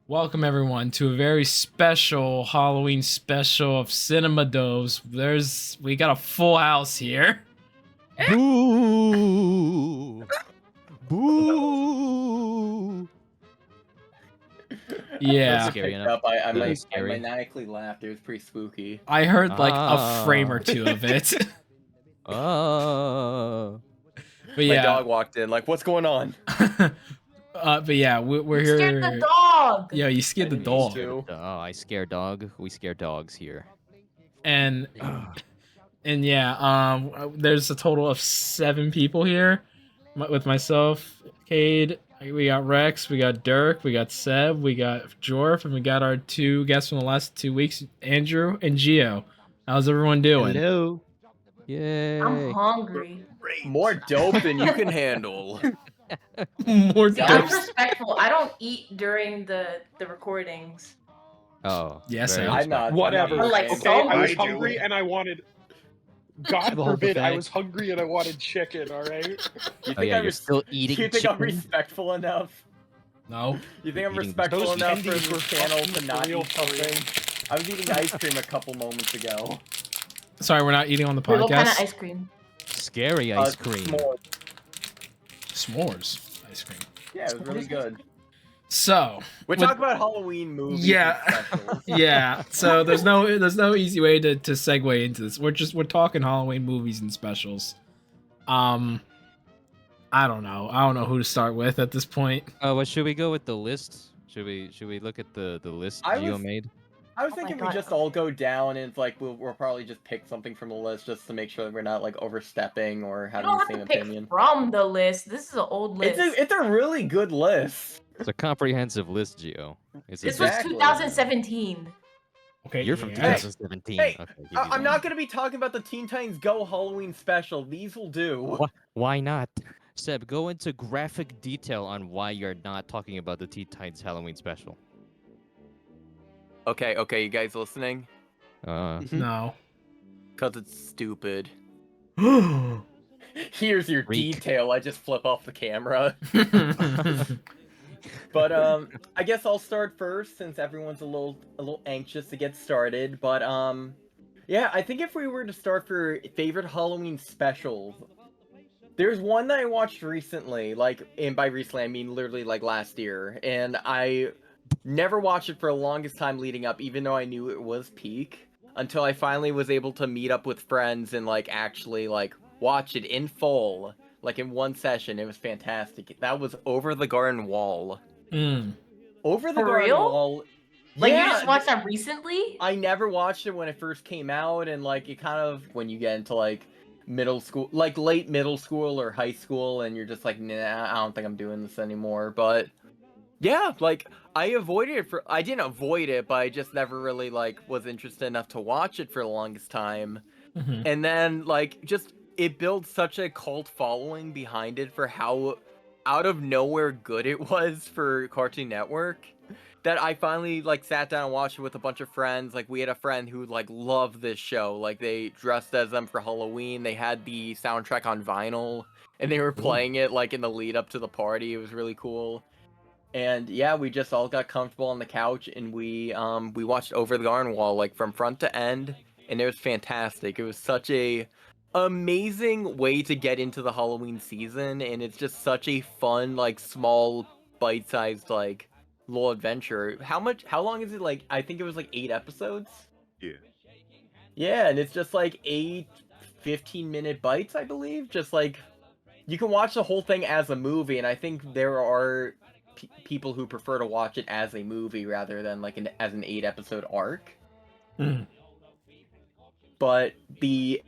Welcome everyone to a very special Halloween special of Cinema Doves. We got a full house here. Boo! Boo! Yeah, Scary picked enough. up. I Scary. maniacally laughed. It was pretty spooky. I heard like a frame or two of it. Oh. But My yeah, dog walked in. Like, what's going on? but yeah, we're You here. scared the dog. Yeah, you scared the I didn't mean dog. to. Oh, I scare dog. We scare dogs here. And yeah, there's a total of 7 people here, with myself, Cade. We got Rex, we got Derk, we got Seb, we got Jorf, and we got our 2 guests from the last 2 weeks, Andrew and Gio. How's everyone doing? Hello. Yay! I'm hungry. More dope than you can handle. More See, I'm dopes. respectful. I don't eat during the recordings. Oh. Yes, very I'm respectful. Whatever. I'm like, Okay, so I was I do. hungry and I wanted. God The whole forbid I buffet. was hungry and I wanted chicken. All right. You Oh think yeah, I'm you're still eating you think I'm chicken? respectful enough? No. You think I'm Eating respectful those enough for tendies were this channel to fucking not real eat for real. something? I was eating ice cream a couple moments ago. Sorry, we're not eating on the Wait, what kind of podcast. ice cream? Scary ice cream. S'mores. S'mores ice cream. Yeah, it was really good. So, We're with- talking about Halloween movies. Yeah. And specials. yeah. So there's no easy way to segue into this. We're talking Halloween movies and specials. I don't know who to start with at this point. Well, should we go with the list? Should we look at the list I Gio was- made? I was Oh my thinking we God. just all go down and it's like we'll probably just pick something from the list just to make sure that we're not like overstepping or You having don't the have same to pick opinion. from the list. This is an old list. It's a really good list. It's a comprehensive list, Gio. It's This Exactly. was 2017. Okay. You're from yeah. 2017. Hey, Okay, give me I'm that. not gonna be talking about the Teen Titans Go Halloween special. These will do. Why not? Seb, go into graphic detail on why you're not talking about the Teen Titans Halloween special. Okay, you guys listening? No. Cause it's stupid. yeah. Here's your Freak. detail. I just flip off the camera. But I guess I'll start first since everyone's a little anxious to get started. But yeah, I think if we were to start for favorite Halloween specials, there's one that I watched recently, and by recently I mean literally like last year, and I never watched it for the longest time leading up, even though I knew it was peak, until I finally was able to meet up with friends and like actually like watch it in full, like in one session. It was fantastic. That was Over the Garden Wall. Mm. Over the For Garden real? Wall. Like yeah, you just watched that recently? I never watched it when it first came out, and like it kind of when you get into like middle school, like late middle school or high school, and you're just like, nah, I don't think I'm doing this anymore. But yeah, like I didn't avoid it, but I just never really like was interested enough to watch it for the longest time. Mhm. And then like just it built such a cult following behind it for how out of nowhere good it was for Cartoon Network, that I finally like sat down and watched it with a bunch of friends. Like we had a friend who like loved this show. Like they dressed as them for Halloween. They had the soundtrack on vinyl and they were playing it like in the lead up to the party. It was really cool. And yeah, we just all got comfortable on the couch and we watched Over the Garden Wall like from front to end, and it was fantastic. It was such a amazing way to get into the Halloween season, and it's just such a fun like small bite-sized like little adventure. How long is it? Like I think it was like 8 episodes. Yeah, and it's just like 8 15-minute bites, I believe. Just like you can watch the whole thing as a movie, and I think there are people who prefer to watch it as a movie rather than like as an 8-episode arc. Mm. But the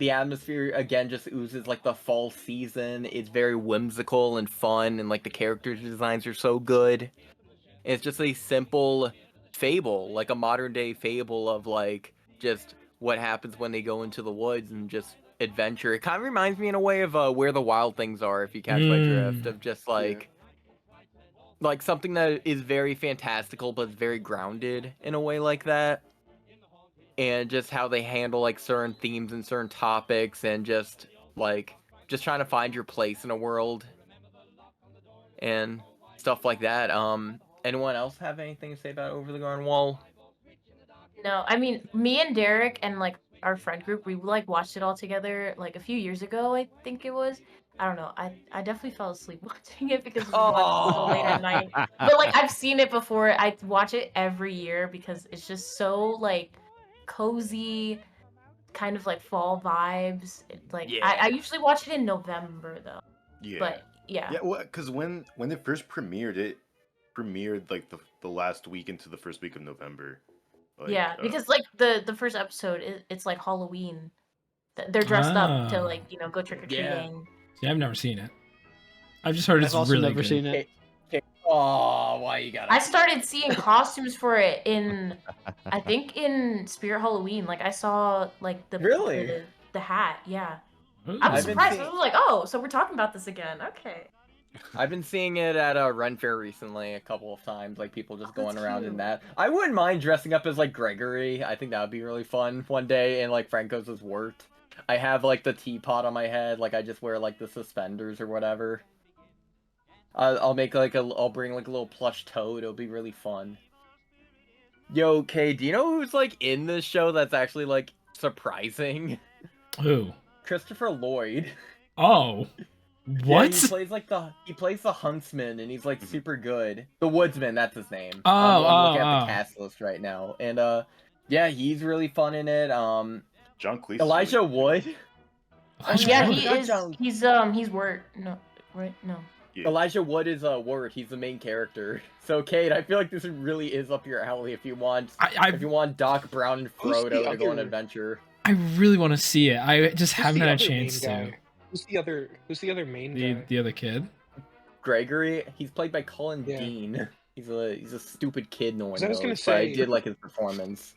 atmosphere again just oozes like the fall season. It's very whimsical and fun, and like the character designs are so good. It's just a simple fable, like a modern day fable of like just what happens when they go into the woods and just adventure. It kind of reminds me in a way of Where the Wild Things Are, if you catch my drift, of just like something that is very fantastical but very grounded in a way like that. And just how they handle like certain themes and certain topics and just trying to find your place in a world and stuff like that. Anyone else have anything to say about Over the Garden Wall? No, I mean, me and Derek and like our friend group, we like watched it all together like a few years ago, I think it was. I don't know. I definitely fell asleep watching it because we watched it so late at night. But like I've seen it before. I watch it every year because it's just so like cozy, kind of like fall vibes. Like I usually watch it in November though. Yeah. But yeah. Yeah, well, because when it first premiered, it premiered like the last week into the first week of November. Like, Yeah, because like the first episode, it's like Halloween. They're dressed up to like go trick or treating. Yeah, I've never seen it. I've just heard it's I've also really never good. seen it. Oh, why you gotta? I started seeing costumes for it I think in Spirit Halloween. Like I saw like Really? the hat. Yeah, Ooh. I was I've been surprised. seeing- I was like, oh, so we're talking about this again. Okay. I've been seeing it at Ren Fair recently a couple of times, like people just going that's around cute. in that. I wouldn't mind dressing up as like Gregory. I think that would be really fun one day, and like Franco's as Wirt. I have like the teapot on my head, like I just wear like the suspenders or whatever. I'll make like I'll bring like a little plush toad. It'll be really fun. Yo, Kay, do you know who's like in this show that's actually like surprising? Who? Christopher Lloyd. Oh. Yeah, What? he plays the huntsman, and he's like super good. The woodsman, that's his name. Oh, I'm looking at oh. the cast list right now, and yeah, he's really fun in it. John Cleese. Elijah Wood. Yeah, I he forgot is. John- He's Wirt. No, right? No. Yeah. Elijah Wood is Wirt. He's the main character. So, Cade, I feel like this really is up your alley if you want if you want Doc Brown and Who's the Frodo to go on an other- adventure. I really want to see it. I just Who's haven't the had a other main chance to. guy? Who's the other main guy? The other kid. Gregory, he's played by Colin Yeah. Dean. He's a stupid kid no one 'Cause I was knows, gonna but I say- did like his performance.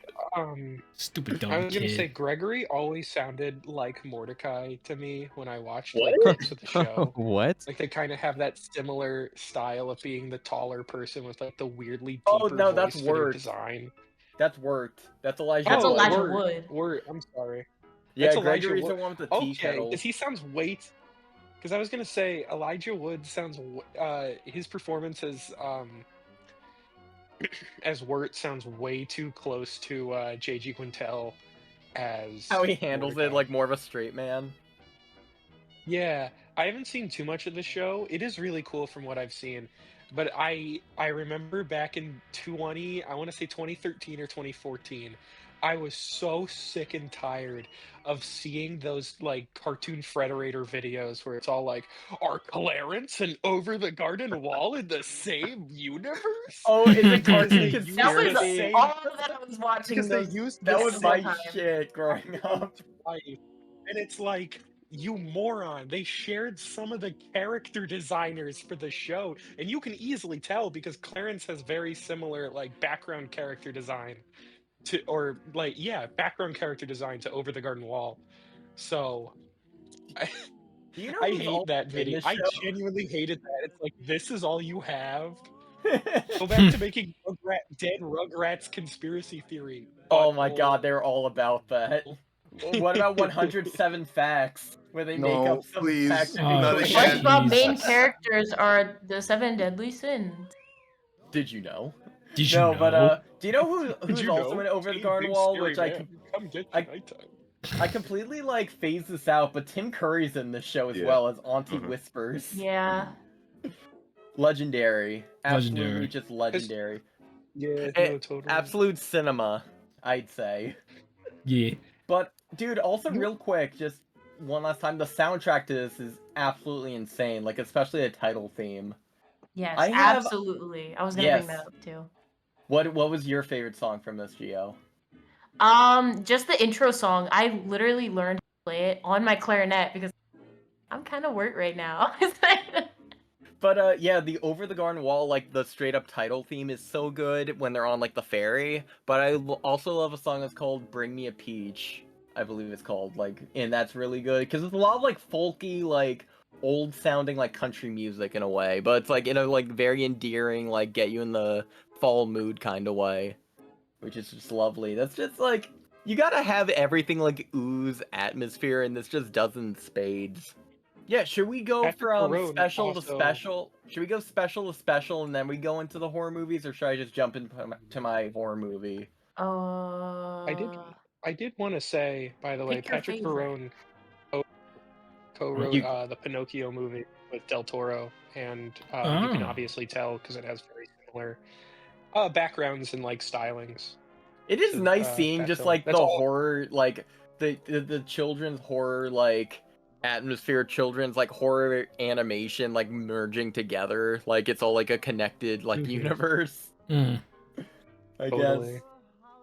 Stupid dumb I was gonna kid. say Gregory always sounded like Mordecai to me when I watched What? like clips of the show. What? Like they kind of have that similar style of being the taller person with like the weirdly deeper Oh, no, that's voice for their Wirt. design. That's Wirt. That's Elijah That's Wood. Elijah Wirt. Wood. Wirt, I'm sorry. Yeah, That's Elijah Gregory's the Wood. one with the tea Okay, kettle. because he sounds way. Because I was gonna say Elijah Wood sounds. His performance as Wirt sounds way too close to J.G. Quintel as How he handles it Mordecai. like more of a straight man. Yeah, I haven't seen too much of the show. It is really cool from what I've seen, but I remember back in 20, I want to say 2013 or 2014, I was so sick and tired of seeing those like cartoon Frederator videos where it's all like, are Clarence and Over the Garden Wall in the same universe? Oh, is it Because cartoon they That use was the conspiracy? same all that I was watching. because they Those. use That the was same my time. shit growing up. life. And it's like, you moron, they shared some of the character designers for the show. And you can easily tell because Clarence has very similar like background character design background character design to Over the Garden Wall. So Do you know I who's hate also that in video. this I show? genuinely hated that. It's like, this is all you have? Go back to making dead Rugrats conspiracy theory. Oh my god, butthole. they're all about that. What about 107 facts? Where they make No, up some please, facts to be not true? again. SpongeBob main Jesus. characters are the 7 deadly sins. Did you know? Did you No, know? but do you know Did who's you also know? in Over the Hey, Garden big Wall? scary Which man, come get I- you nighttime. I completely like phased this out, but Tim Curry's in this show as Yeah. well as Auntie Uh-huh. Whispers. Yeah. Legendary. Absolutely Legendary. just legendary. Yeah, Eh, no, totally. Absolute cinema, I'd say. Yeah. But, dude, also real quick, just one last time, the soundtrack to this is absolutely insane, like, especially the title theme. Yes, I have- absolutely. I was gonna bring Yes. that up too. What was your favorite song from this, Geo? Just the intro song. I literally learned to play it on my clarinet because I'm kind of work right now. But yeah, the Over the Garden Wall, like the straight up title theme is so good when they're on like the ferry. But also love a song that's called "Bring Me a Peach," I believe it's called. Like, and that's really good because it's a lot of like folky, like old sounding like country music in a way, but it's like in a like very endearing, like get you in the fall mood kind of way, which is just lovely. That's just like you gotta have everything like ooze atmosphere, and this just does in spades. Yeah, should we go Patrick from Barone special to also. special? Should we go special to special and then we go into the horror movies, or should I just jump into my horror movie? I did. Uh, I did want to say, by the way, pick your Patrick favorite. Barone co-wrote You the Pinocchio movie with Del Toro, and you can Oh. obviously tell because it has very similar backgrounds and like stylings. It is So nice seeing that just film. like That's the all. horror, like the children's horror like atmosphere, children's like horror animation like merging together, like it's all like a connected like Mhm. universe. Mm. I Totally. guess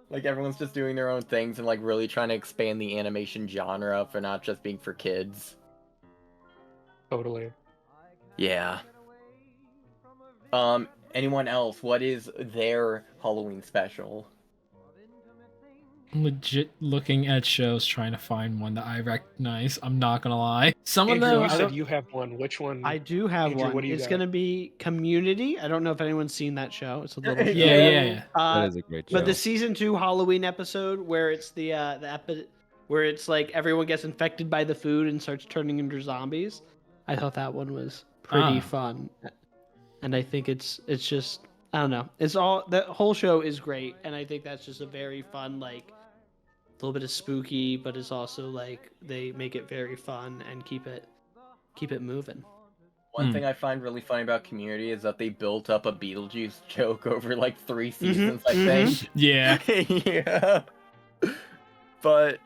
like everyone's just doing their own things and like really trying to expand the animation genre for not just being for kids. Totally. Yeah. Anyone else? What is their Halloween special? Legit looking at shows trying to find one that I recognize. I'm not gonna lie. Some of Andrew, them you I said don't. you have one. Which one? I do have Andrew, one. what do you It's got? gonna be Community. I don't know if anyone's seen that show. It's a little show. Yeah, yeah. That Uh, is a great show. but the season 2 Halloween episode where it's where it's like everyone gets infected by the food and starts turning into zombies. I thought that one was pretty Ah. fun, and I think it's just I don't know. It's all the whole show is great, and I think that's just a very fun like a little bit of spooky, but it's also like they make it very fun and keep it moving. One thing I find really funny about Community is that they built up a Beetlejuice joke over like 3 seasons, I think. Yeah. Yeah. But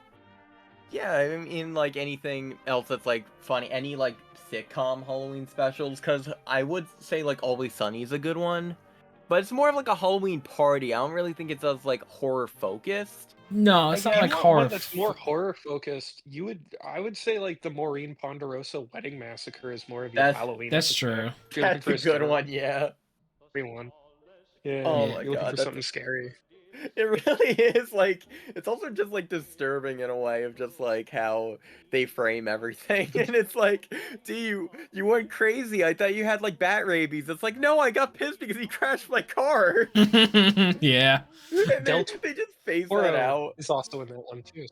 yeah, I mean like anything else that's like funny, any like sitcom Halloween specials, because I would say like Always Sunny is a good one, but it's more of like a Halloween party. I don't really think it's as like horror focused. No, it's not guess. like You want horror. one that's more horror focused. I would say like the Maureen Ponderosa Wedding Massacre is more of your That's- Halloween. That's episode. true. If you're looking That's for a good scary one, yeah. one. Yeah, Oh Yeah. my you're looking god, for that's something scary. it really is like it's also just like disturbing in a way of just like how they frame everything. And it's like, you went crazy. I thought you had like bat rabies. It's like, no, I got pissed because he crashed my car. Yeah. And Del they just phase that Toro out. is also in that one too.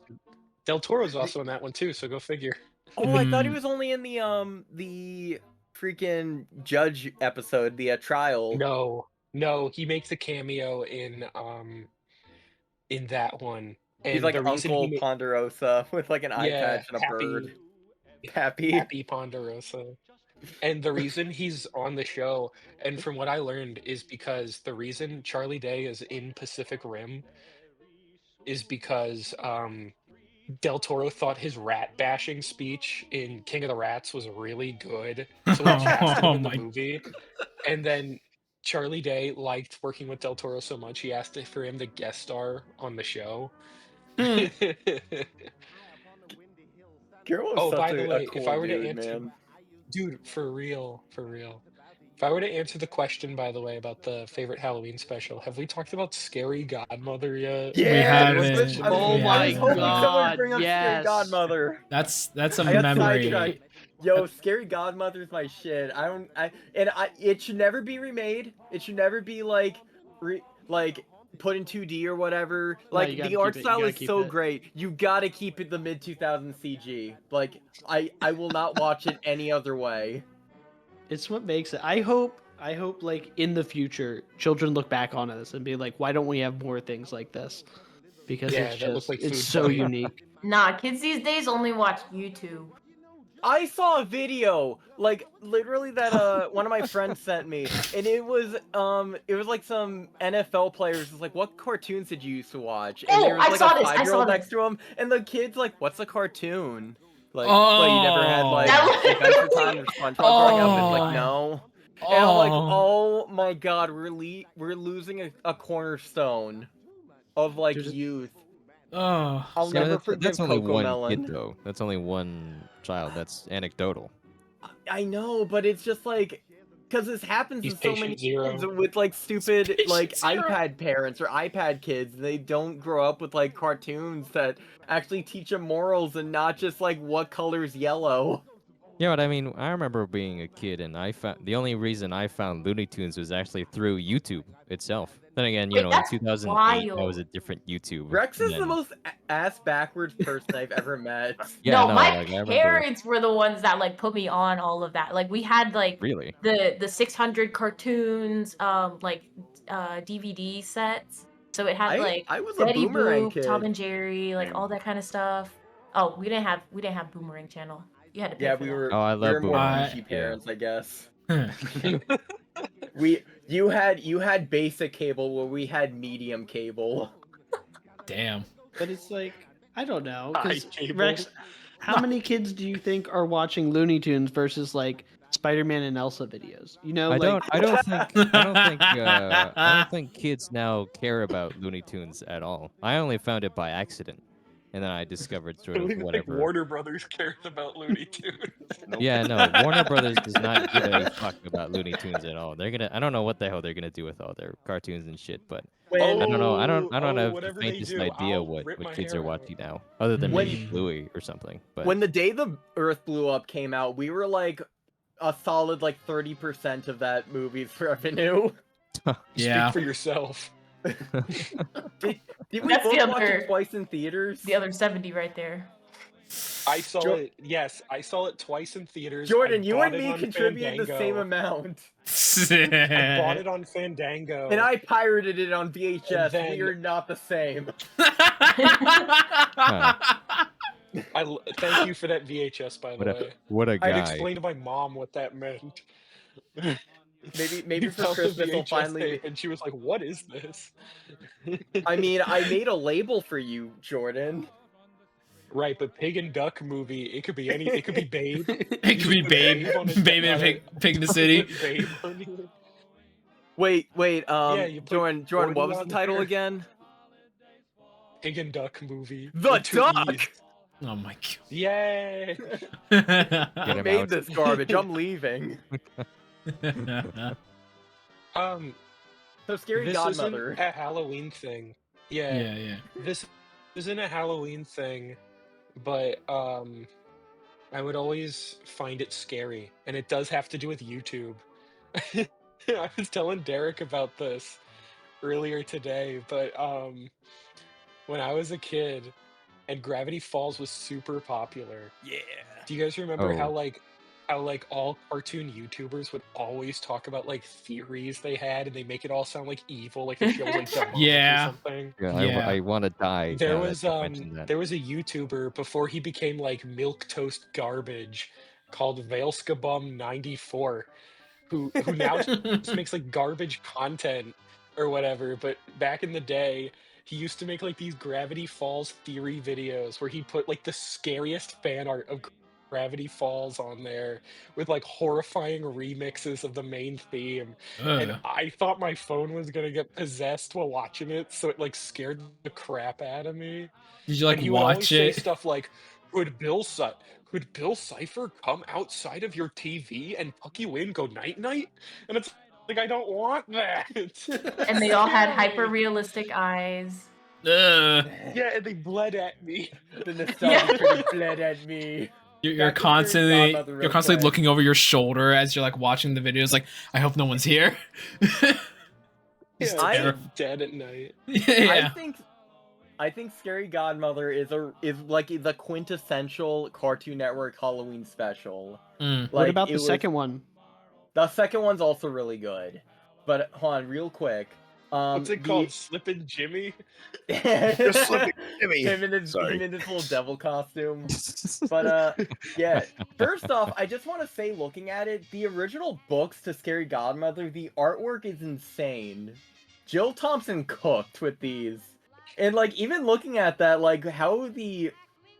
Del Toro's also in that one too, so go figure. Oh, I thought he was only in the freaking judge episode, the trial. No, he makes a cameo in that one. And He's like the reason Uncle Ponderosa with like an eye yeah, patch and a Happy bird. Happy. Happy Ponderosa. And the reason he's on the show, and from what I learned, is because the reason Charlie Day is in Pacific Rim is because Del Toro thought his rat bashing speech in King of the Rats was really good, so he casted him Oh in the my. movie. And then Charlie Day liked working with Del Toro so much, he asked for him to guest star on the show. Guillermo's Oh, such by the a way, cool if I were to dude, answer, man. dude, for real. If I were to answer the question, by the way, about the favorite Halloween special, have we talked about Scary Godmother yet? We Yeah, haven't. Oh we my I was hoping someone God, would bring up Scary yes. Godmother. That's a I got memory. sidetracked. Yo, Scary Godmother's my shit. It should never be remade. It should never be like put in 2D or whatever. No, Like you gotta the art keep it, you style gotta is keep so it. great. You gotta keep it the mid 2000s CG. Like I will not watch it any other way. It's what makes it. I hope like in the future children look back on this and be like, why don't we have more things like this? Because Yeah, it's that look just like it's food so fight. unique. Nah, kids these days only watch YouTube. I saw a video, like literally that one of my friends sent me, and it was like some NFL players was like, what cartoons did you used to watch? And Oh, there was I like saw a this, I 5-year-old saw next this. to him, and the kid's like, what's a cartoon? Like, what, you never had like That was- Adventure Time or SpongeBob growing up? It's Oh. like, no. And I'm like, oh my god, we're losing a cornerstone of like There's a- youth. Oh. I'll Yeah, never forgive that's only Coco one Melon. kid though. That's only one child. That's anecdotal. I know, but it's just like, because this happens He's to so many patient zero. kids with like stupid Patient like zero. iPad parents or iPad kids. They don't grow up with like cartoons that actually teach them morals and not just like what color's yellow. Yeah, but I mean, I remember being a kid, and the only reason I found Looney Tunes was actually through YouTube itself. Then again, Wait, in that's 2008, that was wild. a different YouTube. Rex And is the then, most ass backwards person I've ever met. yeah, No, no, my like I remember. parents were the ones that like put me on all of that. Like we had like Really? the 600 cartoons, like DVD sets. So it had like I was a Betty Boomerang Boop, Tom kid. and Jerry, like Same. all that kind of stuff. Oh, we didn't have Boomerang Channel. You had to pay Yeah, for we that. were Oh, I we were love more Boomerang. bougie Yeah. parents, I guess. Huh. You had basic cable where we had medium cable. Damn. But it's like I don't know, High because cable. Rex, how many kids do you think are watching Looney Tunes versus like Spider-Man and Elsa videos? You know, I like don't think kids now care about Looney Tunes at all. I only found it by accident, and then I discovered I sort don't of even think whatever. Warner Brothers cares about Looney Tunes. Nope. Yeah, no, Warner Brothers does not give a fuck about Looney Tunes at all. I don't know what the hell they're gonna do with all their cartoons and shit, but When I don't know. I don't have the whatever they faintest do, idea I'll what rip my kids hair are out. watching now, other than maybe When- Bluey or something. But when the day the Earth blew up came out, we were like a solid like 30% of that movie's revenue. Yeah. Speak for yourself. Did we That's both the watch other- it twice in theaters? The other 70 right there. I saw Jo- it. Yes, I saw it twice in theaters. Jordan, I you bought and it me on contributed the same Fandango. amount. I bought it on Fandango. And I pirated it on VHS. then- We are not the same. Thank you for that VHS, by the what a way. what a I'd guy. explain to my mom what that meant. Maybe You for felt the Christmas we'll VHS finally tape, and she was like, "What is this?" I mean, I made a label for you, Jordan. Right, but Pig and Duck movie. It could be any. It could be Babe. It could be Babe. Babe on a- Babe and on a- Pig in the City. Babe on here. Wait, Yeah, you put Jordan, Jordan what was the on title there. again? Pig and Duck movie. The with two Duck! E's. Oh my Yay! Get Who him made out. this garbage? I'm leaving. god. So Scary This Godmother. isn't a Halloween thing. Yeah, Yeah, yeah. this isn't a Halloween thing, but I would always find it scary, and it does have to do with YouTube. I was telling Derek about this earlier today, but when I was a kid and Gravity Falls was super popular. Yeah. Do you guys remember how Oh. like all cartoon YouTubers would always talk about like theories they had, and they make it all sound like evil, like the show was like demonic Yeah. or something? Yeah, Yeah. I want to die. There now that was you mentioned that. there was a YouTuber before he became like milk toast garbage called Veilskabum94 who now just makes like garbage content or whatever, but back in the day he used to make like these Gravity Falls theory videos where he put like the scariest fan art of Gravity Falls on there with like horrifying remixes of the main theme. And Ugh. I thought my phone was gonna get possessed while watching it, so it like scared the crap out of me. Did you like And he would always watch say it? stuff like, Could Bill Cipher come outside of your TV and tuck you in, go night night? And it's like, I don't want that. And they all had Scary. hyper realistic eyes. Ugh. Yeah, and they bled at me. The nostalgia critic bled at me. You're Back to Scary constantly Godmother real you're constantly quick. looking over your shoulder as you're like watching the videos. Like, I hope no one's here. Yeah, I- I'm dead at night. Yeah. I think Scary Godmother is like the quintessential Cartoon Network Halloween special. Mm. what Like, about it the was- second one? The second one's also really good. But hold on, real quick. What's it called? Slippin' Jimmy? You're slipping, Jimmy. him in his Sorry. little devil costume. But yeah. First off, I just want to say, looking at it, the original books to Scary Godmother, the artwork is insane. Jill Thompson cooked with these, and like even looking at that, like how the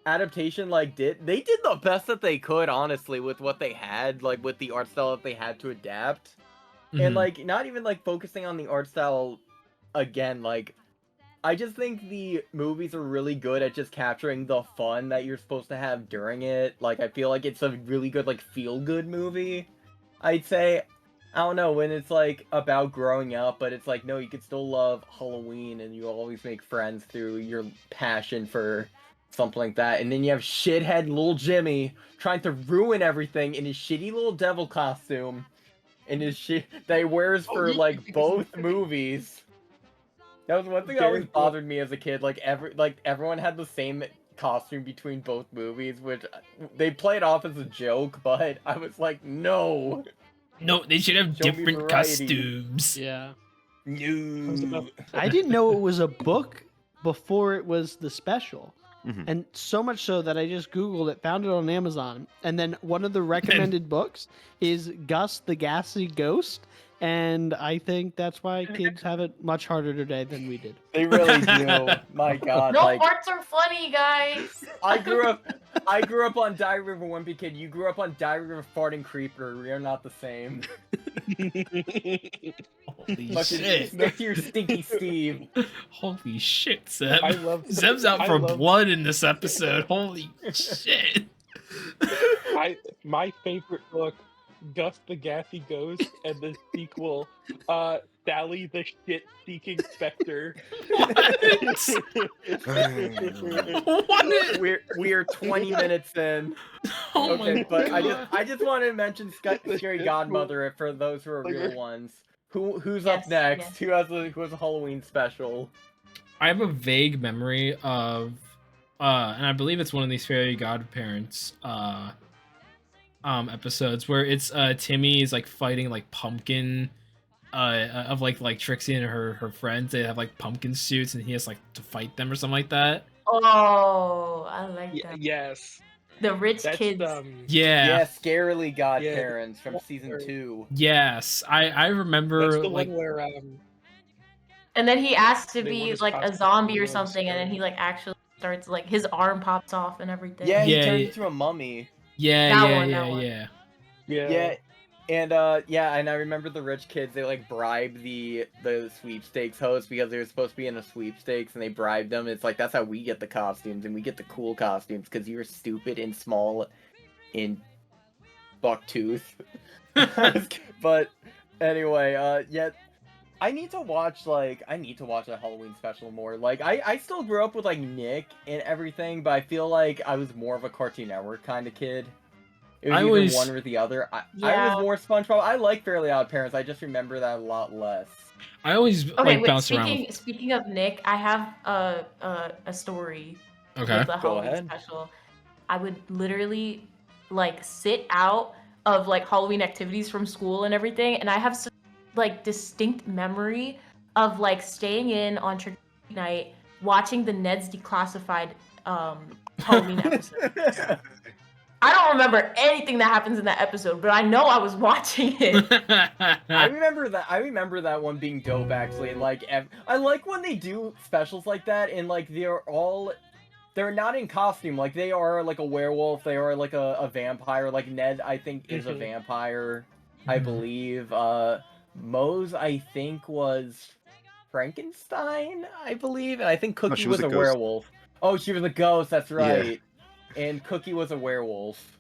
adaptation they did the best that they could, honestly, with what they had, like with the art style that they had to adapt. And Mhm. like not even like focusing on the art style again, like I just think the movies are really good at just capturing the fun that you're supposed to have during it. Like I feel like it's a really good like feel good movie, I'd say. I don't know, when it's like about growing up, but it's like no, you can still love Halloween and you always make friends through your passion for something like that. And then you have shithead little Jimmy trying to ruin everything in his shitty little devil costume and his shit that he wears for like both movies. That was one thing that always bothered me as a kid. Like everyone had the same costume between both movies, which they played off as a joke, but I was like, no. No, they should have Show me different variety. costumes. Yeah. No. I didn't know it was a book before it was the special. Mhm. And so much so that I just Googled it, found it on Amazon. And then one of the recommended books is Gus the Gassy Ghost. And I think that's why kids have it much harder today than we did. They really do. My God, No like farts are funny, guys. I grew up on Diary of a Wimpy Kid. You grew up on Diary of a Farting Creeper. We are not the same. Holy Look shit. at your stinky Steve. Holy shit, Zeb. I love- Zeb's out I for love- blood in this episode. Holy shit. My favorite book, Gus the Gassy Ghost, and the sequel, Sally the Shit-Seeking Spectre. What? We're 20 minutes in. Oh Okay, my but god. I just wanted to mention Scary Godmother for those who are real ones. Who's up Yes, next? yes. Who has a Halloween special? I have a vague memory of and I believe it's one of these fairy godparents episodes where it's Timmy is like fighting like pumpkin of like Trixie and her friends. They have like pumpkin suits and he has like to fight them or something like that. Oh, I like that. Yes. The rich That's kids. Yeah, Scarily Yeah. Godparents from season 2. Yes, I remember That's the like one where And then he asks to They be want his like a costume zombie to or be something, and then he like actually starts like his arm pops off and everything. Yeah, he Yeah, turned yeah. into a mummy. That one. Yeah. Yeah, and and I remember the rich kids. They like bribed the sweepstakes host because they were supposed to be in a sweepstakes, and they bribed them. It's like that's how we get the costumes, and we get the cool costumes because you're stupid and small, in bucktooth. But anyway, I need to watch a Halloween special more. Like I still grew up with like Nick and everything, but I feel like I was more of a Cartoon Network kind of kid. It was I either always- one or the other. I Yeah. was more SpongeBob. I like Fairly Odd Parents. I just remember that a lot less. I always Okay, like wait. bounce around. Speaking of Nick, I have a story Okay. with the Halloween ahead. special. I would literally like sit out of like Halloween activities from school and everything, and I have such like distinct memory of like staying in on trick or treat night, watching the Ned's Declassified Halloween episode. I don't remember anything that happens in that episode, but I know I was watching it. I remember that. I remember that one being dope actually. And like, I like when they do specials like that, and like they're not in costume. Like they are like a werewolf. They are like a vampire. Like Ned, I think, is a vampire. I believe. Mose, I think, was Frankenstein. I believe, and I think Cookie she was was a a ghost. werewolf. Oh, she was a ghost. That's Yeah. right. And Cookie was a werewolf.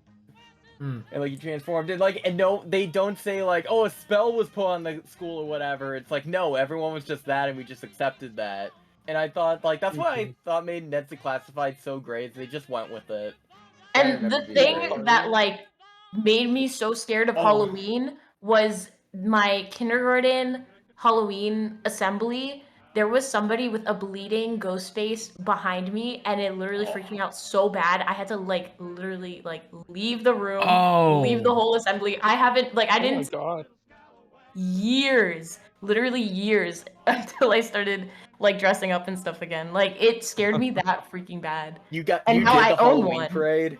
Hmm. And like he transformed and like, and no, they don't say like, oh, a spell was put on the school or whatever. It's like, no, everyone was just that and we just accepted that. And I thought like that's what I thought made Ned's Declassified so great. They just went with it. I And remember the being thing great. that like made me so scared of Oh. Halloween was my kindergarten Halloween assembly. There was somebody with a bleeding ghost face behind me, and it literally freaked me out so bad. I had to like literally like leave the room, leave the Oh. whole assembly. I haven't like I Oh my didn't god. years, literally years until I started like dressing up and stuff again. Like it scared me that freaking bad. You got And you now did I the own Halloween one. parade.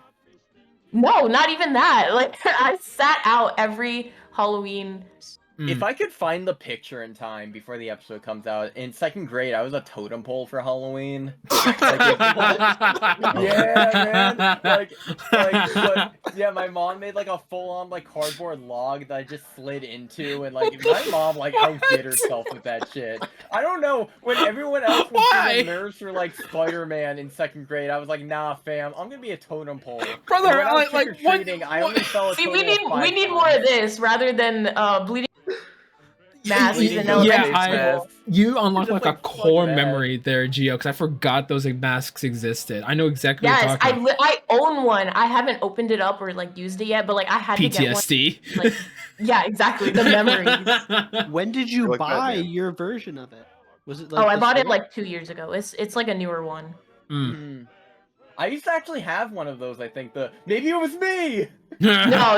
No, not even that. Like I sat out every Halloween. If I could find the picture in time before the episode comes out, in 2nd grade I was a totem pole for Halloween. Yeah, man. But yeah, my mom made like a full-on like cardboard log that I just slid into, and like my mom like outdid herself with that shit. I don't know. When everyone else was Why? doing nerves for like Spider-Man in 2nd grade, I was like, nah, fam, I'm gonna be a totem pole. Brother, And when I was like, what- trick-or-treating, I only fell a See, total we of 5 need more times. of this rather than bleeding masks Bleeding in ghost yeah, face elementary school. you unlocked Just, like a like, fuck core that. memory there, Gio, because I forgot those like masks existed. I know exactly what you're Yes, talking about. I own one. I haven't opened it up or like used it yet, but like I had to get one. PTSD. Like, yeah, exactly. The memories. When did you You're like buy Batman. your version of it? Was it like Oh, I the bought it Switch? like 2 years ago. It's like a newer one. Mm. I used to actually have one of those. I think maybe it was me. No.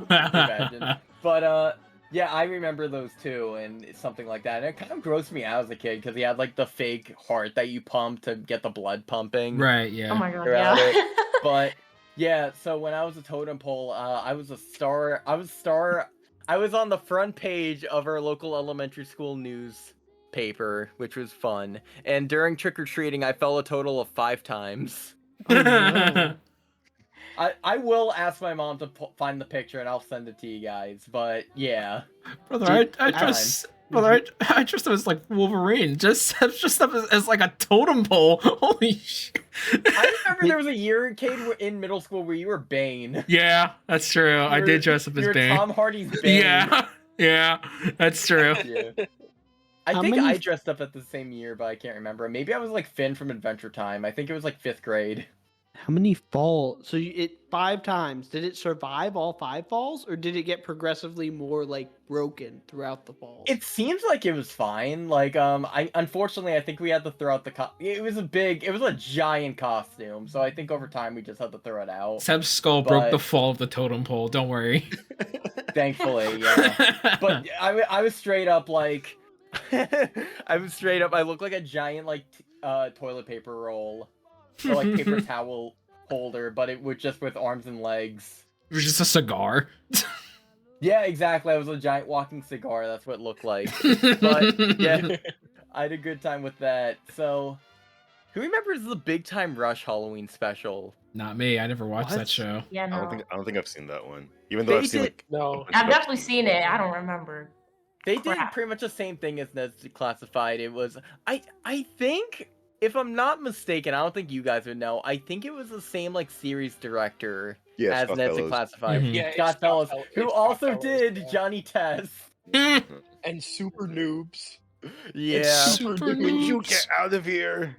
Imagine. But yeah, I remember those too, and something like that. And it kind of grossed me out as a kid because he had like the fake heart that you pump to get the blood pumping. Right, Oh yeah. my god, Throughout yeah. it. But yeah, so when I was a totem pole, I was a star. I was on the front page of our local elementary school newspaper, which was fun. And during trick or treating, I fell a total of 5 times. Oh, no. I will ask my mom to find the picture and I'll send it to you guys. But yeah, Brother, I time. trust. Brother, I trust him as like Wolverine. Just up as like a totem pole. Holy shit. I remember there was a year, Cade, in middle school where you were Bane. Yeah, that's true. I did dress up as You were Bane. Tom Hardy's Bane. Yeah, that's true. Yeah. I How think many I dressed up at the same year, but I can't remember. Maybe I was like Finn from Adventure Time. I think it was like 5th grade. How many falls? So it 5 times. Did it survive all 5 falls, or did it get progressively more like broken throughout the falls? It seems like it was fine. Like, unfortunately, I think we had to throw out it was a giant costume. So I think over time we just had to throw it out. Seb's skull broke the But- fall of the totem pole. Don't worry. Thankfully, yeah. But I was straight up like, I looked like a giant like toilet paper roll, or like paper towel holder, but it was just with arms and legs. It was just a cigar. Yeah, exactly. I was a giant walking cigar. That's what it looked like. But yeah, I had a good time with that. So, who remembers the Big Time Rush Halloween special? Not me. I never watched What? that show. Yeah, I no. don't think I've seen that one. Even though I've seen like No. I've definitely seen it. I don't remember. They did Crap. pretty much the same thing as Ned's Classified. It was I think, if I'm not mistaken, I don't think you guys would know. I think it was the same like series director yeah, as Scott Ned's Fellows. Classified. Mhm. Yeah, it's Scott Fellows, Fel- who it's also Scott Fellows, did yeah. Johnny Test. And Super Noobs. Yeah. Super Would you Noobs. get out of here?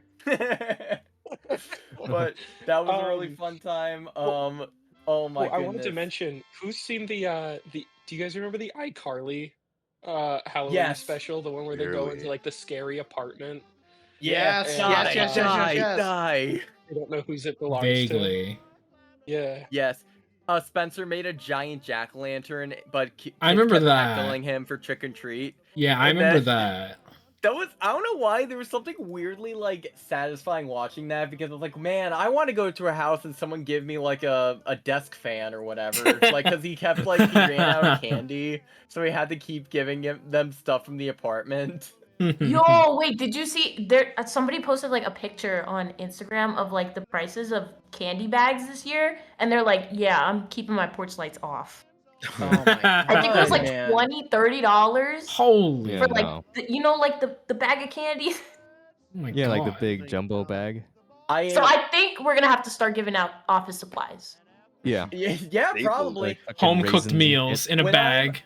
But that was a really Um, fun time. well- Oh my I wanted to goodness. mention, who's seen the do you guys remember the iCarly Halloween Yes. special, the one where they go into Barely. like the scary apartment? Yes, Die, yes. die. I don't know whose it belongs to. Vaguely. Yeah. Yes. Spencer made a giant jack-o'-lantern, but I remember kept that. heckling him for trick and treat. Yeah, I And remember then- that. That was, I don't know why, there was something weirdly like satisfying watching that, because I was like, man, I want to go to a house and someone give me like a desk fan or whatever. Like, because he kept like, he ran out of candy, so he had to keep giving them stuff from the apartment. Yo, wait, did you see there somebody posted like a picture on Instagram of like the prices of candy bags this year, and they're like, yeah, I'm keeping my porch lights off. Oh my I think it was like man. $20-$30 Holy. Yeah. for like no. like the bag of candy. Oh my Yeah, like the God. big jumbo bag. So I think we're gonna have to start giving out office supplies. Yeah. yeah, Staples, probably. Like fucking Home raisins cooked and meals shit. in a When bag.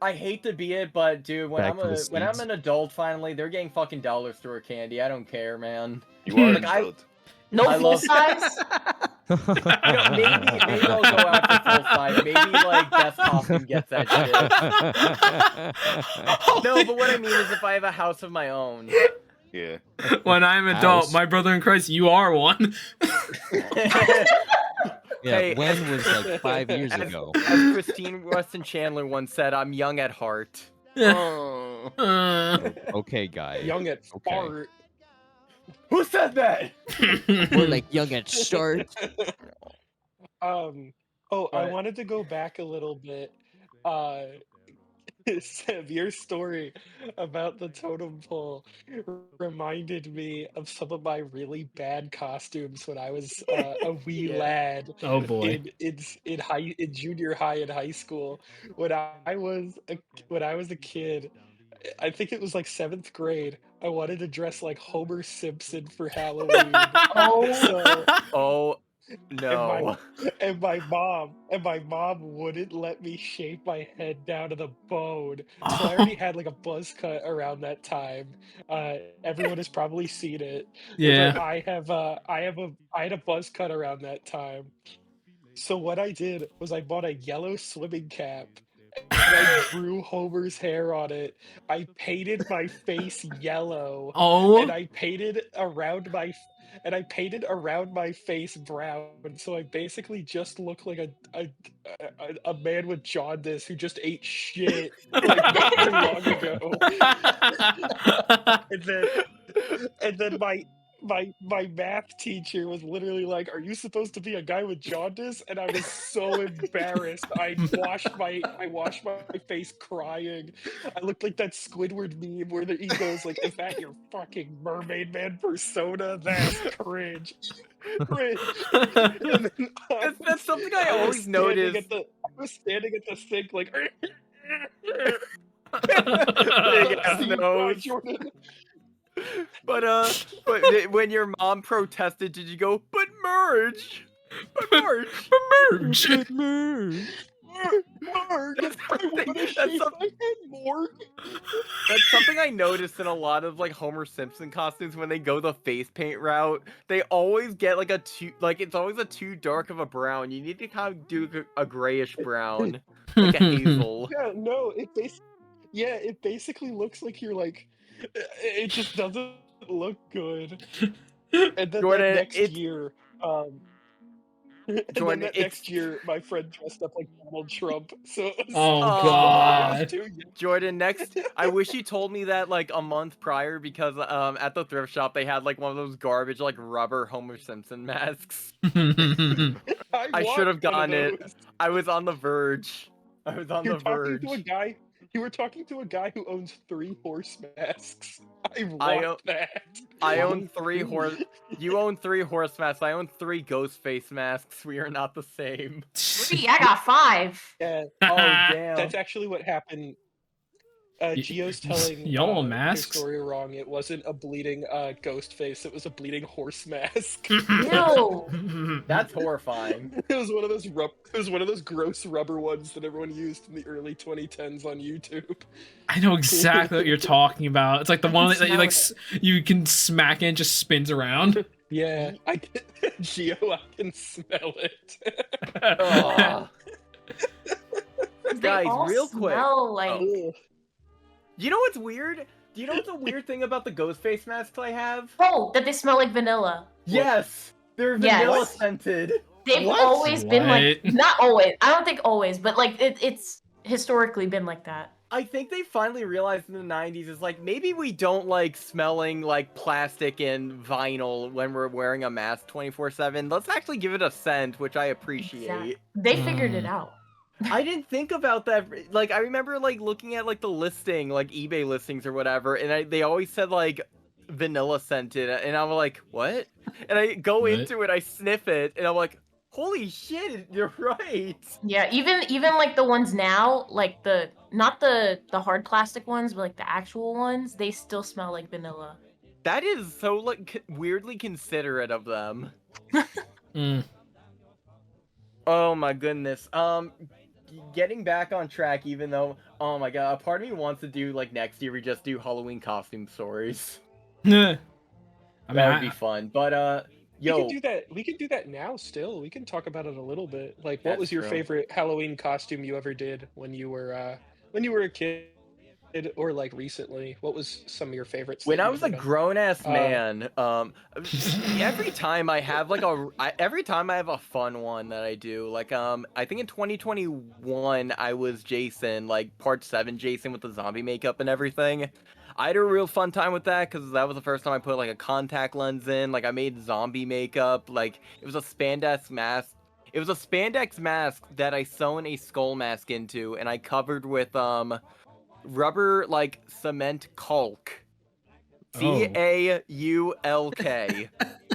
I hate to be it, but dude, when Bag I'm full of when I'm seeds. an adult finally, they're getting fucking dollar store candy. I don't care, man. You are Like, I- adult. No I full love- size. You know, maybe I'll go out for full size. Maybe like Best Costume gets that shit. No, but what I mean is if I have a house of my own. Yeah. When I'm adult, House. my brother in Christ, you are one. Yeah, Hey, when was like 5 years as- ago? As Christine Weston Chandler once said, I'm young at heart. Oh. Okay, guy. Young at Okay. fart. Who said that? We're like young at start. Oh, I But- wanted to go back a little bit. Seb, your story about the totem pole reminded me of some of my really bad costumes when I was a wee Yeah. lad Oh boy. in junior high and high school. When I was a kid, I think it was like 7th grade. I wanted to dress like Homer Simpson for Halloween. Oh, So Oh, No. and my mom wouldn't let me shave my head down to the bone. So I already had like a buzz cut around that time. Everyone has probably seen it. Yeah. But I had a buzz cut around that time. So what I did was I bought a yellow swimming cap and I drew Homer's hair on it. I painted my face yellow and Oh. I painted around my face brown. So I basically just look like a man with jaundice who just ate shit like not too long ago. And then and then my math teacher was literally like, "Are you supposed to be a guy with jaundice?" And I was so embarrassed. I washed my face crying. I looked like that Squidward meme where he goes like, "Is that your fucking mermaid man persona? That's cringe." Cringe. And then That's something I I was always notice. I was standing at the sink like Big ass See you, nose. Jordan. But when your mom protested, did you go, but merge? But merge? Merge. Mark, That's I something- want to that's shave some- my head more. That's something I noticed in a lot of like Homer Simpson costumes when they go the face paint route. They always get like it's always a too dark of a brown. You need to kind of do a grayish brown, like a hazel. Yeah, no, it basically looks like you're like, it just doesn't look good. And then Jordan, that next it's- year, and Jordan, then that it's- next year, my friend dressed up like Donald Trump. So it was, Oh, Aw. God. it was too young. Jordan, next, I wish you told me that like a month prior because at the thrift shop they had like one of those garbage like rubber Homer Simpson masks. I should have want one of gotten it. those. I was on the verge. I was on You're the talking verge. to a guy. You were talking to a guy who owns 3 horse masks. I want I that. I own 3 horse. You own 3 horse masks. I own 3 ghost face masks. We are not the same. Maybe I got 5. Yeah, Oh damn. that's actually what happened. Gio's telling Y'all his masks? story wrong. It wasn't a bleeding ghost face. It was a bleeding horse mask. Ew. That's horrifying. It was one of those It was one of those gross rubber ones that everyone used in the early 2010s on YouTube. I know exactly what you're talking about. It's like the one that you like smell you can smack it and just spins around. Yeah, Gio, I can smell it. Aw. They Guys, all real quick. smell like Ugh. You know what's weird? Do you know what's a weird thing about the ghost face masks I have? that they smell like vanilla. Yes, they're Yes. vanilla What? scented. They've What? always been like What? not always. I don't think always, but like it's historically been like that. I think they finally realized in the 90s is like maybe we don't like smelling like plastic and vinyl when we're wearing a mask 24/7. Let's actually give it a scent, which I appreciate. Exactly. They figured it Mm. out. I didn't think about that. Like I remember like looking at like the listing, like eBay listings or whatever, and they always said like vanilla scented, and I'm like, what? And I go What? into it, I sniff it, and I'm like, holy shit, you're right. Yeah, even like the ones now, like not the hard plastic ones, but like the actual ones, they still smell like vanilla. That is so like weirdly considerate of them. Mm. Oh my goodness. Getting back on track, even though, oh my god, a part of me wants to do like next year we just do Halloween costume stories. I mean, That would be fun. But We yo, can do that. We can do that now. Still, we can talk about it a little bit. Like, what That's was your true. favorite Halloween costume you ever did when you were a kid, or like recently? What was some of your favorites? when that I you've was a ever done? grown ass man, every time I have like every time I have a fun one that I do, like I think in 2021 I was Jason, like part 7 Jason with the zombie makeup and everything. I had a real fun time with that because that was the first time I put like a contact lens in. Like I made zombie makeup. Like it was a spandex mask. It was a spandex mask that I sewn a skull mask into, and I covered with rubber like cement caulk. Caulk.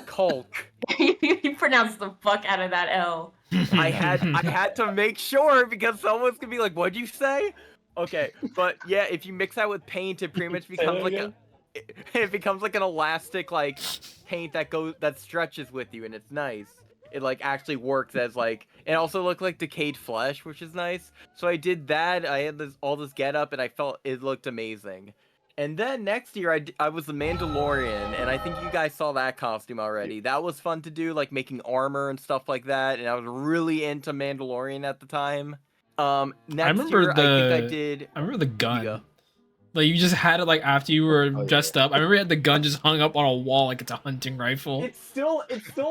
Caulk. You pronounced the fuck out of that L. I had to make sure because someone's gonna be like, "What'd you say?" Okay, but yeah, if you mix that with paint, it pretty much becomes that like again? it becomes like an elastic like paint that stretches with you, and it's nice. it like actually works as like, it also looked like decayed flesh, which is nice. So I did that. I had all this get up, and I felt it looked amazing. And then next year, I was the Mandalorian, and I think you guys saw that costume already. That was fun to do, like making armor and stuff like that. And I was really into Mandalorian at the time. Next year, I think I did. I remember the You go. gun. Like you just had it like after you were Oh, dressed up. I remember you had the gun just hung up on a wall like it's a hunting rifle. It's still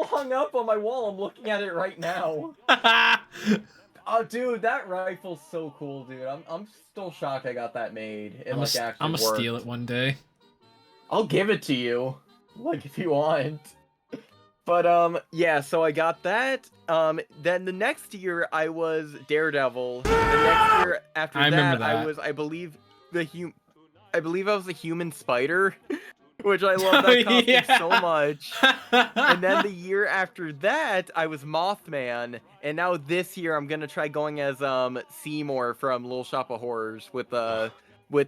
hung up on my wall. I'm looking at it right now. Oh, dude, that rifle's so cool, dude. I'm still shocked I got that made. It like actually I'm gonna worked. steal it one day. I'll give it to you, like if you want. But yeah, so I got that. Then the next year I was Daredevil. The next year after I remember that, I that. was, I believe I was the Human Spider, which I love that costume Yeah. so much. And then the year after that, I was Mothman, and now this year I'm gonna try going as Seymour from Little Shop of Horrors with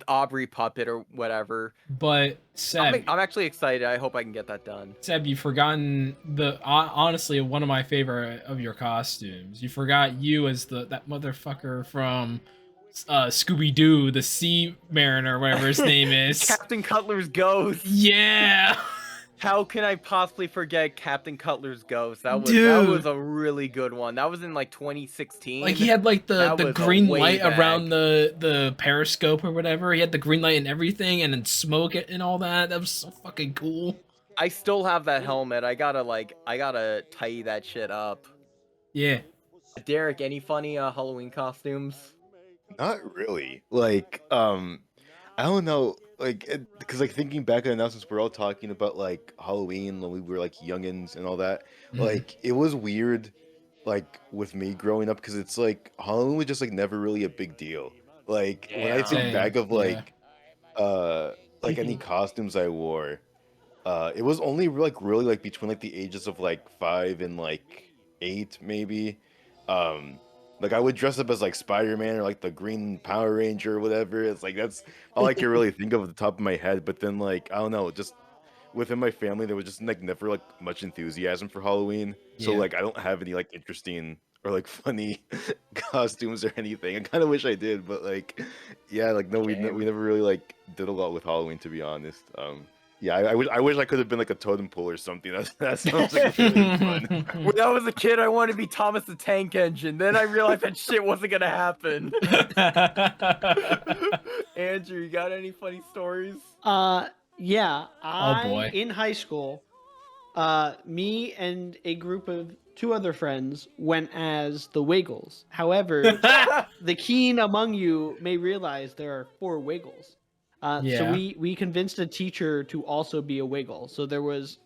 Aubrey Puppet or whatever. But Seb, I'm actually excited. I hope I can get that done. Seb, you've forgotten honestly one of my favorite of your costumes. You forgot you as that motherfucker from Scooby Doo, the Sea Mariner, whatever his name is. Captain Cutler's ghost. Yeah. How can I possibly forget Captain Cutler's ghost? That Dude. was a really good one. That was in like 2016. Like he had like the That was green way light back. around the periscope or whatever. He had the green light and everything, and then smoke it and all that. That was so fucking cool. I still have that helmet. I gotta tidy that shit up. Yeah. Derek, any funny Halloween costumes? Not really. Like, I don't know. Like, because like thinking back on announcements, we're all talking about like Halloween when we were like youngins and all that. Mhm. Like, it was weird, like with me growing up, because it's like Halloween was just like never really a big deal. Like when I Yeah. think Same, back of yeah. like any costumes I wore, it was only really like between like the ages of like 5 and like 8 maybe. Like I would dress up as like Spider-Man or like the Green Power Ranger or whatever. It's like that's all I can really think of at the top of my head. But then like I don't know, just within my family there was just like never like much enthusiasm for Halloween. So Yeah. like I don't have any like interesting or like funny costumes or anything. I kind of wish I did, but like yeah, like no, we never really like did a lot with Halloween, to be honest. Yeah, I wish I could have been like a totem pole or something. That sounds like really fun. When I was a kid, I wanted to be Thomas the Tank Engine. Then I realized that shit wasn't gonna happen. Andrew, you got any funny stories? Yeah. boy. In high school, me and a group of 2 other friends went as the Wiggles. However, the keen among you may realize there are 4 Wiggles. So Yeah. we convinced a teacher to also be a Wiggle. So there was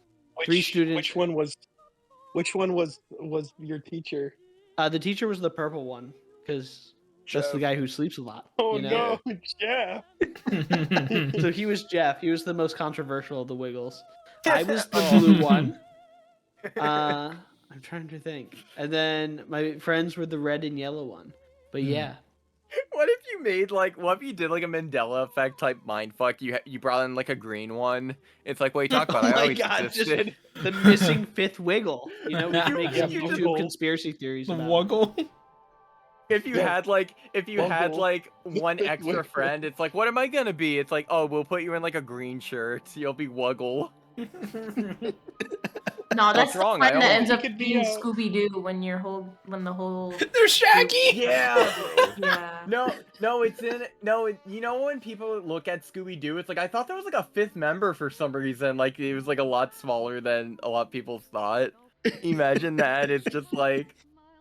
3 students. Which one was your teacher? The teacher was the purple one because that's the guy who sleeps a lot. Oh you know? no, Jeff. So he was Jeff. He was the most controversial of the Wiggles. I was the blue one. I'm trying to think. And then my friends were the red and yellow one. But yeah. What if you made like, what if you did like a Mandela effect type mindfuck? You brought in like a green one. It's like, what are you talking about? Oh I my always God, existed. the missing 5th Wiggle. You know, we can make some You YouTube just- conspiracy theories The about it. Wuggle. If you Yeah. had like, one extra Wiggle. friend, it's like, what am I gonna be? It's like, oh, we'll put you in like a green shirt. You'll be Wuggle. No, that's the wrong? friend I that almost- ends You up could be being a- Scooby Doo when the whole They're Shaggy. Yeah. yeah. No, it's in you know when people look at Scooby Doo, it's like I thought there was like a 5th member for some reason. Like it was like a lot smaller than a lot of people thought. Imagine that. It's just like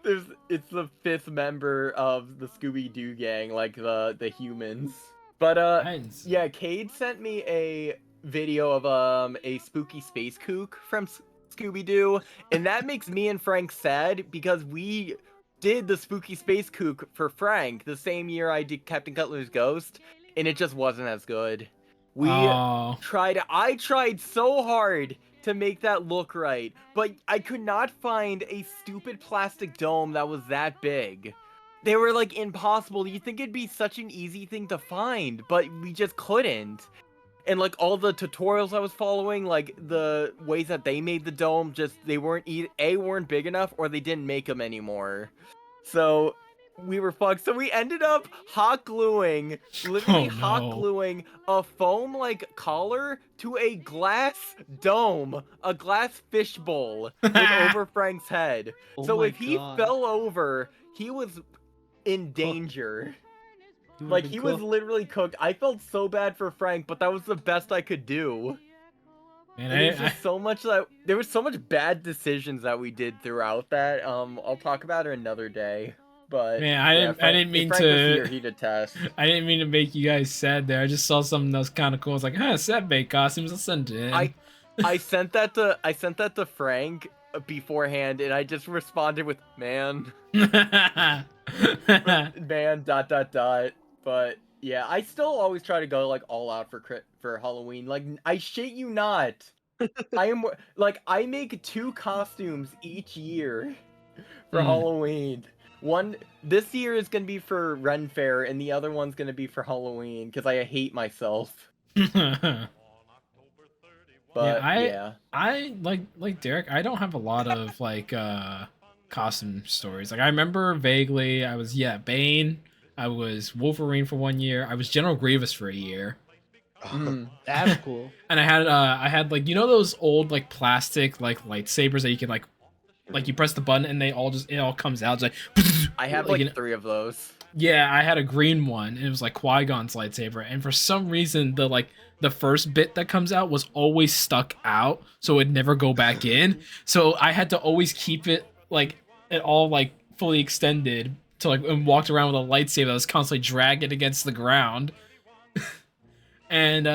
it's the 5th member of the Scooby Doo gang, like the humans. But Nice. yeah, Cade sent me a video of a spooky space kook from Scooby Doo, and that makes me and Frank sad because we did the spooky space kook for Frank the same year I did Captain Cutler's Ghost, and it just wasn't as good. Oh. I tried so hard to make that look right, but I could not find a stupid plastic dome that was that big. They were like impossible. You'd think it'd be such an easy thing to find, but we just couldn't. and like all the tutorials I was following, like the ways that they made the dome, just they weren't weren't big enough, or they didn't make them anymore. So we were fucked. So we ended up literally Oh hot no. gluing a foam like collar to a glass dome, a glass fishbowl with over Frank's head. Oh So my if he God. fell over, he was in Cooked. danger. You would've Like been he was cooked. literally cooked. I felt so bad for Frank, but that was the best I could do. Man, And there's just so much that there was so much bad decisions that we did throughout that. I'll talk about it another day. But man, I yeah, didn't. I Frank, didn't if mean Frank was to. here, he'd attest. I didn't mean to make you guys sad there. I just saw something that was kind of cool. I was like, huh, set bait costumes. I'll send it in. I sent that to Frank beforehand, and I just responded with man, man dot. But yeah, I still always try to go like all out for Halloween. Like I shit you not, I am like I make 2 costumes each year for Hmm. Halloween. One this year is gonna be for Ren Fair, and the other one's gonna be for Halloween because I hate myself. But yeah. I like Derek. I don't have a lot of like costume stories. Like I remember vaguely. I was Bane. I was Wolverine for 1 year. I was General Grievous for a year. That's cool. And I had like those old like plastic like lightsabers that you can like you press the button and it all comes out. It's like I have like, like 3 of those. yeah, I had a green one, and it was like Qui-Gon's lightsaber. And for some reason, the first bit that comes out was always stuck out, so it'd never go back in. So I had to always keep it like it all like fully extended to like and walked around with a lightsaber that was constantly dragging against the ground. And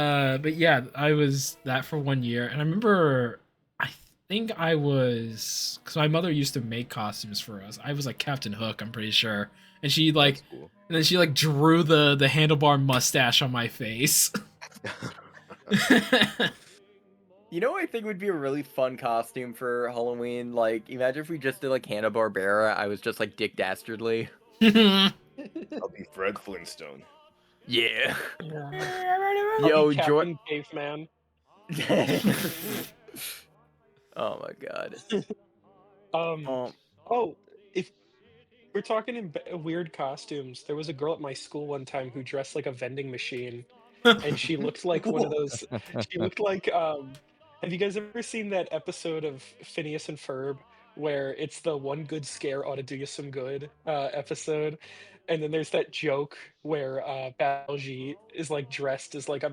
but yeah, I was that for 1 year, and I remember I think I was because my mother used to make costumes for us. I was like Captain Hook, I'm pretty sure, and she like That's cool. and then she like drew the handlebar mustache on my face. You know what I think would be a really fun costume for Halloween? Like, imagine if we just did like Hanna-Barbera. I was just like Dick Dastardly. I'll be Fred Flintstone. Yeah. I'll Yo, be Captain Caveman. Oh my god. Oh, if we're talking in weird costumes, there was a girl at my school one time who dressed like a vending machine, and she looked like one of those. She looked like Have you guys ever seen that episode of Phineas and Ferb where it's the one good scare ought to do you some good episode? And then there's that joke where Baljeet is like dressed as like a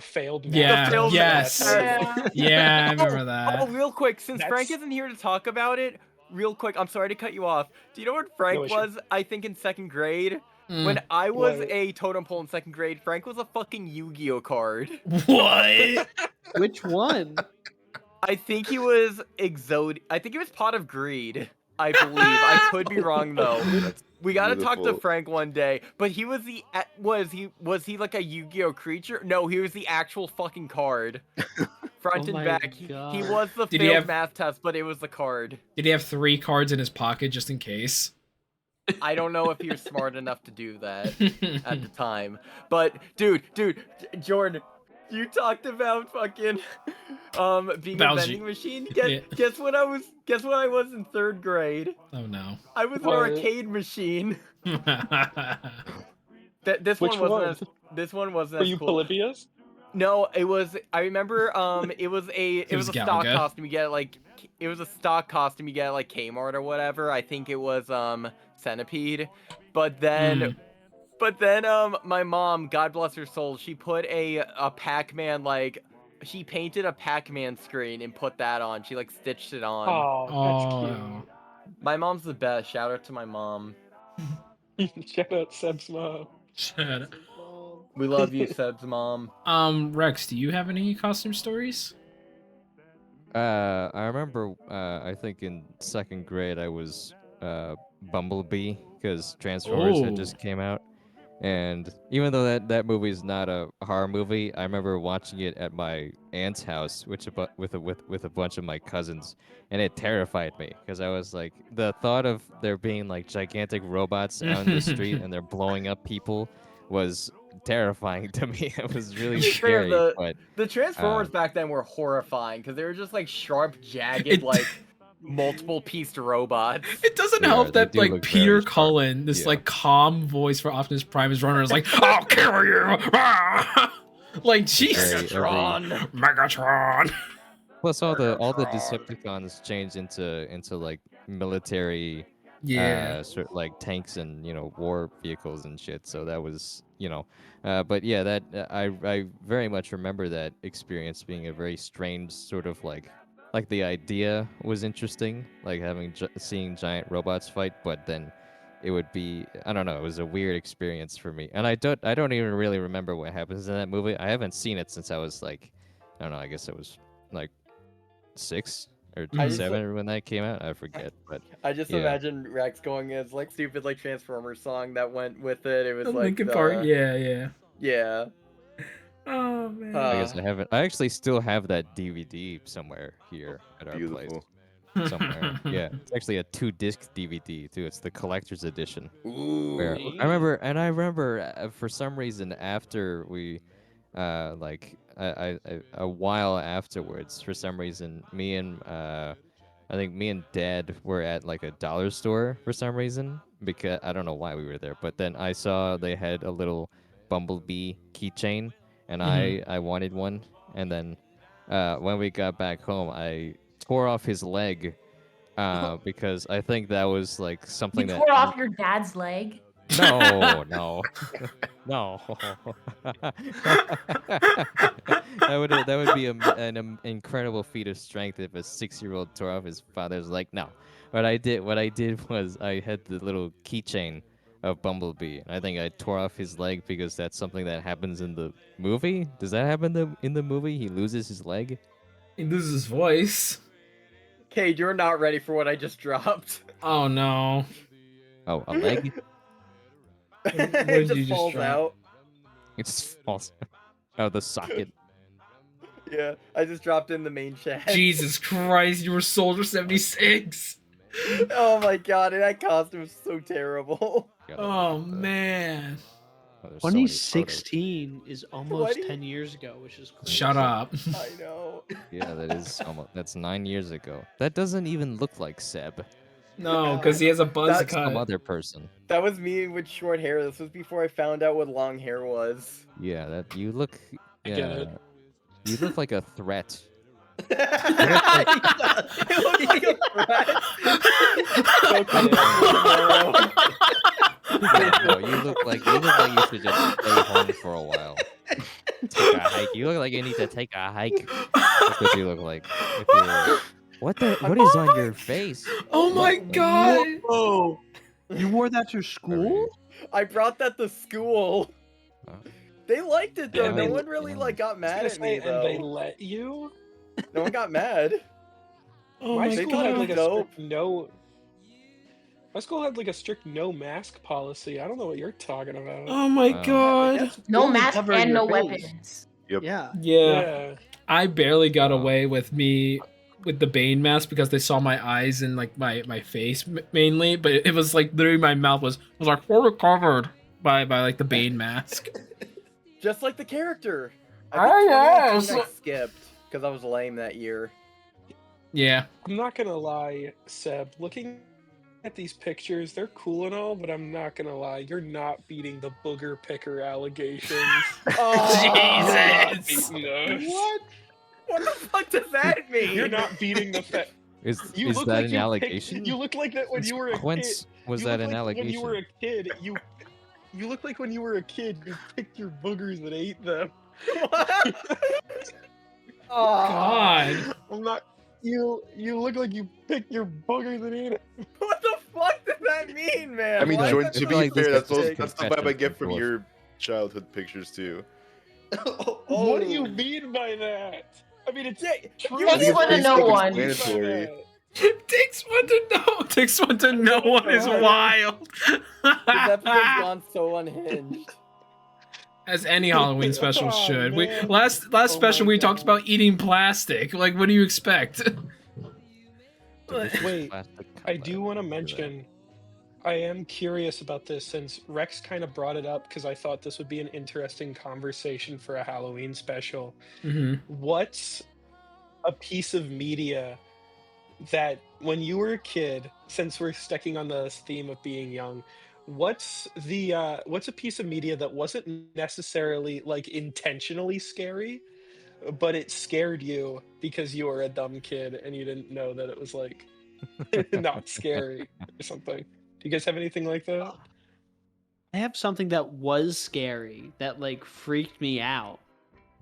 failed math Yeah, failed yes. math Yeah, I remember Oh, that. real quick, since Frank That's- isn't here to talk about it, real quick, I'm sorry to cut you off. Do you know what Frank No issue. was, I think, in 2nd grade? Mm. When I was What? a totem pole in 2nd grade, Frank was a fucking Yu-Gi-Oh card. What? Which one? I think he was I think he was Pot of Greed, I believe. I could be wrong, though. That's We gotta talk to beautiful. Frank one day. But he was was he like a Yu-Gi-Oh creature? No, he was the actual fucking card. Front Oh and my back. He God. was the Did he failed have- math test, but it was the card. Did he have 3 cards in his pocket just in case? I don't know if he was smart enough to do that at the time. But dude, Jordan, you talked about fucking being a Baljeet. vending machine. Yeah. Guess what I was in 3rd grade? Oh no. I was an What? arcade machine. This Which one wasn't one? as this one wasn't Were as you cool. Polybius? No, it was. I remember. It was a stock Galaga. costume you get at, like. It was a stock costume you get at, like Kmart or whatever. I think it was Centipede, but then. But then, my mom, God bless her soul, she put a Pac-Man, like, she painted a Pac-Man screen and put that on. She, like, stitched it on. Oh, that's Oh. My mom's the best. Shout out to my mom. cute. Shout out Seb's mom. Shit. We love you, Seb's mom. Rex, do you have any costume stories? I remember, I think in 2nd grade I was Bumblebee because Transformers had Oh. just came out. And even though that movie is not a horror movie, I remember watching it at my aunt's house, with a bunch of my cousins, and it terrified me because I was like, the thought of there being like gigantic robots out in the street and they're blowing up people was terrifying to me. It was really To be fair, scary, but the Transformers um, back then were horrifying because they were just like sharp, jagged, It- like multiple pieced robots. It doesn't They help they that do like look Peter very sharp. Cullen, this Yeah. like calm voice for Optimus Prime is running is like, I'll kill you. Like Jesus, Very- Megatron. Megatron. Plus all the Megatron. Decepticons changed into like military Yeah. sort of like tanks and war vehicles and shit. So that was but yeah, that I very much remember that experience being a very strange sort of like the idea was interesting, like seeing giant robots fight, but then it would be, I don't know, it was a weird experience for me. And I don't even really remember what happens in that movie. I haven't seen it since I was like, I don't know, I guess I was like 6 or I just- 7 when that came out. I forget, but I just yeah. imagine Rex going as like stupid like Transformers song that went with it. It was The like Linkin Park. Yeah. yeah. Oh man. I guess I haven't. I actually still have that DVD somewhere here at our place. Beautiful. Somewhere. Yeah, it's actually a 2-disc DVD too. It's the collector's edition. Ooh. Where I remember for some reason after we, like a while afterwards, for some reason, I think me and Dad were at like a dollar store for some reason, because I don't know why we were there, but then I saw they had a little Bumblebee keychain, and I wanted one, and then when we got back home, I tore off his leg because I think that was like You something that tore off your dad's leg. no, no, no. That would be an incredible feat of strength if a 6-year-old tore off his father's leg. No, what I did was I had the little keychain of Bumblebee, and I think I tore off his leg because that's something that happens in the movie. Does that happen in the movie? He loses his leg. He loses his voice. Cade, you're not ready for what I just dropped. Oh no. Oh, a leg? did It you just just falls drop? out. It just falls out of the socket. Yeah, I just dropped in the main chat. Jesus Christ, you were Soldier 76. Oh my god, and that costume is so terrible. Oh man. Oh, there's so many photos. 2016 is almost 20? 10 years ago, which is crazy. Shut up. I know. Yeah, that's 9 years ago. That doesn't even look like Seb. No, because he has a buzz That's Some cut. other person. That was me with short hair. This was before I found out what long hair was. Yeah, that you look. I get it. You look like a threat. It looks like a threat. Okay, tomorrow. Yeah, no, you look like you should just stay home for a while. Take a hike. You look like you need to take a hike. That's what you look like. What is on your face? Oh my god. Whoa! You wore that to school? I brought that to school. Oh. They liked it though. Yeah, No they- one really like got I was mad gonna at say, me and they though. let you? No one got mad. Oh My my they school thought it had was like a dope. strict no. My school had like a strict no mask policy. I don't know what you're talking about. Oh my Wow. god. That's No only mask covering and your no face. weapons. Yep. Yeah. Yeah. I barely got Wow. away with the Bane mask because they saw my eyes and like my face mainly, but it was like literally my mouth was like fully covered by like the Bane mask. Just like the character. Oh, I think yes. 2019 I skipped because I was lame that year. Yeah. I'm not gonna lie, Seb. Looking at these pictures, they're cool and all, but I'm not gonna lie, you're not beating the booger picker allegations. Oh, Jesus. Beating those. What? What the fuck does that mean? You're not beating the fact. Is You look that like an you allegation? Picked, you look like that when you were a kid. Whence was You that look an like When you were allegation? a kid, you look like when you were a kid, you picked your boogers and ate them. Oh, God. I'm not. You look like you picked your boogers and ate them. what the fuck does that mean, man? I mean, Why is Jordan, that to so be like this fair, is that's just that's the confession vibe I get from from your childhood pictures too. What do you mean by that? I mean, it's true. Takes think one to it's know pretty one. self-explanatory. Takes one to know. Takes one to know one is wild. This episode's gone so unhinged. As any Halloween special Oh, should. man. Last Oh special my we talked God. about eating plastic. Like, what do you expect? Wait, Plastic I cup, do want to remember that. mention I am curious about this since Rex kind of brought it up because I thought this would be an interesting conversation for a Halloween special. Hmm. What's a piece of media that when you were a kid, since we're sticking on this theme of being young, what's a piece of media that wasn't necessarily like intentionally scary, but it scared you because you were a dumb kid and you didn't know that it was like not scary or something. Do you guys have anything like that? I have something that was scary that like freaked me out.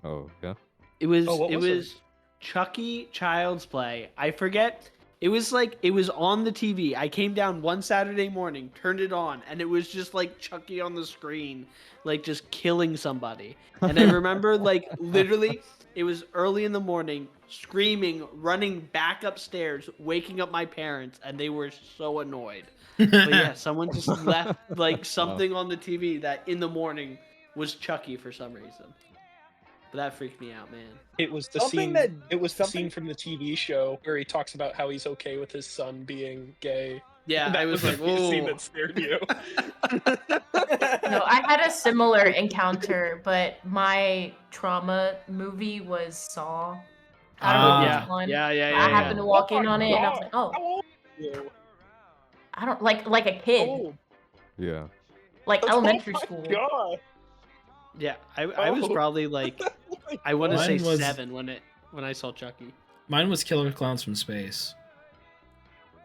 Oh, yeah. It was Oh, what it was it? was Chucky Child's Play. I forget. It was like it was on the TV. I came down one Saturday morning, turned it on, and it was just like Chucky on the screen, like just killing somebody. And I remember like literally it was early in the morning, screaming, running back upstairs, waking up my parents, and they were so annoyed. But yeah, someone just left like something on the TV that in the morning was Chucky for some reason. But that freaked me out, man. It was the Something scene. that- It was the something- scene from the TV show where he talks about how he's okay with his son being gay. Yeah, That I was like, the scene "Whoa." that scared you. No, I had a similar encounter, but my trauma movie was Saw. I don't know Ah. which one. Yeah. I happened to walk in on it, and I was like, How oh, old are you? I don't like a kid, Oh, Yeah. like elementary oh my school. God. Yeah, I was Oh. probably like, Oh my I want to God. say Mine was- 7 when I saw Chucky. Mine was Killer Clowns from Space.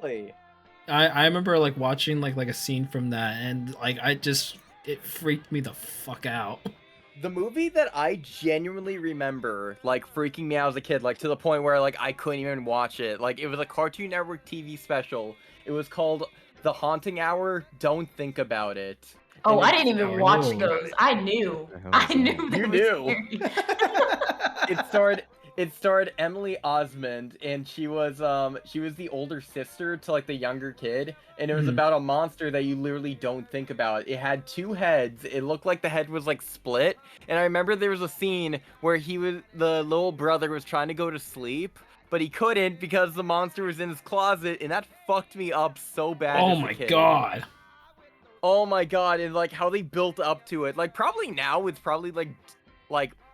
Really? I remember like watching like a scene from that, and like it freaked me the fuck out. The movie that I genuinely remember, like, freaking me out as a kid, like, to the point where, like, I couldn't even watch it. Like, it was a Cartoon Network TV special. It was called The Haunting Hour, Don't Think About It. Oh, And I it- didn't even Oh. watch those. I knew. The hell I is knew that? they You were knew. scary. It starred Emily Osmond, and she was the older sister to like the younger kid, and it was Mhm. about a monster that you literally don't think about. It had 2 heads. It looked like the head was like split, and I remember there was a scene where the little brother was trying to go to sleep, but he couldn't because the monster was in his closet, and that fucked me up so bad. Oh as a my kid. god. Oh my god, and like how they built up to it. Like probably now it's probably like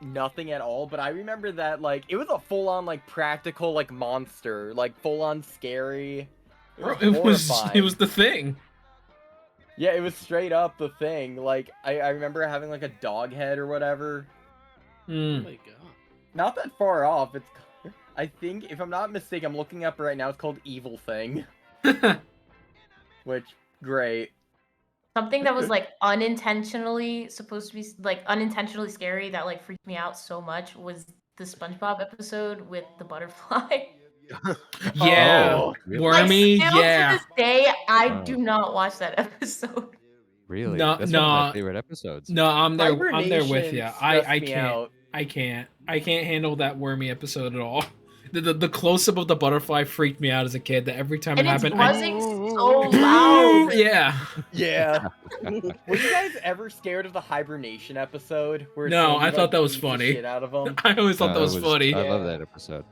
nothing at all, but I remember that like it was a full-on like practical like monster, like full-on scary. Bro, It was it horrifying. was the thing. Yeah, it was straight up the thing. Like I remember having like a dog head or whatever. Oh Mm. my god. Not that far off. It's I think if I'm not mistaken, I'm looking up right now. It's called Evil Thing, which great. Something that was like unintentionally supposed to be like unintentionally scary that like freaked me out so much was the SpongeBob episode with the butterfly. Yeah. Oh, really? Wormy, like, still yeah. to this day, I Wow. do not watch that episode. Really? No, That's one of my no. favorite episodes. No, I'm there with Hibernation you. stressed I me can't. out. I can't handle that Wormy episode at all. The close up of the butterfly freaked me out as a kid. That every time And it it's happened, buzzing so loud. yeah. Yeah. Were you guys ever scared of the hibernation episode? Where No, Sandy, I thought like, that was beats the funny. Shit out of them? I always thought No, that was funny. I love Yeah. that episode.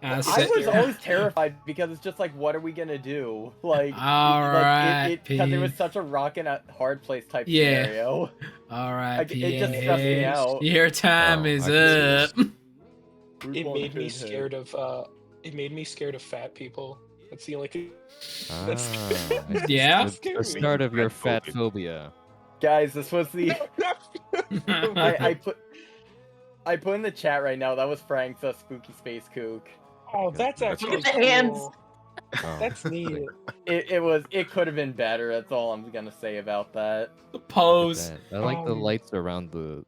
I Sa- was always terrified because it's just like, what are we gonna do? Like, Alright, because it was Pete. such a rock and a hard place type Yeah. scenario. All right, Like, it just stressed me out. Your time Oh, is I can up. see It made me scared of fat people. That's the only thing. Ah, Yeah? the, the start of your fat phobia. Guys, this was the Oh I put in the chat right now. That was Frank's spooky space kook. Oh, that's actually Look at the hands. cool. Oh, That's neat. It could have been better. That's all I'm gonna say about that. The look at pose. that. I like the Um, lights around the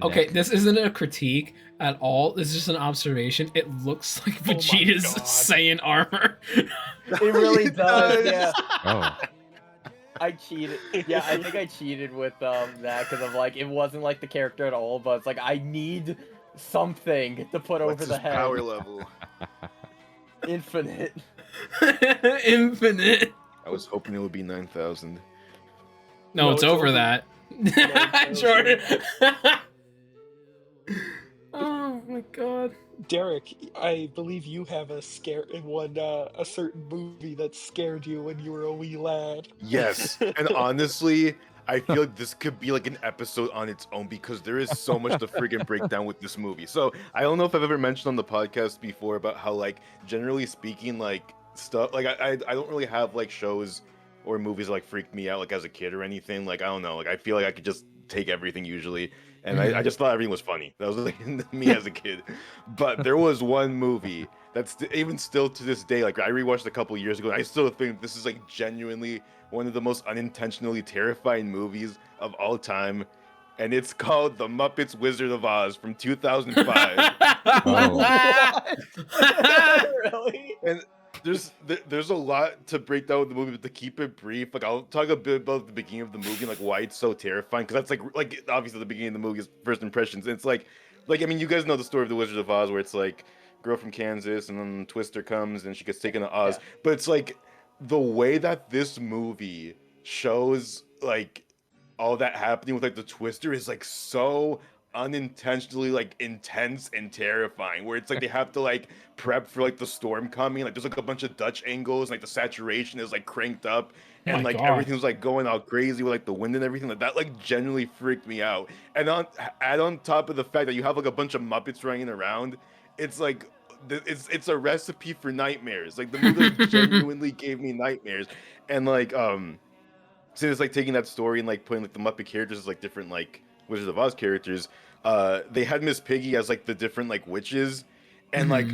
Okay, neck. this isn't a critique at all. This is just an observation. It looks like Oh my Vegeta's God. Saiyan armor. It really does. Yeah, Oh, I cheated. Yeah, I think I cheated with that because I'm like, it wasn't like the character at all. But it's like I need something to put over What's the his head. power level? Infinite. Infinite. I was hoping it would be 9,000. No, it's over that. it's Jordan. Oh my god. Derek, I believe you have a a certain movie that scared you when you were a wee lad. Yes, and honestly, I feel like this could be like an episode on its own because there is so much to freaking break down with this movie. So I don't know if I've ever mentioned on the podcast before about how, like, generally speaking, like stuff like I don't really have like shows or movies that, like, freaked me out like as a kid or anything. Like, I don't know, like I feel like I could just take everything usually, and I just thought everything was funny. That was like me as a kid. But there was one movie that's even still to this day, like I rewatched a couple years ago, and I still think this is like genuinely one of the most unintentionally terrifying movies of all time, and it's called The Muppets Wizard of Oz from 2005. Oh. Really? And there's a lot to break down with the movie, but to keep it brief, like I'll talk a bit about the beginning of the movie and like why it's so terrifying, because that's like obviously the beginning of the movie is first impressions. And it's like I mean, you guys know the story of the Wizard of Oz, where it's like girl from Kansas and then Twister comes and she gets taken to Oz. Yeah. But it's like the way that this movie shows like all that happening with like the Twister is like so unintentionally like intense and terrifying, where it's like they have to like prep for like the storm coming, like there's like a bunch of Dutch angles, like the saturation is like cranked up, Oh and my like God. everything's like going all crazy with like the wind and everything, like that like genuinely freaked me out. And add on top of the fact that you have like a bunch of Muppets running around, it's like it's a recipe for nightmares. Like the movie like, genuinely gave me nightmares. And like so it's like taking that story and like putting like the Muppet characters as like different like Wizard of Oz characters. They had Miss Piggy as like the different like witches, and like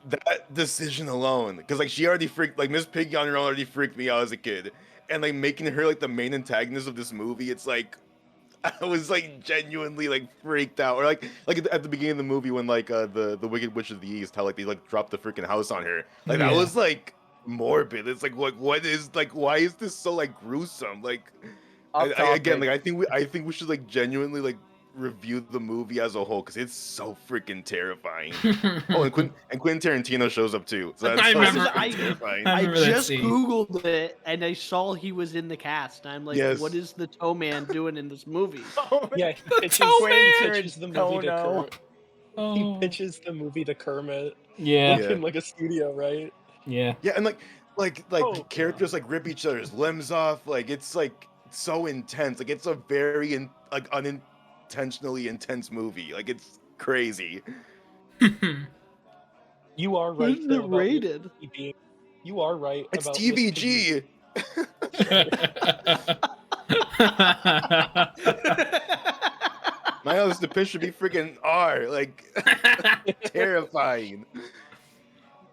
that decision alone, because like she already freaked, like Miss Piggy on her own already freaked me out as a kid, and like making her like the main antagonist of this movie, it's like I was like genuinely like freaked out. Or like at the beginning of the movie when like the Wicked Witch of the East, how like they like dropped the freaking house on her, like that Yeah. was like morbid. It's like what is like why is this so like gruesome? Like Off again, topic. like I think we should like genuinely like review the movie as a whole because it's so freaking terrifying. Oh, and Quentin Tarantino shows up too, so that's I also remember- freaking terrifying. I I remember that just scene. googled it and I saw he was in the cast. And I'm like, Yes. what is the toe man doing in this movie? Yeah, The pitches, toe he man! pitches the movie to Oh, no. Kermit. He pitches the movie to Kermit, Yeah, like in like a studio, right? yeah. Yeah, and like Oh, characters like rip each other's limbs off. Like it's like so intense. Like it's a very like unintentionally intense movie. Like it's crazy. You are What right is though it about Miss rated? Piggy being. You are right It's about Miss Piggy. TVG. My house the pitch should be freaking R. Like terrifying.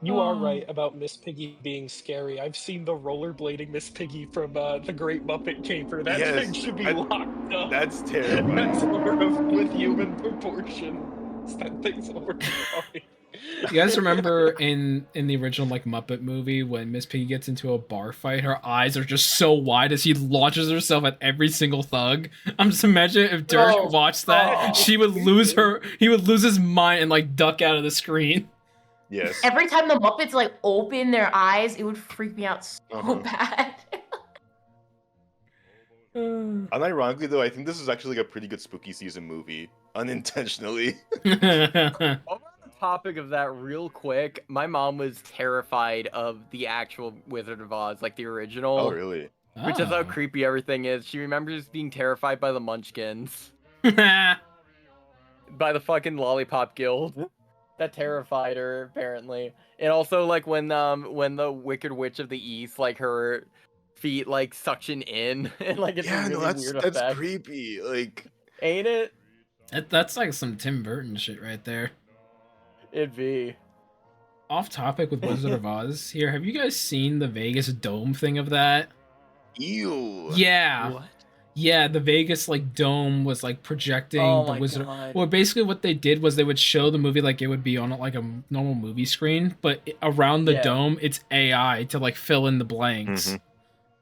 You are Oh. right about Miss Piggy being scary. I've seen the rollerblading Miss Piggy from The Great Muppet Caper. That Yes, thing should be I- locked up. That's terrifying. That's with human proportions. That thing's overpowering. You guys remember in the original like Muppet movie when Miss Piggy gets into a bar fight, her eyes are just so wide as she launches herself at every single thug. I'm just imagining if Derek Oh, watched that, oh. he would lose his mind and like duck out of the screen. Yes. Every time the Muppets like open their eyes, it would freak me out so Uh-huh. bad. Unironically though, I think this is actually like a pretty good spooky season movie. Unintentionally. Over the topic of that real quick, my mom was terrified of the actual Wizard of Oz, like the original. Oh really? Which is how Oh. creepy everything is. She remembers being terrified by the Munchkins. By the fucking Lollipop Guild. That terrified her, apparently. And also like when the Wicked Witch of the East, like her feet like suction in and like it's a really weird that's effect. creepy. Like Ain't it? That's like some Tim Burton shit right there. It'd be. Off topic with Wizard of Oz here, have you guys seen the Vegas dome thing of that? ew. Yeah. What? Yeah, the Vegas like dome was like projecting Oh the my Wizard. God. Well, basically what they did was they would show the movie like it would be on like a normal movie screen, but around the Yeah. dome it's AI to like fill in the blanks. Mhm.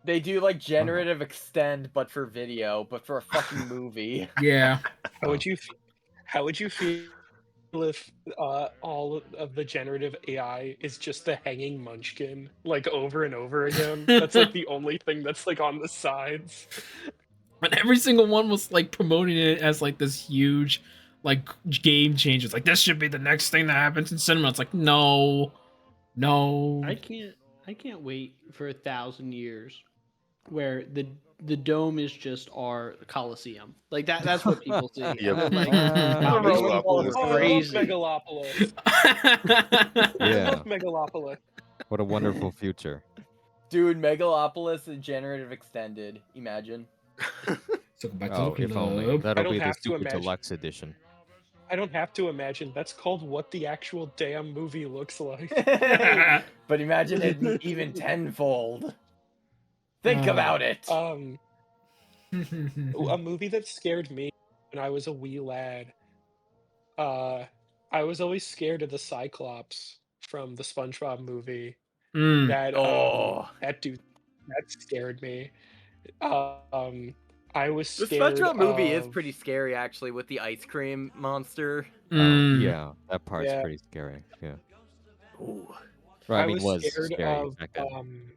They do like generative extend, but for video, but for a fucking movie. Yeah. How would you feel if all of the generative AI is just the hanging munchkin, like over and over again? That's like the only thing that's like on the sides. And every single one was like promoting it as like this huge like game changers. Like this should be the next thing that happens in cinema. It's like no. I can't wait for 1,000 years where the dome is just our Coliseum. Like that's what people see. Yep. And they're like, Ah. wow, this Megalopolis. was Oh, I love crazy. Megalopolis. I Yeah. love Megalopolis. What a wonderful future. Dude, Megalopolis and Generative Extended. Imagine. So go back to Oh, the if only. club. That'll don't be the have to Super imagine. Deluxe edition. I don't have to imagine. That's called what the actual damn movie looks like. But imagine it even tenfold. Think about it. A movie that scared me when I was a wee lad. I was always scared of the Cyclops from the SpongeBob movie. Mm. That dude, that scared me. I was The scared SpongeBob movie is of- pretty scary, actually, with the ice cream monster. Mm. Yeah, that part's Yeah. pretty scary. Yeah. Ooh. Right, I I mean, was was scared scary of. back then.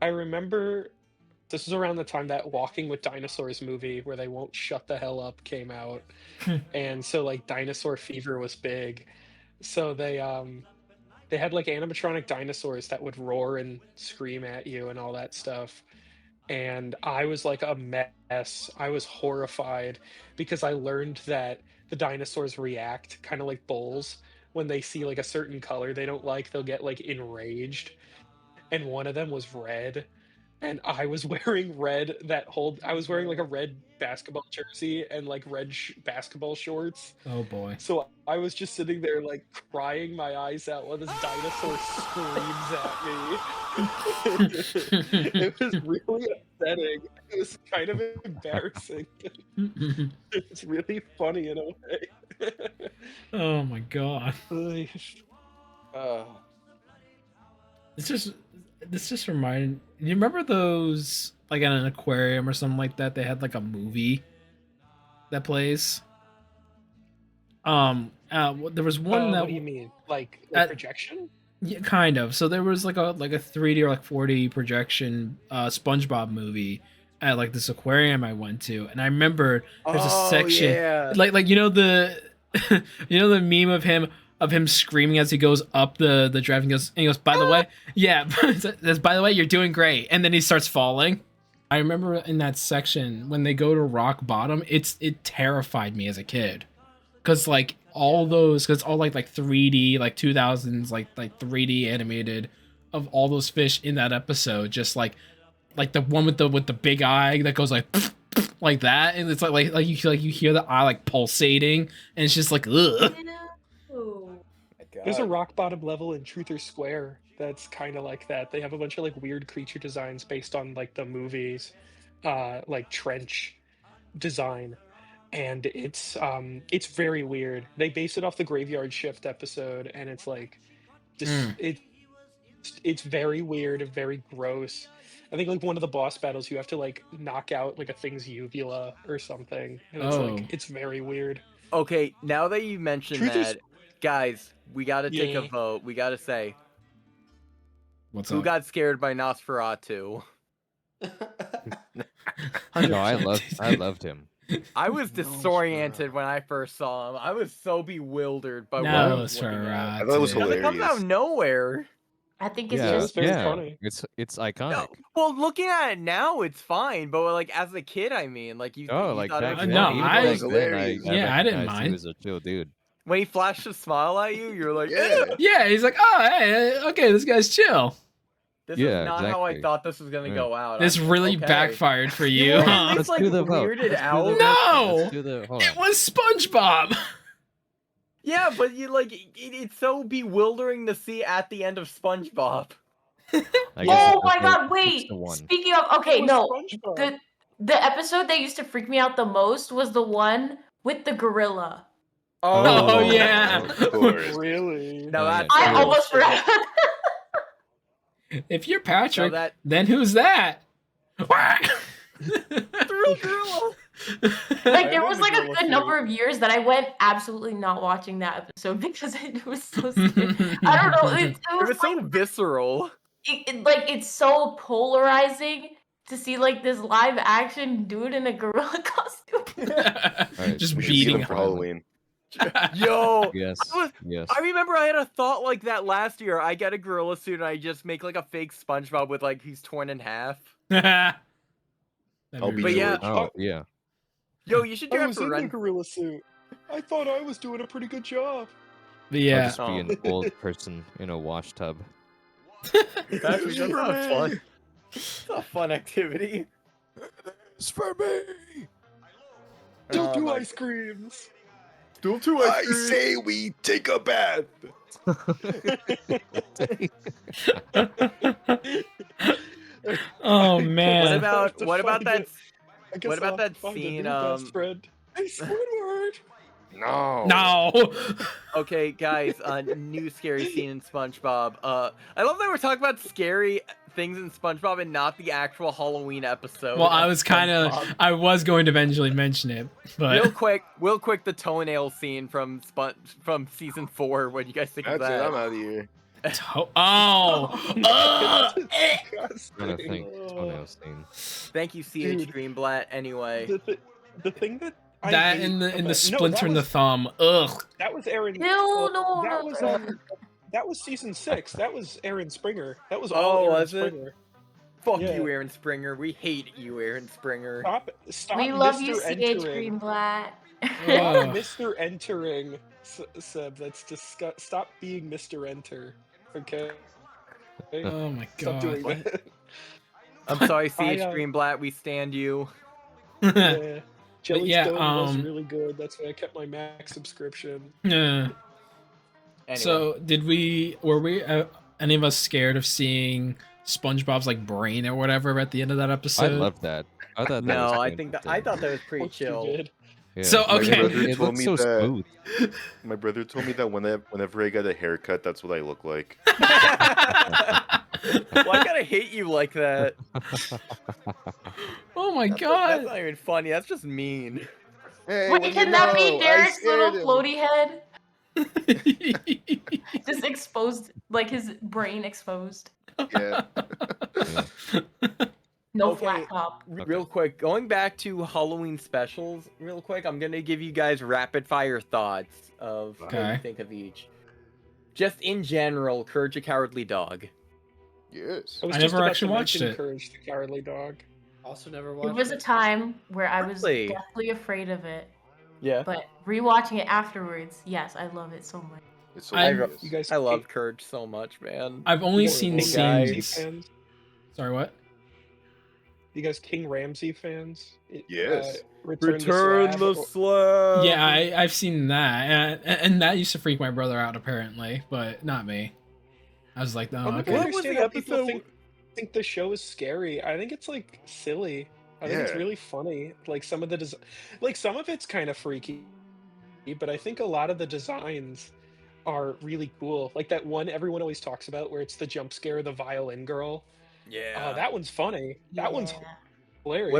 I remember this was around the time that Walking with Dinosaurs movie, where they won't shut the hell up, came out, and so like dinosaur fever was big. So they had like animatronic dinosaurs that would roar and scream at you and all that stuff. And I was like a mess. I was horrified because I learned that the dinosaurs react kind of like bulls when they see like a certain color they don't like, they'll get like enraged. And one of them was red. And I was wearing I was wearing like a red basketball jersey and like red basketball shorts. Oh boy. So I was just sitting there like crying my eyes out while this dinosaur screams at me. It was really upsetting. It was kind of embarrassing. It's really funny in a way. Oh my god. This just reminded. You remember those like at an aquarium or something like that? They had like a movie that plays. There was one that What do you mean? Like At- projection? yeah, kind of. So there was like a 3D or like 4D projection SpongeBob movie at like this aquarium I went to, and I remember there's a section Yeah. like you know the you know the meme of him screaming as he goes up the drive and he goes, by the way, yeah, that's by the way, you're doing great, and then he starts falling. I remember in that section when they go to rock bottom, it terrified me as a kid, because like because it's all like 3D, like 2000s like 3D animated of all those fish in that episode, just like the one with the big eye that goes like that, and it's like you hear the eye like pulsating, and it's just like ugh. There's a rock bottom level in Truth or Square that's kind of like that. They have a bunch of like weird creature designs based on like the movies, like trench design, and it's very weird. They base it off the Graveyard Shift episode, and it's like just it's very weird and very gross. I think like one of the boss battles you have to like knock out like a thing's uvula or something, and it's Oh. like it's very weird. Okay, now that you mentioned Truth is- that, guys, we gotta take a Yeah. vote. We gotta say, What's who up? got scared by Nosferatu? No, I loved him. I was disoriented when I first saw him. I was so bewildered by what No, I was looking at. I thought it was Because it comes out hilarious. of nowhere. I think it's Yeah, It's just very yeah. funny. It's iconic. No, well, looking at it now, it's fine. But like as a kid, I mean, like you, Oh, you like thought it back was then, No, even I- back was then, hilarious. Yeah, I didn't recognized mind. He was a chill dude. when he flashed a smile at you, you're like, Yeah. "Ew." Yeah, he's like, oh, hey, okay, this guy's chill. This Yeah, is not how I exactly. thought this was gonna Yeah. go out. This I'm- really okay. backfired for You you, weren't huh? at least, Let's like, do the vote. weirded Let's do out. the vote. No! Let's do the. Hold It on. was SpongeBob. Yeah, but you like it's so bewildering to see at the end of SpongeBob. I guess Oh it's my a vote god, 6 wait. to 1. Speaking of okay, It was no. SpongeBob. The episode that used to freak me out the most was the one with the gorilla. Oh, yeah. Of course. Really? Now Oh, yeah, that's I Cool. almost forgot. If you're Now Patrick, that then who's that? through gorilla. Like there I was remember like a Gorilla good too. number of years that I went absolutely not watching that episode because it was so scary. I don't know. It It was was so visceral. like it's so polarizing to see like this live action dude in a gorilla costume. Alright, Just We should see beating them for Finally. Halloween. Yo, Yes. Yes. I remember I had a thought like that last year. I get a gorilla suit and I just make like a fake SpongeBob with like he's torn in half. That'd I'll be But yeah, George. Oh yeah. yo, you should do I it was for in the Ren. gorilla suit. I thought I was doing a pretty good job. But I'll yeah, just be Oh. an old person in a wash tub. Actually, that's not fun. It's a fun activity. It's for me. Don't Oh do my ice creams. Don't do I say we take a bath. oh What man. about to what about find that? it. I guess What about I'll have that to find a scene? new best friend. Hey, Squidward. No. No. Okay, guys, new scary scene in SpongeBob. I love that we're talking about scary things in SpongeBob and not the actual Halloween episode. Well, I of was kind of, SpongeBob. I was going to eventually mention it, Real but quick, the toenail scene from season 4. What do you guys think of That's it. that? I'm out of here. oh, I'm trying to think. Toenail scene. Thank you, CH Dude. Greenblatt. Anyway, The thing that I that hate in the about- splinter in no, the thumb. Ugh. that was Aaron. Ew, well, no, that no, was no. that was season 6. That was Aaron Springer. That was Oh, all Aaron was it? Springer. fuck Yeah. you, Aaron Springer. We hate you, Aaron Springer. Stop. We love Mr. you, CH entering. Greenblatt. Ugh. Mr. Entering, Seb. That's disgust. Stop being Mr. Enter. Okay. Oh my Stop doing god. that. I'm sorry, CH I, Greenblatt. We stand you. Yeah. Jelly yeah, Stone was um, really good. That's why I kept my Mac subscription. Yeah. Anyway. So, were we any of us scared of seeing SpongeBob's like brain or whatever at the end of that I episode? love that. I thought that no, was I think that I thought that was pretty Of course you chill. did. Yeah. So, My okay. brother It told looks me so that. smooth. My brother told me that whenever I get a haircut, that's what I look like. Why gotta hate you like that? Oh my That's god. not even funny. That's just mean. Hey, Wait, what do can you that know? be I Derek's little scared him. floaty head? Just exposed, like his brain exposed. Yeah. No Okay. flat top. Real quick, going back to Halloween specials, real quick, I'm gonna give you guys rapid fire thoughts of what Okay. you think of each. Just in general, Courage the Cowardly Dog. Yes. was I just never about actually to watched mention it. Courage the Cowardly Dog. Also never There watched was a it. time where I was Really? deathly afraid of it, Yeah. but rewatching it afterwards, yes, I love it so much. It's so I- obvious. You guys, I love Courage so much, man. I've only you guys seen King guys. Ramsey scenes. fans? Sorry, what? You guys King Ramsey fans? Yes. Return the Slab. slab. Yeah, I've seen that, and that used to freak my brother out apparently, but not me. I was like, I oh, don't okay. What was understand the how people episode? think the show is scary. I think it's like silly. I think it's Yeah. really funny. Like some of the like some of it's kind of freaky, but I think a lot of the designs are really cool. Like that one everyone always talks about where it's the jump scare of the violin girl. Yeah. That one's funny. That one's Yeah. hilarious.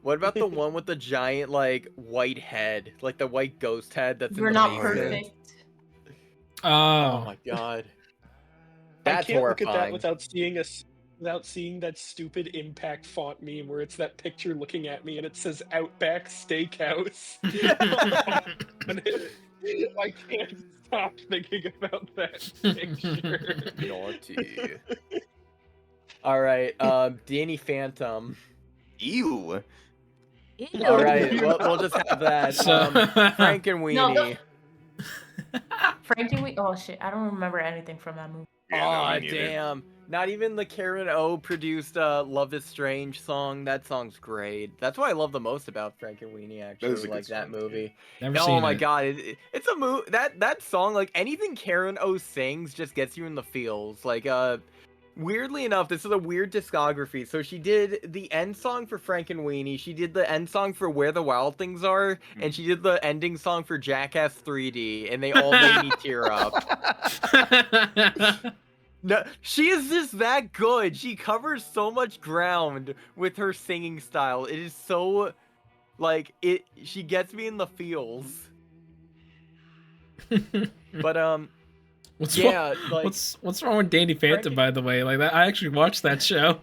What about the one with the giant like white head, like the white ghost head that's You're in the not basement? perfect. Oh Oh, my god. I That's can't look at that horrifying. without seeing that stupid impact font meme where it's that picture looking at me and it says Outback Steakhouse. And I can't stop thinking about that picture. Naughty. All right, Danny Phantom. Ew. Ew. All right, we'll just have that. so Frank and Weenie. Frankie, oh shit, I don't remember anything from that movie. Yeah, no, Aw, me neither. damn. Not even the Karen O produced Love is Strange song. That song's great. That's what I love the most about Frank and Weenie, actually. is a good Like that song, movie. never Oh seen my it. god, it's a move that song, like anything Karen O sings just gets you in the feels. Like weirdly enough, this is a weird discography. So she did the end song for Frank and Weenie, she did the end song for Where the Wild Things Are, and she did the ending song for Jackass 3D, and they all made me tear up. No, she is just that good. She covers so much ground with her singing style. It is so, like, she gets me in the feels. But what's yeah, wrong, like what's wrong with Danny Phantom, Frankie- by the way? Like that, I actually watched that show.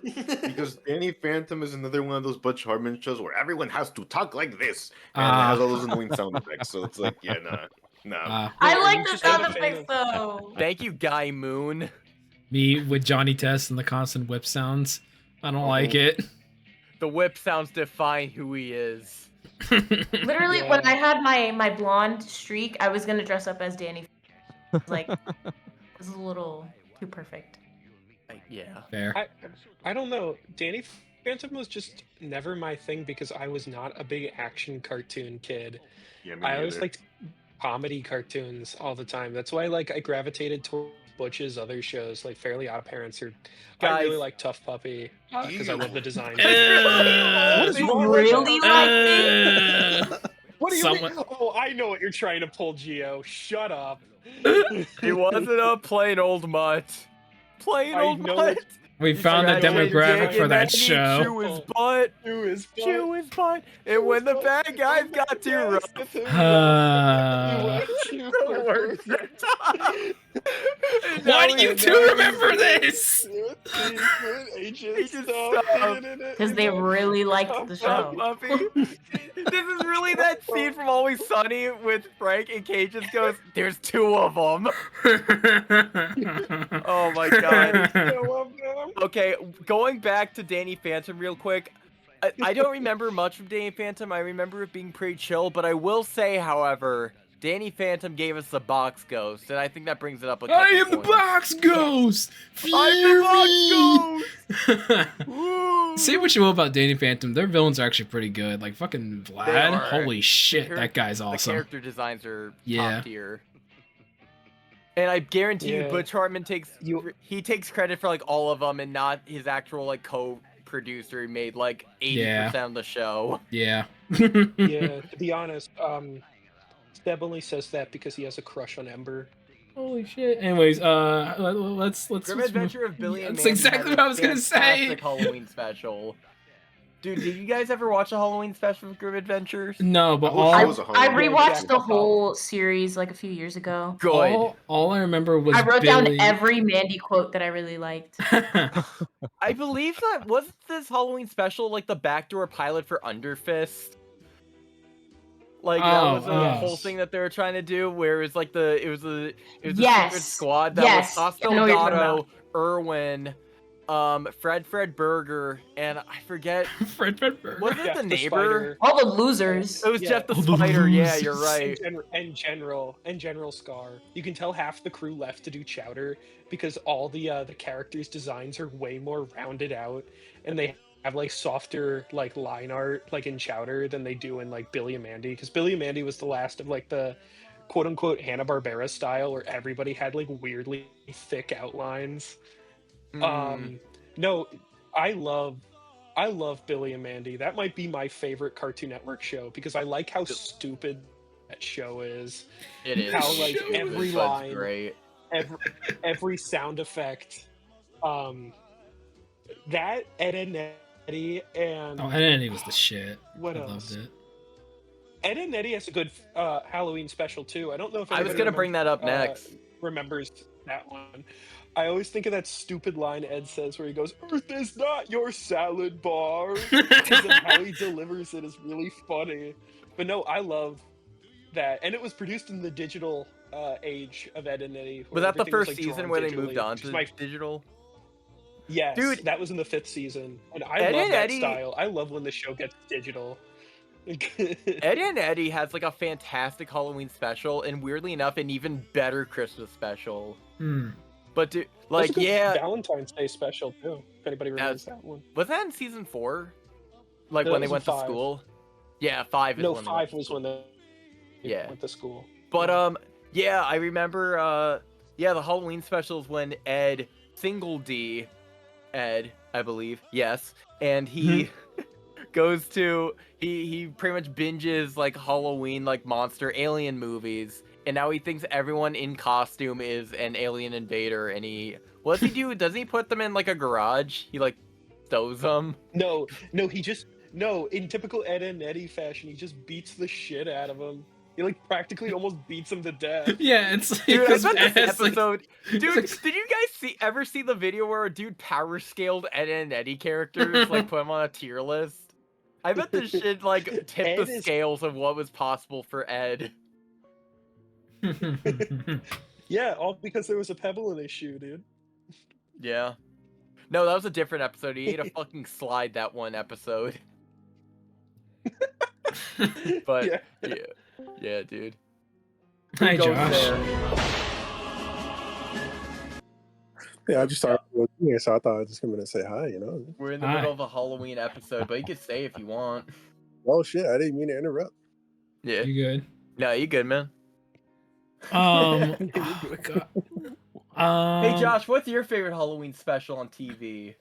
because Danny Phantom is another one of those Butch Hartman shows where everyone has to talk like this, and it has all those annoying sound effects. So it's like, yeah, nah. I No, like you the just sound ain't a fan effects of- though. Thank you, Guy Moon. Me with Johnny Test and the constant whip sounds. I don't like it. The whip sounds define who he is. Literally, when Yeah. I had my blonde streak, I was gonna dress up as Danny. Like, this is a little too perfect. Yeah. Fair. I don't know. Danny Phantom was just never my thing because I was not a big action cartoon kid. Yeah, me I always neither. liked comedy cartoons all the time. That's why I gravitated towards Butch's other shows like Fairly Odd Parents or I really Guys. like Tough Puppy because I love the design. Uh, What is You wrong with really that? like it? What do you Someone- mean? Oh, I know what you're trying to pull, Gio. Shut up. He wasn't a plain old mutt. Plain I old know mutt. it. We found the forgot to demographic Dig for and that then he show. Chew his butt. Chew his butt. Chew his butt. And when the bad guys got too rough. Why do you two remember this? He just stopped. Because they really liked the show. Puppy. This is really that scene from Always Sunny with Frank and Cade just goes, there's two of them. Oh my god. Okay, going back to Danny Phantom real quick. I don't remember much from Danny Phantom. I remember it being pretty chill, but I will say, however, Danny Phantom gave us the box ghost, and I think that brings it up a couple I am the points. box ghost. I'm Fury. Woo! Say what you will about Danny Phantom, their villains are actually pretty good. Like fucking They Vlad. are. Holy shit, Char- that guy's The awesome. character designs are Yeah. top tier. And I guarantee you, Yeah. Butch Hartman takes credit for like all of them, and not his actual like co-producer. He made like 80% of the show. Yeah. Yeah, to be honest, Steb only says that because he has a crush on Ember. Holy shit. Anyways, let's Grim Adventure of Billy and That's Mandy exactly has what a I was gonna say. fantastic Halloween special. Dude, did you guys ever watch a Halloween special of Grim Adventures? No, but I wish I, it was a I Halloween rewatched special. the whole series like a few years ago. Good. all I remember was I wrote Billy. down every Mandy quote that I really liked. I believe that wasn't this Halloween special like the backdoor pilot for Underfist. Like that Oh, was a whole yes. thing that they were trying to do, where it was like it was a secret Yes. squad that Yes. was I know what you're talking Costello, Irwin, Fred Burger, and I forget. Fred Burger. Was it Jeff the the neighbor? Spider. All the losers. It was Yeah. Jeff the Oh, the Spider. Yeah, you're losers. right. And General Scar. You can tell half the crew left to do Chowder because all the characters' designs are way more rounded out, and they have like softer like line art like in Chowder than they do in like Billy and Mandy. Because Billy and Mandy was the last of like the quote unquote Hanna-Barbera style where everybody had like weirdly thick outlines. No, I love Billy and Mandy. That might be my favorite Cartoon Network show because I like how stupid that show is. It is. How like Show every It's line, great. every sound effect, that Ed and Eddie and Oh, Eddie was the shit. what I else? loved it. Ed and Eddie has a good Halloween special too. I don't know if I was anybody gonna bring that up next. remembers that one. I always think of that stupid line Ed says where he goes, "Earth is not your salad bar." Because of how he delivers it is really funny. But no, I love that, and it was produced in the digital age of Ed and Eddie. Was where that the everything was, first like, season drawn where they digitally, moved on which is to my digital? Yes, Dude. that was in the 5th season, and I Ed love and that Eddie- style. I love when the show gets digital. Ed and Eddie has like a fantastic Halloween special, and weirdly enough, an even better Christmas special. Hmm. But dude, There's a like, good yeah, Valentine's Day special too. If anybody remembers that one. was that in season 4? Like No, when it they was in went to 5. school? Yeah, 5 is No, when they went 5 to was school. when they Yeah. went to school. But yeah, I remember the Halloween specials when Ed, single D, Ed, I believe, yes, and he goes to he pretty much binges like Halloween like monster alien movies, and now he thinks everyone in costume is an alien invader, and does he put them in like a garage? He like stows them. No, he just in typical Ed and Eddie fashion, he just beats the shit out of them. He like practically almost beats him to death. Yeah, it's like Dude, I his bet this ass, like- episode. Dude, like- did you guys ever see the video where a dude power scaled Ed and Eddie characters, like put them on a tier list? I bet this shit like tipped Ed the is- scales of what was possible for Ed. Yeah, all because there was a pebble in his shoe, dude. Yeah. No, that was a different episode. He ate a fucking slide that one episode. But yeah, dude. Hi, Who goes Josh. there? Yeah, I just started with you, so I thought I'd just come in and say hi, you know. We're in the Hi. middle of a Halloween episode, but you could stay if you want. Oh shit, I didn't mean to interrupt. Yeah. You good? No, you good, man. Oh my God. Hey, Josh, what's your favorite Halloween special on TV?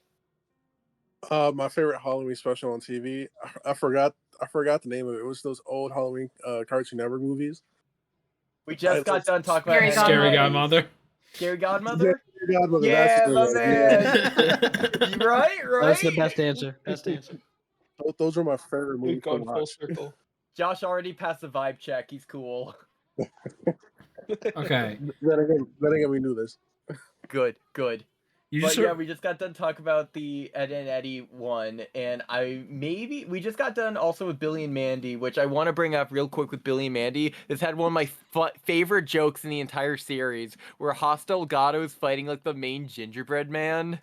My favorite Halloween special on TV. I forgot the name of it. It was those old Halloween Cartoon Network movies. We just got done talking about Scary Scary Scary Godmother. Godmother? Yeah, Yeah, my that's man. Right? That's the best answer. Best answer. Those were my favorite movies We've to gone full watch. circle. Josh already passed the vibe check. He's cool. Okay. Then again, we knew this. Good. You But just yeah, we just got done talking about the Ed and Eddie one, and we just got done also with Billy and Mandy, which I want to bring up real quick with Billy and Mandy. This had one of my favorite jokes in the entire series, where Hostel Gato is fighting like the main gingerbread man,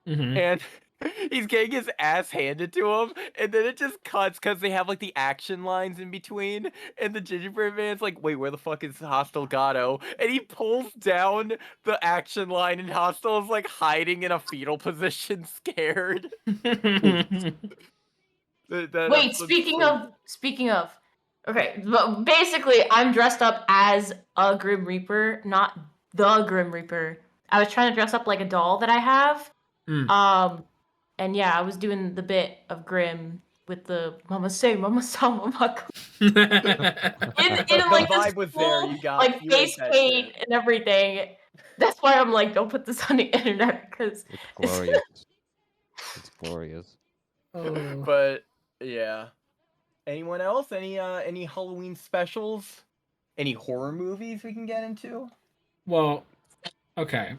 Mhm. and he's getting his ass handed to him, and then it just cuts because they have like the action lines in between, and the gingerbread man's like, wait, where the fuck is Hostel Gato? And he pulls down the action line, and Hostel is like hiding in a fetal position, scared. Wait, speaking of, okay, but basically, I'm dressed up as a Grim Reaper, not the Grim Reaper. I was trying to dress up like a doll that I have. And yeah, I was doing the bit of Grim with the Mama say, Mama saw, Mama go. In The like this vibe was there, full, you got- like you ate face that paint shit. and everything. That's why I'm like, don't put this on the internet because It's glorious. It's glorious. Oh. But yeah. Anyone else? Any Halloween specials? Any horror movies we can get into? Well, okay.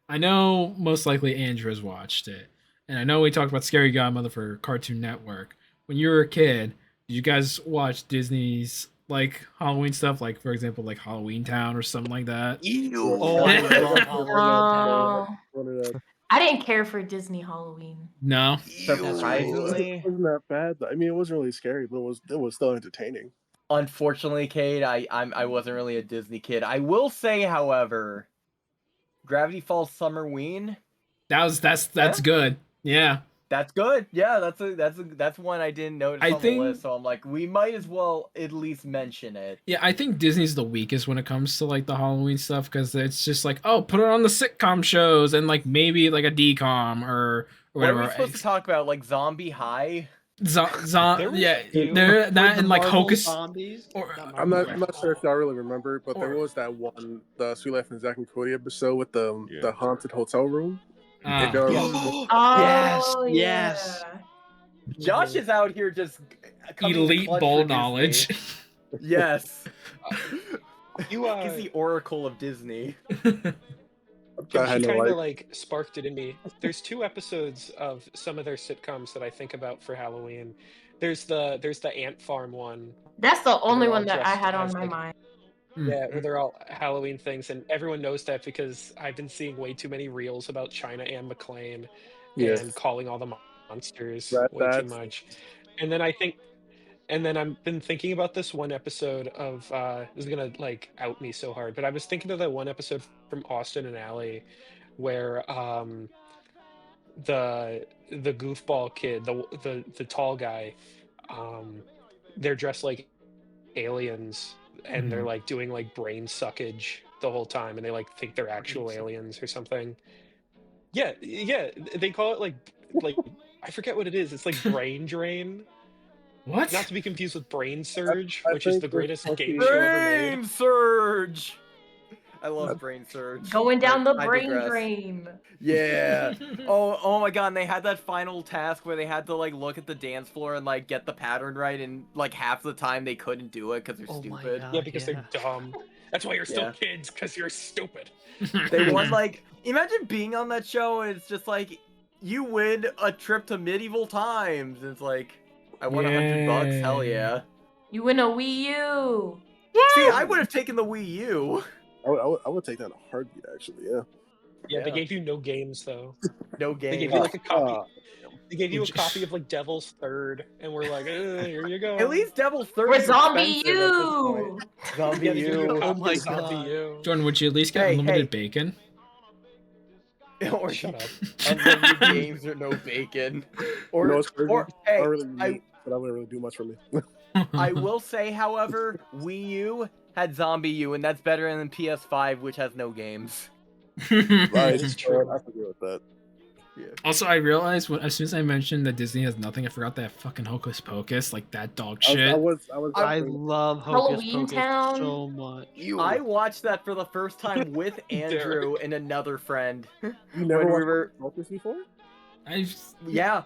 I know most likely Andrew has watched it. And I know we talked about Scary Godmother for Cartoon Network. When you were a kid, did you guys watch Disney's like Halloween stuff? Like, for example, like Halloween Town or something like that? Oh, I love Halloween. no. I didn't care for Disney Halloween. No. Surprisingly, It wasn't that bad. I mean, it wasn't really scary, but it was still entertaining. unfortunately, Cade, I wasn't really a Disney kid. I will say, however, Gravity Falls Summerween, That's good. Yeah. that's good. Yeah, that's one I didn't notice I on think- the list. So I'm like, we might as well at least mention it. Yeah, I think Disney's the weakest when it comes to like the Halloween stuff because it's just like, oh, put it on the sitcom shows and like maybe like a decom or What are whatever. we supposed to talk about? Like Zombie High? There was Yeah, a few. there that With and the like Marvel Hocus. zombies. or- I'm not sure if y'all really remember, but there Or- was that one, the Sweet Life and Zack and Cody episode with the Yeah. haunted hotel room. Ah. If y'all Yeah. remember- Oh, yes. yeah. Josh is out here just coming Elite clutch bowl for Disney. knowledge. Yes. You He's the oracle of Disney. I had She no kind idea. of like sparked it in me. There's 2 episodes of some of their sitcoms that I think about for Halloween. There's the Ant Farm one. That's the only all one that I dressed had on as, my like, mind. Yeah, where they're all Halloween things, and everyone knows that because I've been seeing way too many reels about China Anne McClain Yes. and calling all the monsters That- way too that's- much. And then I've been thinking about this one episode of this is gonna like out me so hard, but I was thinking of that one episode from Austin and Alley where the goofball kid, the tall guy, they're dressed like aliens and they're like doing like brain suckage the whole time and they like think they're actual aliens or something. Yeah, they call it like I forget what it is. It's like brain drain. What? Not to be confused with Brain Surge, I which is think the it's greatest supposed to game be- show ever made. Brain Surge! I love Brain Surge. Going down the I brain digress. drain. Yeah. Oh my god, and they had that final task where they had to like look at the dance floor and like get the pattern right, and like half the time they couldn't do it because they're Oh my stupid. God. Yeah, because they're dumb. That's why you're still Yeah. kids, because you're stupid. They won like imagine being on that show and it's just like you win a trip to medieval times. It's like I won $100. Hell Yay. yeah. You win a Wii U. See, I would have taken the Wii U. I would take that in a heartbeat, actually. Yeah. Yeah, they gave you no games though. No They game. gave you like a copy. Uh, They gave you a copy of like Devil's Third, and we're like, here you go. At least Devil's Third Or is Zombie expensive at this point. U. Zombie Yeah, they give you a U. copy Oh my of Zombie God. U. Jordan, would you at least get Hey, unlimited hey. bacon? Or Shut up. unlimited games or no bacon. Or, You know what's crazy? or hey, I really I, need, but I wouldn't really do much for me. I will say, however, Wii U had Zombie U, and that's better than PS5, which has no games. Right, is true. I agree with that. Also, I realized as soon as I mentioned that Disney has nothing, I forgot that fucking Hocus Pocus, like that dog shit. I was I love Hocus Halloween Pocus Town. so much. I watched that for the first time with Andrew and another friend. You never when watched we were, Focus before? yeah,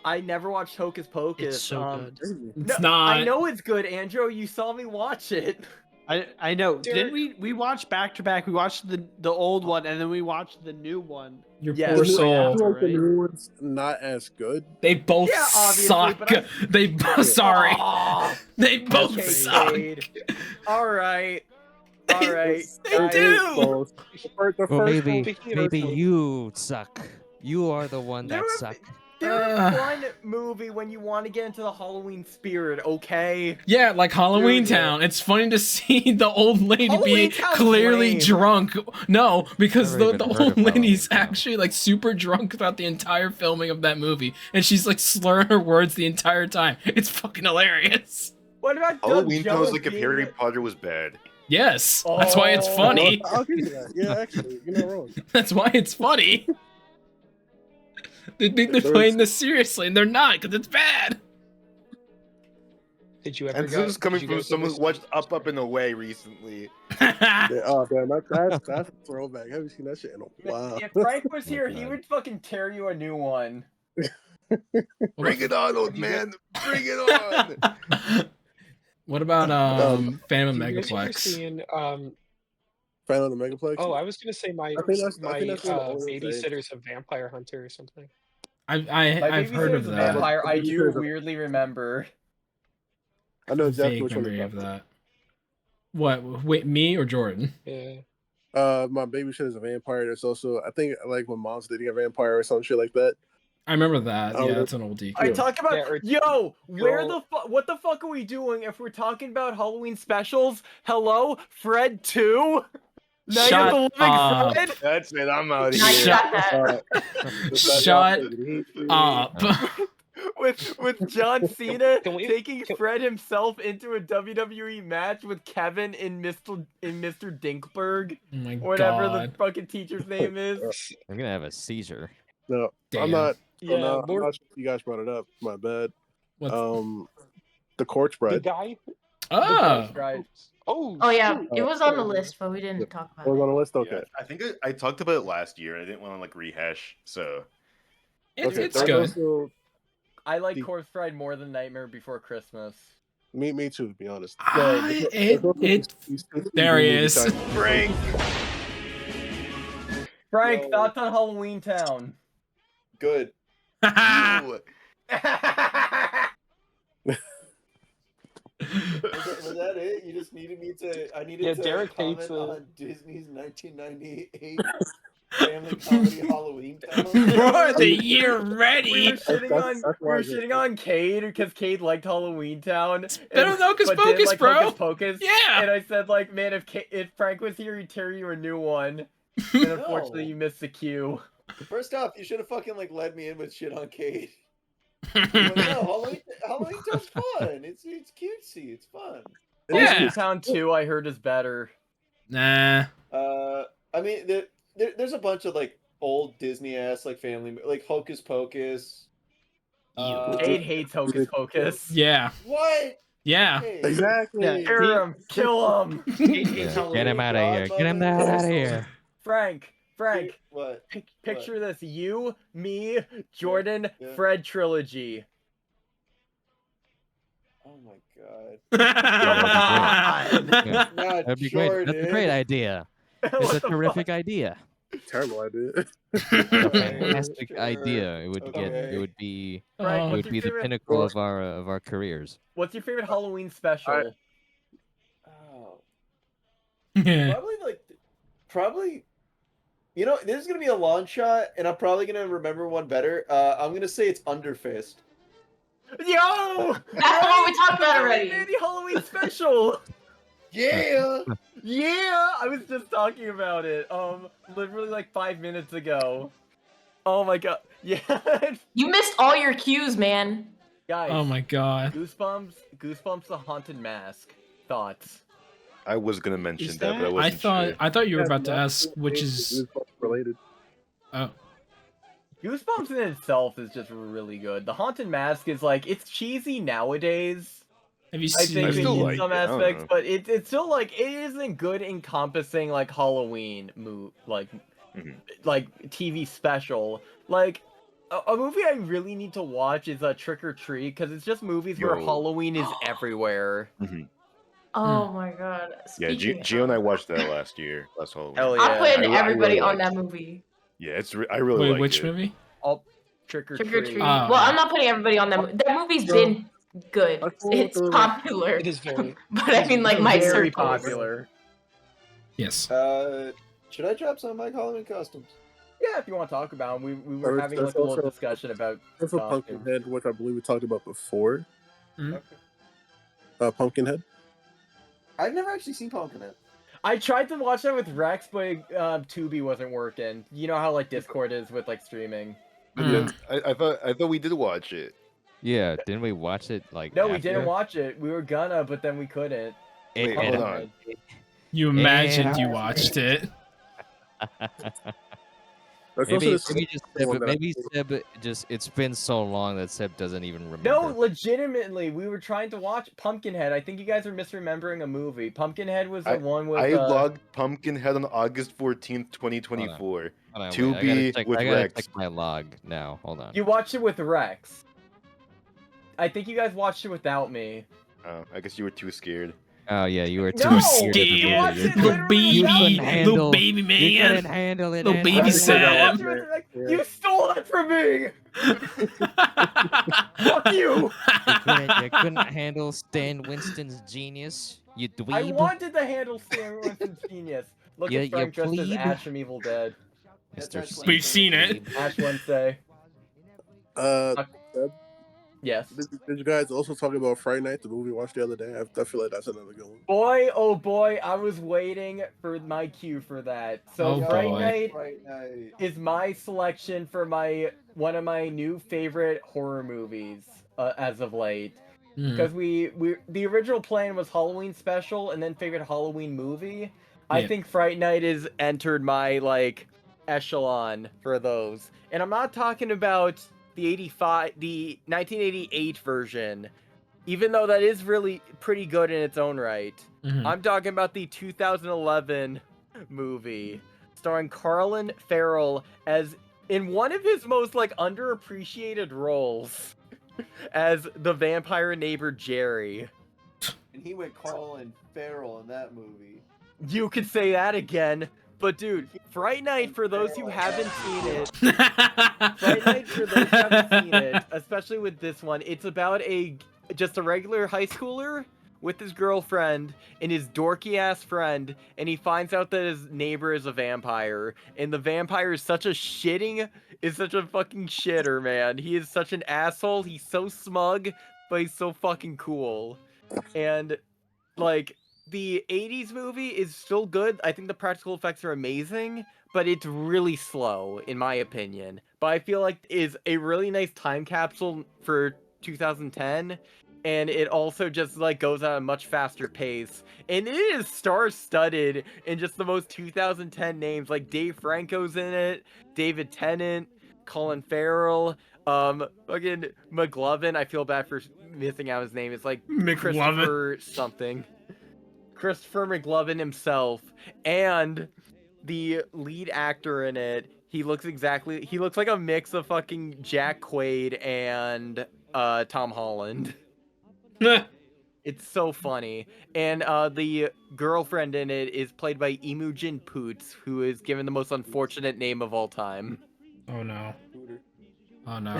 I never watched Hocus Pocus. It's so good. It's No, not. I know it's good, Andrew. You saw me watch it. I know. Derek- Didn't we watched back to back? We watched the old one and then we watched the new one. Your Yeah. poor The new- soul. Like the right? new one's not as good. They both Yeah, obviously, suck. but They both. Sorry. Aw, They both okay, suck. Cade. All right. All right. They guys. do. Close. The Well, first maybe Speaking of maybe food- you suck. You are the one that There- suck. They're a fun movie when you want to get into the Halloween spirit, okay? Yeah, like Halloween Dude, yeah. Town. It's funny to see the old lady Halloween be Town's clearly lame. drunk. No, because Never the even heard old of Halloween lady's Town. actually like super drunk throughout the entire filming of that movie, and she's like slurring her words the entire time. It's fucking hilarious. What about Doug Halloween Jones Town's like if being Harry the- Potter was bad. Yes, that's why it's Oh. funny. I'll give you that. Yeah, actually, you're not wrong. That's why it's funny. They think they're There playing was- this seriously, and they're not, because it's bad. Did you ever? And this guys- is coming did you from guys someone ever who watched see- Up Up and Away recently. Yeah, oh damn, that's a throwback. Haven't seen that shit in a while. If Frank was here, my he God. would fucking tear you a new one. Bring it on, old man! Bring it on! What about Phantom Did you guys ever Megaplex? seen, Fan of the Megaplex? oh, I was gonna say my I think that's my one of the oldest babysitter's a vampire hunter or something. I've My heard of Babysitter's a that. Vampire, I do Babysitter's a- weirdly remember. I know exactly Vague which one memory you're of talking that. What? Wait, me or Jordan? Yeah. about. My baby shit is a vampire. There's also, I think, like when mom's dating a vampire or some shit like that. I remember that. Oh, Yeah, really? that's an old DQ. I talk about Yeah, or- yo, where Girl- the what the fuck are we doing if we're talking about Halloween specials? Hello, Fred 2? Night Shut of the Living up. Fred? That's it, I'm out of Nice here. shot that. Shut up. with John Cena Can we- taking can- Fred himself into a WWE match with Kevin in Mr. Dinkberg, Oh my whatever god. the fucking teacher's name is. I'm gonna have a seizure. No, Damn. I'm not. Yeah, no, I'm more- not sure if you guys brought it up. My bad. What's... The corpse the bride. guy. oh. Right. Oh. Oh yeah, shoot. it was on the list, but we didn't talk about Was it. on the list. Yeah, Okay. I think I talked about it last year. I didn't want to like rehash, so It's Okay. there's good. also- I like The- Corpse Bride more than Nightmare Before Christmas. me too. To be honest. There he is. Frank. Frank, Yo. thoughts on Halloween Town? Good. Ooh. Was that it? You just needed me to. I needed Yeah, to Derek comment hates it. on Disney's 1998 family comedy Halloween Town. For the year We ready. were shitting That's on, why I did it. Cade because Cade liked Halloween Town. better than Hocus but didn't Pocus, like bro. Hocus Pocus. Yeah. And I said, like, man, if Frank was here, he'd tear you a new one. And unfortunately, No. you missed the cue. First off, you should have fucking like led me in with shit on Cade. You went, no, Halloween Town's fun. It's cutesy. It's fun. Yeah. Halloween Town 2, I heard, is better. Nah. I mean, there's a bunch of like old Disney ass like family like Hocus Pocus. Cade hates Hocus Pocus. Yeah. What? Yeah. Hey, Exactly. Yeah, Hear him, kill him. He hates Yeah, get Halloween. him out of here. Get him the hell out of here. Frank, What? picture this: you, me, Jordan, Yeah. Fred trilogy. Oh my god. Come on. Yeah, Not that'd be great. That's a great Jordan. idea. It's What a the terrific fuck? idea. Terrible idea. It's a Alright, fantastic sure. idea. It would get. It Okay. would be. Frank, It Oh, what's would your be the favorite? pinnacle of our careers. What's your favorite Halloween special? Oh, yeah. probably. You know, this is gonna be a long shot, and I'm probably gonna remember one better. I'm gonna say it's Underfist. Yo! That's the one we talked about Billy already. Mandy Halloween special. Yeah. Yeah, I was just talking about it. Literally like 5 minutes ago. Oh my god. Yeah. You missed all your cues, man. Guys. Oh my god. Goosebumps the Haunted Mask. Thoughts? I was gonna mention Is that, but I that- wasn't sure. I thought you were Yeah, about to that's ask which is. related. Oh. Goosebumps in itself is just really good. The Haunted Mask is like, it's cheesy nowadays. Have you I seen? think I still in like some it, I don't aspects, know. but it's still like it isn't good encompassing like Halloween like TV special. Like a movie I really need to watch is Trick or Treat because it's just movies where Yo. Halloween is everywhere. Oh my god. Yeah, Speaking Gio and I of, watched that last Halloween. Hell I'm yeah. putting I everybody really on liked that movie. Yeah, I really Wait, like which it. movie? All Trick or Trick or Treat. Treat. Oh, Well, yeah. I'm not putting everybody on that movie. That movie's No. been good. I thought It's the- popular. It is very. But I mean, like, my Very circle. popular. Yes. Should I drop some of my Halloween costumes? Yeah, if you want to talk about them, we were There's- having there's like a little also- discussion about There's a costumes. Pumpkinhead, which I believe we talked about before. Mhm. Okay. Pumpkinhead. I've never actually seen Pumpkinhead. I tried to watch that with Rex, but Tubi wasn't working. You know how like Discord is with like streaming. But Mm. I thought we did watch it. Yeah, didn't we watch it like? No, we after? didn't watch it. We were gonna, but then we couldn't. Wait, And- hold on. You imagined And- you watched it. There's maybe also maybe this just one Seb, that I- maybe Seb just it's been so long that Seb doesn't even remember. No, legitimately, we were trying to watch Pumpkinhead. I think you guys are misremembering a movie. Pumpkinhead was the one with. I logged Pumpkinhead on August 14th, 2024. Hold on, To wait, be I with gotta Rex. check my log now. Hold on. You watched it with Rex. I think you guys watched it without me. Oh, I guess you were too scared. Oh yeah, you were too No, scared. you watched it Little literally baby, without me. handle- little baby You couldn't man. handle it. Little and baby I I- was gonna watch Sam. it with Rex. Yeah. You stole that from me. Fuck you. You couldn't handle Stan Winston's genius. You dweeb. I wanted to handle Stan Winston's genius. Look You- at Frank you dressed as plebe. Ash from Evil Dead. Mr. We've seen it. Ash Wednesday. Yes. Did you guys also talk about Friday Night, the movie we watched the other day? I feel like that's another good one. Boy, oh boy, I was waiting for my cue for that. So Oh, Fright boy. Night Right night. is my selection for one of my new favorite horror movies as of late. Mm. Because the original plan was Halloween special and then favorite Halloween movie. I Yeah. think Fright Night has entered my like echelon for those. And I'm not talking about the 1988 version, even though that is really pretty good in its own right. Mhm. I'm talking about the 2011 movie starring Colin Farrell as in one of his most like underappreciated roles as the vampire neighbor Jerry. And he went Colin Farrell in that movie. You could say that again, but dude, Fright Night for those who haven't seen it. Fright Night for those who haven't seen it, especially with this one, it's about just a regular high schooler with his girlfriend and his dorky ass friend, and he finds out that his neighbor is a vampire, and the vampire is such a fucking shitter, man. He is such an asshole. He's so smug, but he's so fucking cool. And like the 80s movie is still good. I think the practical effects are amazing, but it's really slow in my opinion. But I feel like is a really nice time capsule for 2010, and it also just like goes at a much faster pace, and it is star-studded in just the most 2010 names. Like Dave Franco's in it, David Tennant, Colin Farrell, Fucking McLovin. I feel bad for missing out his name. It's like McLovin. Christopher something. Christopher McLovin himself, and the lead actor in it. He looks like a mix of fucking Jack Quaid and Tom Holland. It's so funny. And the girlfriend in it is played by Imogen Poots, who is given the most unfortunate name of all time. Oh no. Oh no.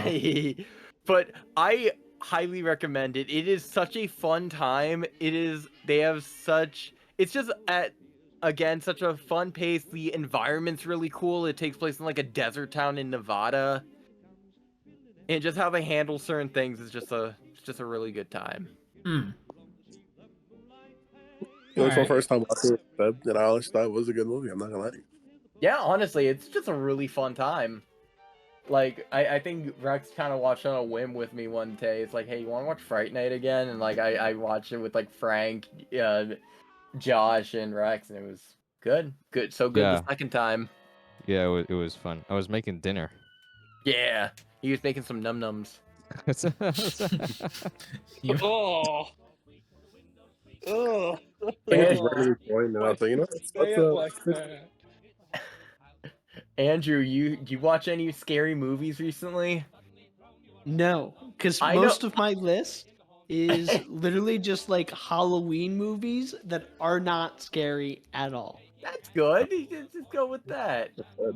But I highly recommend it. It is such a fun time. They have such, it's just again, such a fun pace. The environment's really cool. It takes place in like a desert town in Nevada. And just how they handle certain things is just a really good time. It was my Alright. first time watching it, and I honestly thought it was a good movie. I'm not gonna lie to you. Yeah, honestly, it's just a really fun time. Like, I think Rex kind of watched on a whim with me one day. It's like, hey, you want to watch Fright Night again? And, like, I watched it with, like, Frank, Josh, and Rex, and it was good. So good Yeah. the second time. Yeah, it was fun. I was making dinner. Yeah. He was making some num-nums. Oh. Oh. I think it was very point, and I thought, you know, Say it like that. Andrew, you watch any scary movies recently? No, because I know- most of my list is literally just like Halloween movies that are not scary at all. That's good. Just go with that.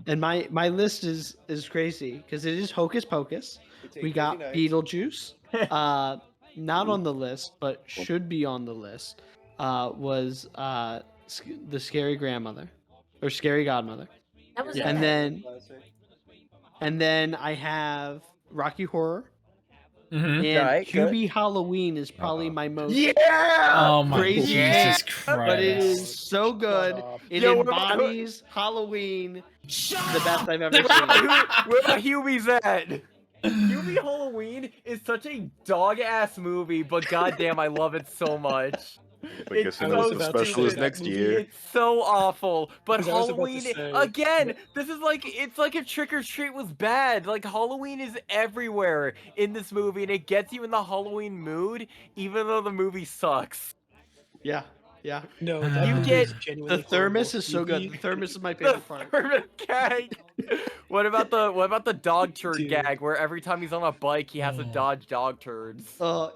And my list is crazy because it is Hocus Pocus. We got Beetlejuice. Not on the list, but should be on the list. Was the Scary Grandmother or Scary Godmother. That was Yeah. And then I have Rocky Horror. Mm-hmm. And Right, good. Hubie Halloween is probably my most Yeah! Oh my crazy Jesus pick, Christ. but it is so good. up. It Yo, what about- embodies Halloween the best I've ever Where seen. about Hubie's at? Hubie Halloween is such a dog-ass movie, but goddamn, I love it so much. I guess I know what the special is next year. It's so awful, but 'Cause I was about to Halloween say- again. This is like it's like if Trick or Treat was bad. Like Halloween is everywhere in this movie, and it gets you in the Halloween mood, even though the movie sucks. Yeah, yeah. No, You that movie get- is genuinely The thermos horrible. is so good. You- The thermos is my The favorite part. thermos gag. What about the dog turd Dude. gag, where every time he's on a bike, he has to dodge dog turds?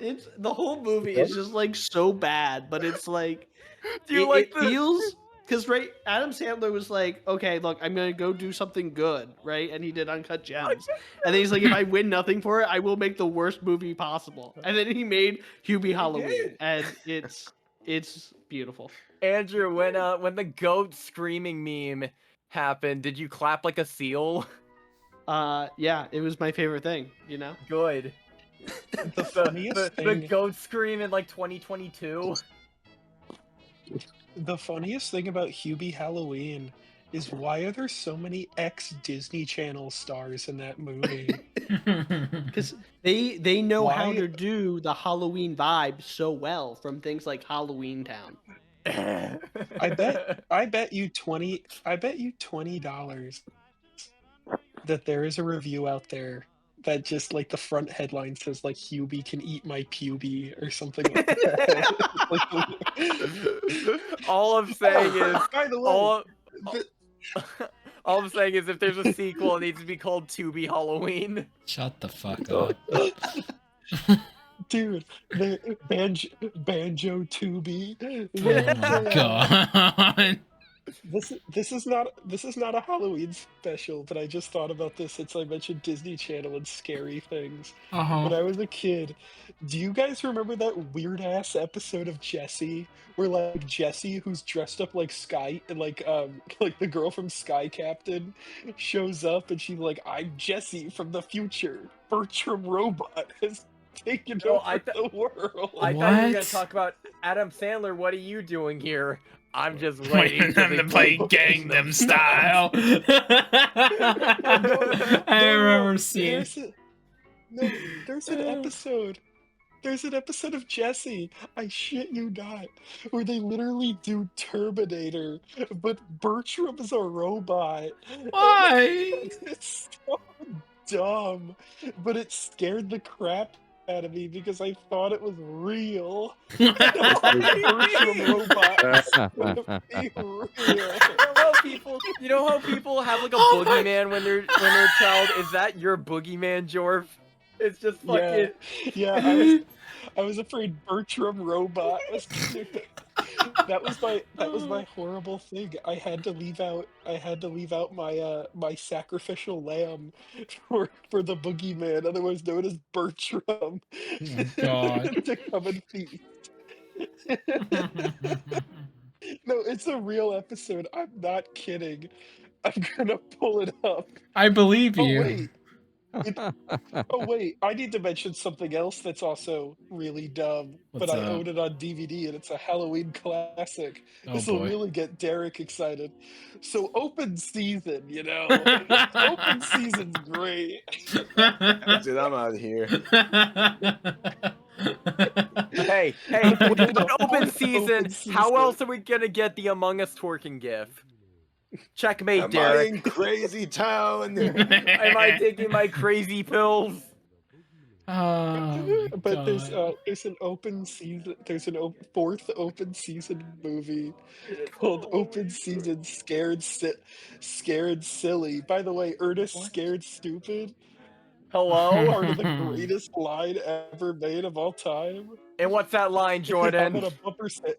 It's the whole movie is just like so bad, but it's like Do you it, like it the? feels because right. Adam Sandler was like, okay, look, I'm gonna go do something good, right? And he did Uncut Gems, and then he's like, if I win nothing for it, I will make the worst movie possible. And then he made Hubie Halloween, and it's beautiful. Andrew, when the goat screaming meme happened, did you clap like a seal? Yeah, it was my favorite thing. You know. Good. The funniest The thing. goat scream in like 2022. The funniest thing about Hubie Halloween is why are there so many ex-Disney Channel stars in that movie? Because they know how Why- to do the Halloween vibe so well from things like Halloween Town. I bet you $20 that there is a review out there that just like the front headline says like Hubie can eat my pubie or something like that. All I'm saying is By the way, all I'm saying is if there's a sequel, it needs to be called Tubi Halloween. Shut the fuck up. dude, the banjo Tubi. Oh my god. This is not a Halloween special, but I just thought about this since I mentioned Disney Channel and scary things. When Uh-huh. I was a kid, do you guys remember that weird ass episode of Jessie where like Jessie, who's dressed up like Sky and like the girl from Sky Captain, shows up and she's like, "I'm Jessie from the future. Bertram Robot has taken No, over the world." I thought you were gonna What? talk about Adam Sandler. What are you doing here? I'm just Waiting waiting for them to play Gangnam Style. I remember seeing. There's an episode. There's an episode of Jessie, I shit you not, where they literally do Terminator, but Bertram is a robot. Why? It's so dumb, but it scared the crap out of me because I thought it was real. I thought the Bertram robot was gonna be real. You know how people have like a boogeyman when they're a child? Is that your boogeyman, Jorf? It's just fucking. Yeah. I was afraid Bertram robot was gonna be. That was my horrible thing. I had to leave out my my sacrificial lamb for the boogeyman, otherwise known as Bertram, Oh God. to come and feast. No, it's a real episode. I'm not kidding. I'm gonna pull it up. I believe Oh you. wait. Oh wait, I need to mention something else that's also really dumb, What's but I up? own it on DVD and it's a Halloween classic. Oh This will boy. really get Derek excited. So open season, open season's great. That's it. I'm out of here. Hey, without open season, how else are we gonna get the Among Us twerking gif? Checkmate, Am I Derek. in crazy town? Am I taking my crazy pills? Oh, But God. there's an open season. There's an fourth open season movie called Open Season Scared Silly. By the way, Ernest Scared Stupid. Hello? Part of the greatest line ever made of all time. And what's that line, How Jordan? about a bumper set?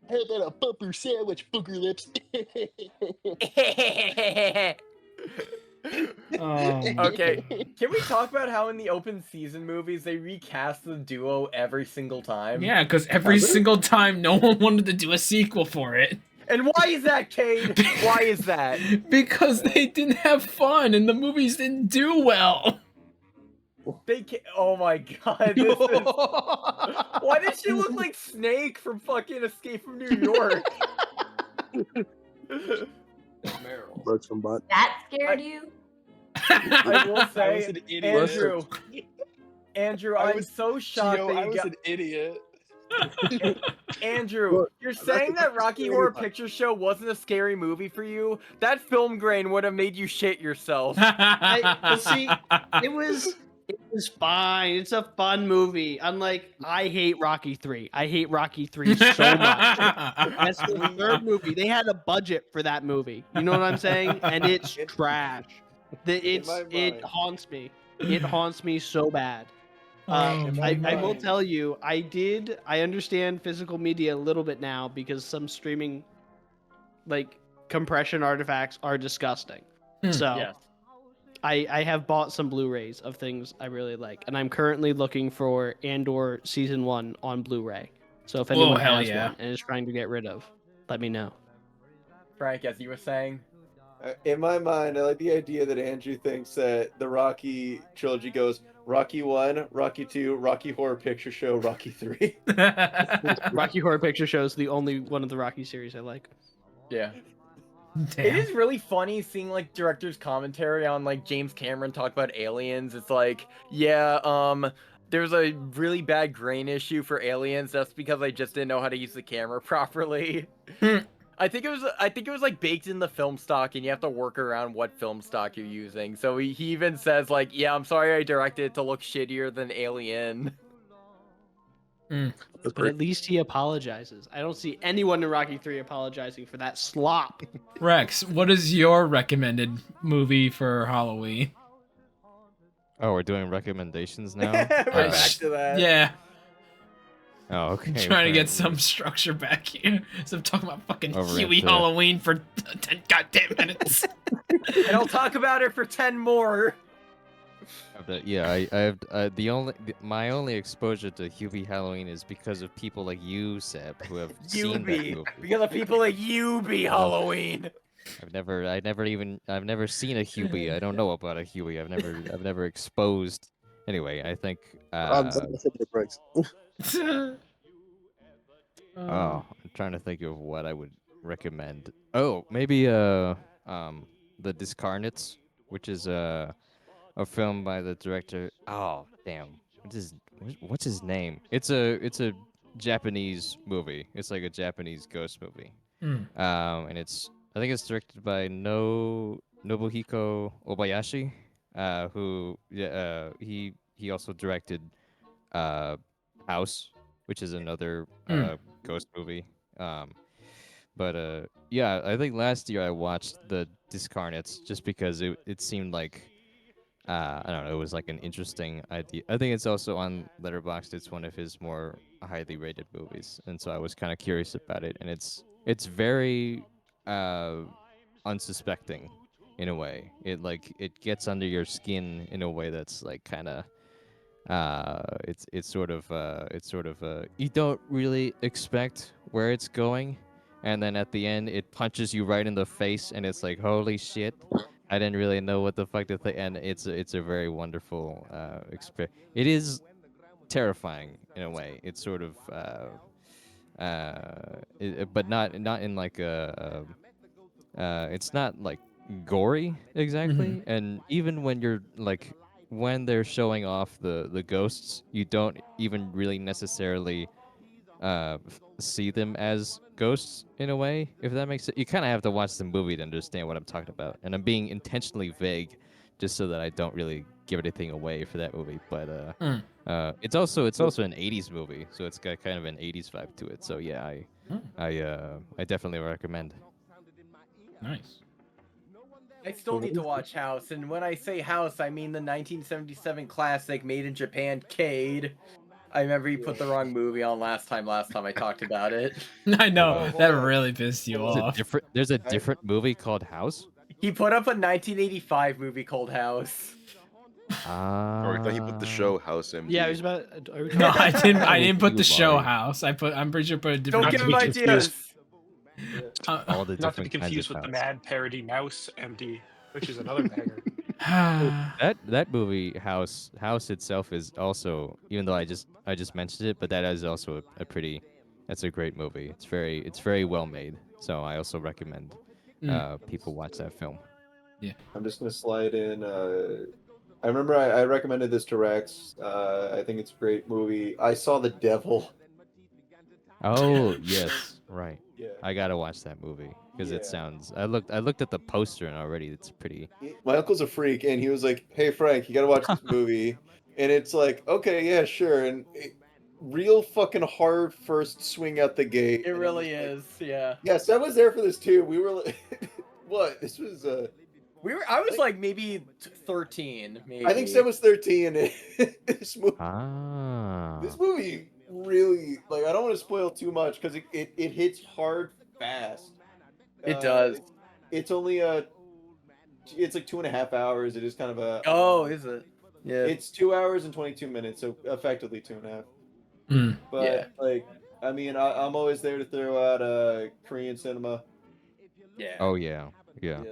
How about a bumper sandwich, booger lips? Okay, can we talk about how in the open season movies they recast the duo every single time? Yeah, because every single time no one wanted to do a sequel for it. And why is that, Cade? Why is that? Because they didn't have fun and the movies didn't do well. They can't. Oh my God! This is... Why does she look like Snake from fucking Escape from New York? Bertram butt. That scared you? I will I was say, an idiot. Andrew, I I'm was- so shocked Gio, that I you was got. an idiot. Andrew, Look, you're that's saying that the Rocky scary Horror part. Picture Show wasn't a scary movie for you? That film grain would have made you shit yourself. Well, see, it was fine. It's a fun movie. Unlike, I hate Rocky 3. I hate Rocky 3 so much. That's the third movie. They had a budget for that movie. You know what I'm saying? And it's trash. It mind. haunts me. It haunts me so bad. Oh, I will mind. tell you, I understand physical media a little bit now because some streaming, like, compression artifacts are disgusting. Hmm. So Yes. I have bought some Blu-rays of things I really like, and I'm currently looking for Andor Season 1 on Blu-ray. So if anyone hell has yeah. one and is trying to get rid of, let me know. Frank, as you were saying. In my mind, I like the idea that Andrew thinks that the Rocky trilogy goes Rocky 1, Rocky 2, Rocky Horror Picture Show, Rocky 3. Rocky Horror Picture Show is the only one of the Rocky series I like. Yeah. Damn. It is really funny seeing like director's commentary on like James Cameron talk about aliens. It's like, yeah, there's a really bad grain issue for aliens. That's because I just didn't know how to use the camera properly. I think it was like baked in the film stock, and you have to work around what film stock you're using. So he even says like, yeah, I'm sorry I directed it to look shittier than Alien. But at least he apologizes. I don't see anyone in Rocky 3 apologizing for that slop. Rex, what is your recommended movie for Halloween? Oh, we're doing recommendations now. We're back to that. Yeah, Oh, okay. I'm trying to get apparently. some structure back here. So I'm talking about fucking Over Huey into- Halloween for 10 goddamn minutes. And I'll talk about it for 10 more. Yeah, I have my only exposure to Hubie Halloween is because of people like you, Seb, who have seen that Yubi. movie. Because of people like Yubi Halloween. I've never seen a Hubie. I don't know about a Huey. I've never exposed. Anyway, I think. That's the breaks. Oh, I'm trying to think of what I would recommend. Oh, maybe The Discarnates, which is a film by the director. Oh, damn. What's his name? It's a Japanese movie. It's like a Japanese ghost movie. And I think it's directed by Nobuhiko Obayashi. he also directed uh, House, which is another Hmm. ghost movie. Um, but yeah, I think last year I watched the Discarnates just because it seemed like I don't know, it was like an interesting idea. I think it's also on Letterboxd. It's one of his more highly rated movies, and so I was kind of curious about it. And it's very uh, unsuspecting in a way. It gets under your skin in a way that's like kind of it's sort of you don't really expect where it's going, and then at the end it punches you right in the face, and it's like holy shit, I didn't really know what the fuck to think, and it's a very wonderful experience. It is terrifying in a way. It's sort of but not in like it's not like gory Mhm. exactly, and even when you're like when they're showing off the ghosts, you don't even really necessarily see them as ghosts in a way, if that makes sense. You kind of have to watch the movie to understand what I'm talking about, and I'm being intentionally vague just so that I don't really give anything away for that movie. But Mm. it's also an '80s movie, so it's got kind of an '80s vibe to it. So yeah, Oh, I definitely recommend. nice. I still need to watch House, and when I say House, I mean the 1977 classic made in Japan, Cade. I remember you put the wrong movie on last time I talked about it. I know Oh, that hold on. really pissed you Hold on. off. There's a different movie called House. He put up a 1985 movie called House. Or I thought he put the Ah. show House MD. Yeah, I was about. Are we No, talking I about didn't. that? I With didn't put you, the show Laurie. house. I'm pretty sure I put a Don't different. give to him be ideas. Yeah. Uh, All the Not to be different kinds of confused with the house. Mad Parody Mouse MD, which is another banger. That movie House itself is also, even though I just mentioned it, but that is also a pretty, that's a great movie. It's very well made. So I also recommend Mm, people watch that film. yeah. I'm just gonna slide in. I remember I recommended this to Rex. I think it's a great movie. I saw The Devil. Oh yes, right. Yeah. I gotta watch that movie because it Yeah. sounds. I looked at the poster and already it's pretty. My uncle's a freak, and he was like, "Hey Frank, you gotta watch this movie." And it's like, okay, yeah, sure. And real fucking hard first swing out the gate. It And I'm really just like, is, yeah. yes, I was there for this too. We were like, what? This was I was like maybe 13, maybe. I think Seb was 13. And Ah. this movie really, like, I don't want to spoil too much because it hits hard fast. It does. It's only it's like 2.5 hours. It is kind of a Oh, is it? Yeah. it's 2 hours and 22 minutes, so effectively 2.5. Mm, But like, I mean, I'm always there to throw out Korean cinema. yeah. Oh yeah, yeah. Yeah.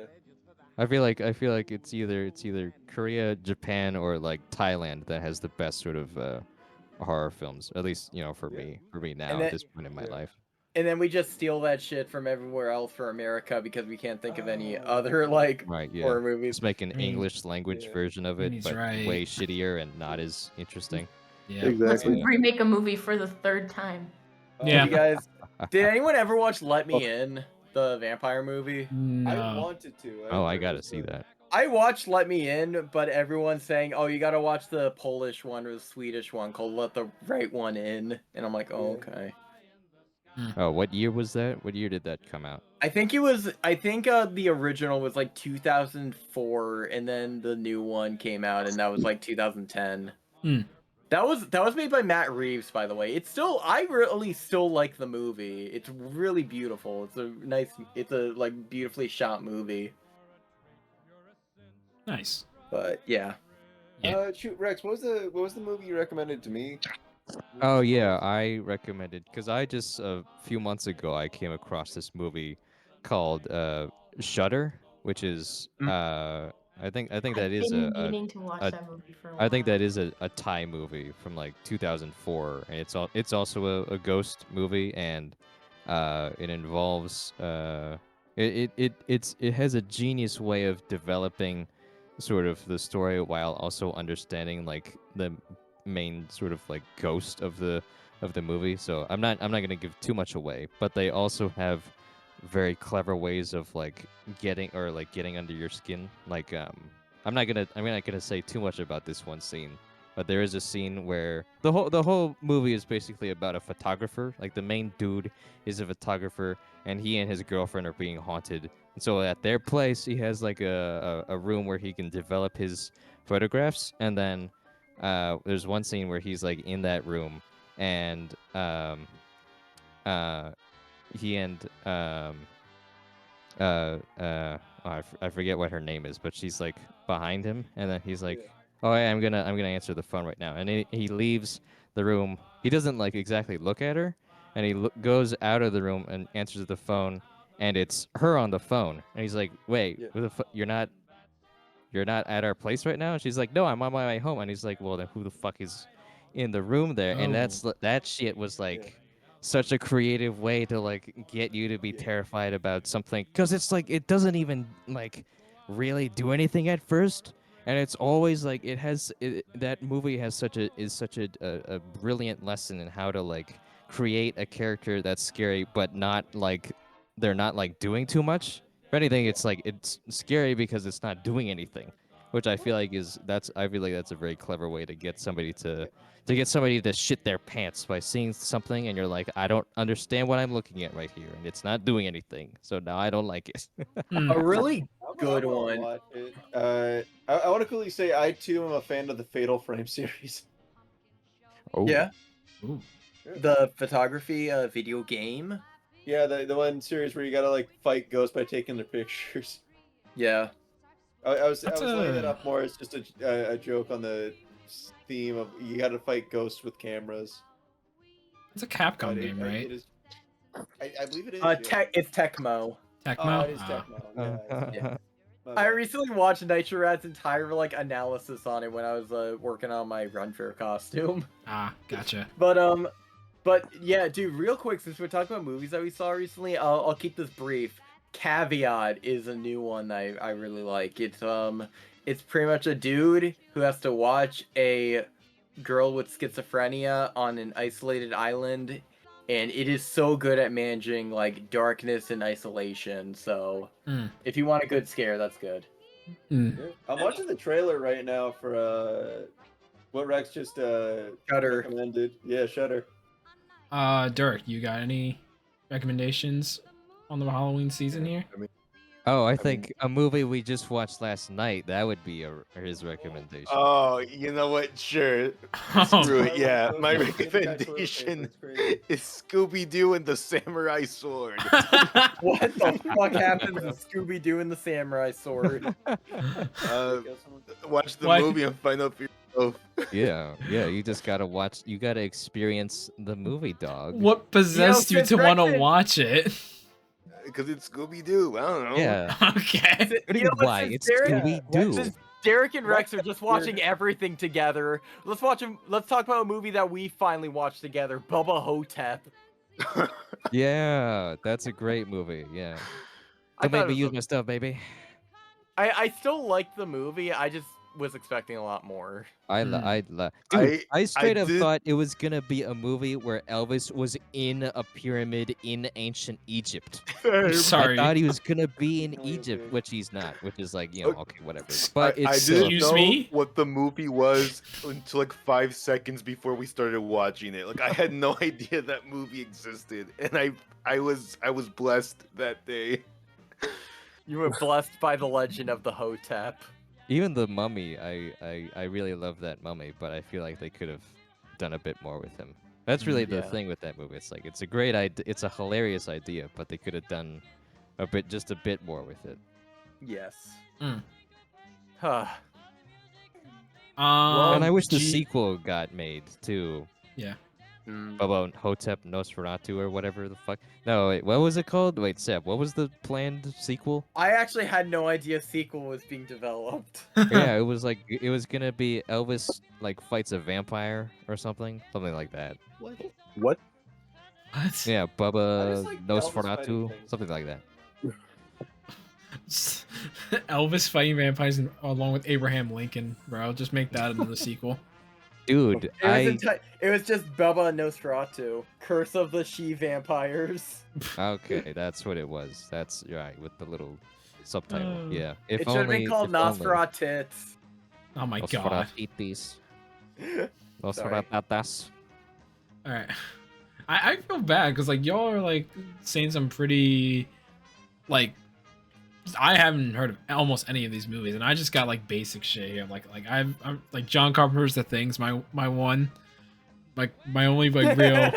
I feel like it's either Korea, Japan, or like Thailand that has the best sort of horror films. At least for Yeah. me now And at then, this point in my Yeah. life. and then we just steal that shit from everywhere else for America because we can't think of any other like Right. Yeah. horror movies. Just make an I mean, English language Yeah. version of I mean, it, he's but right. way shittier and not as interesting. Yeah. Let's Exactly. Yeah. remake a movie for the third time. Yeah. You guys, did anyone ever watch Let Me In, the vampire movie? I No. wanted to. Oh, I heard it gotta was see good. that. I watched Let Me In, but everyone's saying, "Oh, you gotta watch the Polish one or the Swedish one called Let the Right One In," and I'm like, "Oh, Yeah. okay." Oh, what year was that? What year did that come out? I think the original was like 2004, and then the new one came out, and that was like 2010. Mm. That was made by Matt Reeves, by the way. I really still like the movie. It's really beautiful. It's a like beautifully shot movie. Nice. But yeah. Yeah. Shoot, Rex, what was the movie you recommended to me? Oh yeah, I recommended because I just a few months ago I came across this movie called Shudder, which is Mm. I think that I've is been meaning to watch a that movie for a I think while. that is a Thai movie from like 2004, and it's also a ghost movie, and it involves it has a genius way of developing sort of the story while also understanding like the main sort of like ghost of the movie. So I'm not gonna give too much away, but they also have very clever ways of like getting under your skin, like I'm not gonna say too much about this one scene, but there is a scene where the whole movie is basically about a photographer. Like the main dude is a photographer, and he and his girlfriend are being haunted. And so at their place, he has like a room where he can develop his photographs. And then there's one scene where he's like in that room, and uh, he and I forget what her name is, but she's like behind him, and then he's like, "Oh, yeah, I'm gonna answer the phone right now." And he leaves the room. He doesn't like exactly look at her, and he goes out of the room and answers the phone, and it's her on the phone. And he's like, "Wait, Yeah. who the you're not at our place right now?" And she's like, "No, I'm on my way home." And he's like, "Well, then who the fuck is in the room there?" And that shit was like such a creative way to like get you to be terrified about something, because it's like it doesn't even like really do anything at first, and it's always like that movie has such a brilliant lesson in how to like create a character that's scary, but not like they're not like doing too much. If anything, it's like it's scary because it's not doing anything, which I feel like I feel like that's a very clever way to get somebody to shit their pants by seeing something and you're like, I don't understand what I'm looking at right here, and it's not doing anything, so now I don't like it. A really I'm good gonna one. watch it. I want to quickly say I too am a fan of the Fatal Frame series. Oh. Yeah. Ooh. The photography video game. Yeah, the one series where you gotta like fight ghosts by taking their pictures. Yeah. I was That's laying it a- up more as just a joke on the theme of you gotta fight ghosts with cameras. It's a Capcom But game, it right? is. I believe it is. Yeah. It's Tecmo. Tecmo. Oh, it is Ah. Tecmo. Yeah. It's Yeah. my I bad. recently watched Nitro Rat's entire like analysis on it when I was working on my Run Fair costume. Ah, gotcha. But yeah, dude, real quick, since we're talking about movies that we saw recently, I'll keep this brief. Caveat is a new one that I really like. It's pretty much a dude who has to watch a girl with schizophrenia on an isolated island, and it is so good at managing like darkness and isolation. So Hmm. if you want a good scare, that's good. Hmm. Yeah. I'm watching the trailer right now for what Rex just Shudder. recommended. Yeah, Shutter. Dirk, you got any recommendations on the Halloween season here? I mean, Oh, I mean- think a movie we just watched last night, that would be his recommendation. oh, you know what? Sure. Oh, Screw it. Yeah, Those my are the guy toilet recommendation paper, it's crazy. is Scooby Doo and the Samurai Sword. What the fuck happens to Scooby Doo and the Samurai Sword? Watch the Why- movie and find out for yourself. Yeah, you just gotta you gotta experience the movie, dog. What possessed you since to want to Rex is- watch it? Because it's Scooby Doo. I don't know. Yeah. Okay. What do you mean, what, why? since It's Derek- Scooby-Doo. Since Derek and Rex are just watching everything together, let's talk about a movie that we finally watched together, Bubba Hotep. Yeah, that's a great movie. Yeah. I Don't make thought me it use was my stuff, baby. I still liked the movie. I just was expecting a lot more. Dude, I straight up did- thought it was gonna be a movie where Elvis was in a pyramid in ancient Egypt. Sorry. I thought he was gonna be in Oh, Egypt, okay. which he's not, which is like, Okay. okay, whatever. But I it's didn't Excuse know me? what the movie was until like 5 seconds before we started watching it. Like I had no idea that movie existed, and I was blessed that day. You were blessed by the legend of the Hotep. even the mummy. I really love that mummy, but I feel like they could have done a bit more with him. That's really the Yeah. thing with that movie. It's like it's a great idea. It's a hilarious idea, but they could have done just a bit more with it. Yes. Mm. Huh. And I wish the G- sequel got made too. Yeah. About Hotep Nosferatu or whatever the fuck. No, wait, what was it called? Wait, Seb, what was the planned sequel? I actually had no idea sequel was being developed. Yeah, it was like it was gonna be Elvis like fights a vampire or something like that. What? What? What? Yeah, Bubba just like Elvis fighting Nosferatu, things. something like that. Elvis fighting vampires along with Abraham Lincoln, bro. Just make that into the sequel. Dude, It was just Bubba and Nosferatu, Curse of the She Vampires. okay, that's what it was. That's right with the little subtitle. Yeah. If It should have been only. called If only. Nosferatu tits. Oh my god. Nosferatitis. Sorry. Nosferatas. All right. I feel bad because like y'all are like saying some pretty like I haven't heard of almost any of these movies, and I just got like basic shit here. I'm like John Carpenter's The Thing's my one. Like my only like real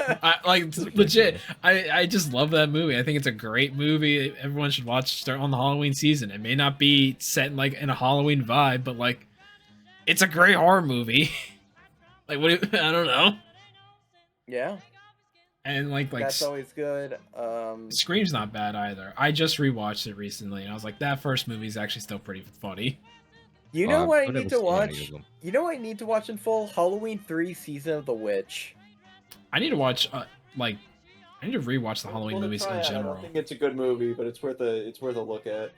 legit. I just love that movie. I think it's a great movie. Everyone should watch start on the Halloween season. It may not be set in like in a Halloween vibe, but like it's a great horror movie. Like I don't know. Yeah, And like that's always good. Scream's not bad either. I just rewatched it recently and I was like that first movie is actually still pretty funny. You know what I I've need never to seen any watch? of them. You know what I need to watch in full? Halloween 3 Season of the Witch. I need to watch I need to rewatch the Halloween movies in I general. don't think it's a good movie, but it's worth a look at.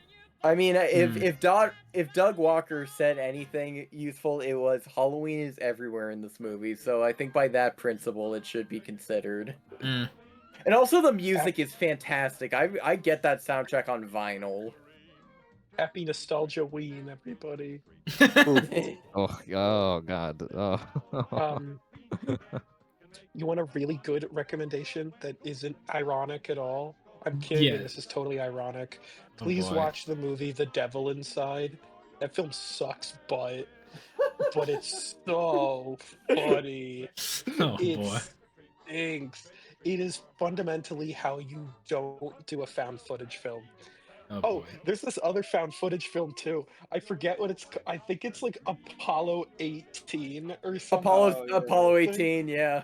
I mean, if Doug Walker said anything useful, it was Halloween is everywhere in this movie. So I think by that principle, it should be considered. Mm. And also, the music is fantastic. I get that soundtrack on vinyl. Happy nostalgia ween, everybody. Oh god. Oh. You want a really good recommendation that isn't ironic at all? I'm kidding. Yeah. This is totally ironic. Oh, Please boy. watch the movie The Devil Inside. That film sucks, but it's so funny. Oh It boy. stinks. It is fundamentally how you don't do a found footage film. Oh, Oh, boy. there's this other found footage film too. I forget what it's. I think it's like Apollo 18 or something. Apollo 18, yeah.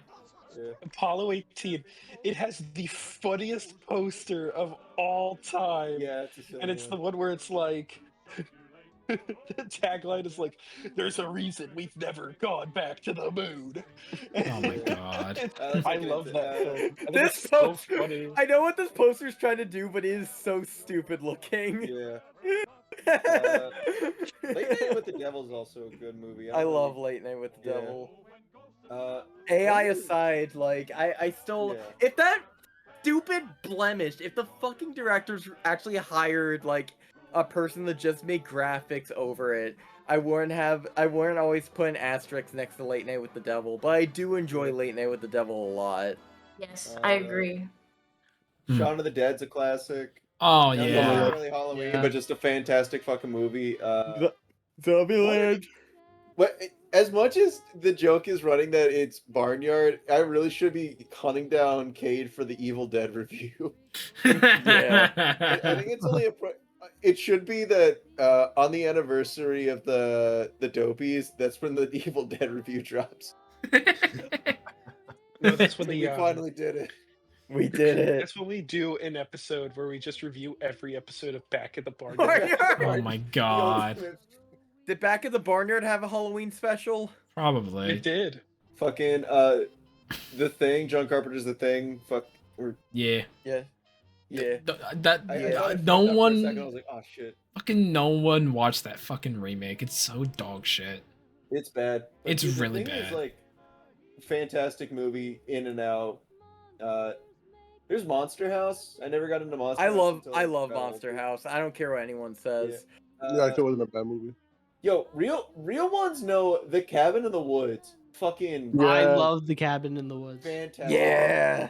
Apollo 18. It has the funniest poster of all time. Yeah, And it's the one where it's like. The tagline is like, "There's a reason we've never gone back to the moon." Oh my god. I love that film. I think This it's so poster, funny. I know what this poster's trying to do, but it is so stupid looking. Yeah. Late Night with the Devil is also a good movie. I love Late Night with the Yeah. Devil. what AI is- aside, like I still, Yeah. if that stupid blemish, if the fucking directors actually hired like a person that just made graphics over it, I wouldn't always put an asterisk next to Late Night with the Devil. But I do enjoy Late Night with the Devil a lot. Yes, I agree. Shaun of the Dead's a classic. Oh Not yeah. really Halloween, Yeah. but just a fantastic fucking movie. Zombieland. But as much as the joke is running that it's Barnyard, I really should be hunting down Cade for the Evil Dead review. Yeah. I think it's only it should be that on the anniversary of the Dopies, that's when the Evil Dead review drops. No, that's when We finally did it. We did it. That's when we do an episode where we just review every episode of Back at the Barn. Oh my god. Did Back at the Barnyard have a Halloween special? Probably. It did. Fucking The Thing, John Carpenter's The Thing. Fuck. Yeah. Yeah. Yeah. No one I was like, oh shit. fucking no one watched that fucking remake. It's so dog shit. It's bad. But It's dude, The really Thing is, bad. like, fantastic movie, in and out. There's Monster House. I never got into Monster I House. love until Monster House. I don't care what anyone says. Yeah, I thought it wasn't a bad movie. Yo, real ones know The Cabin in the Woods. Fucking I love The Cabin in the Woods. fantastic. Yeah.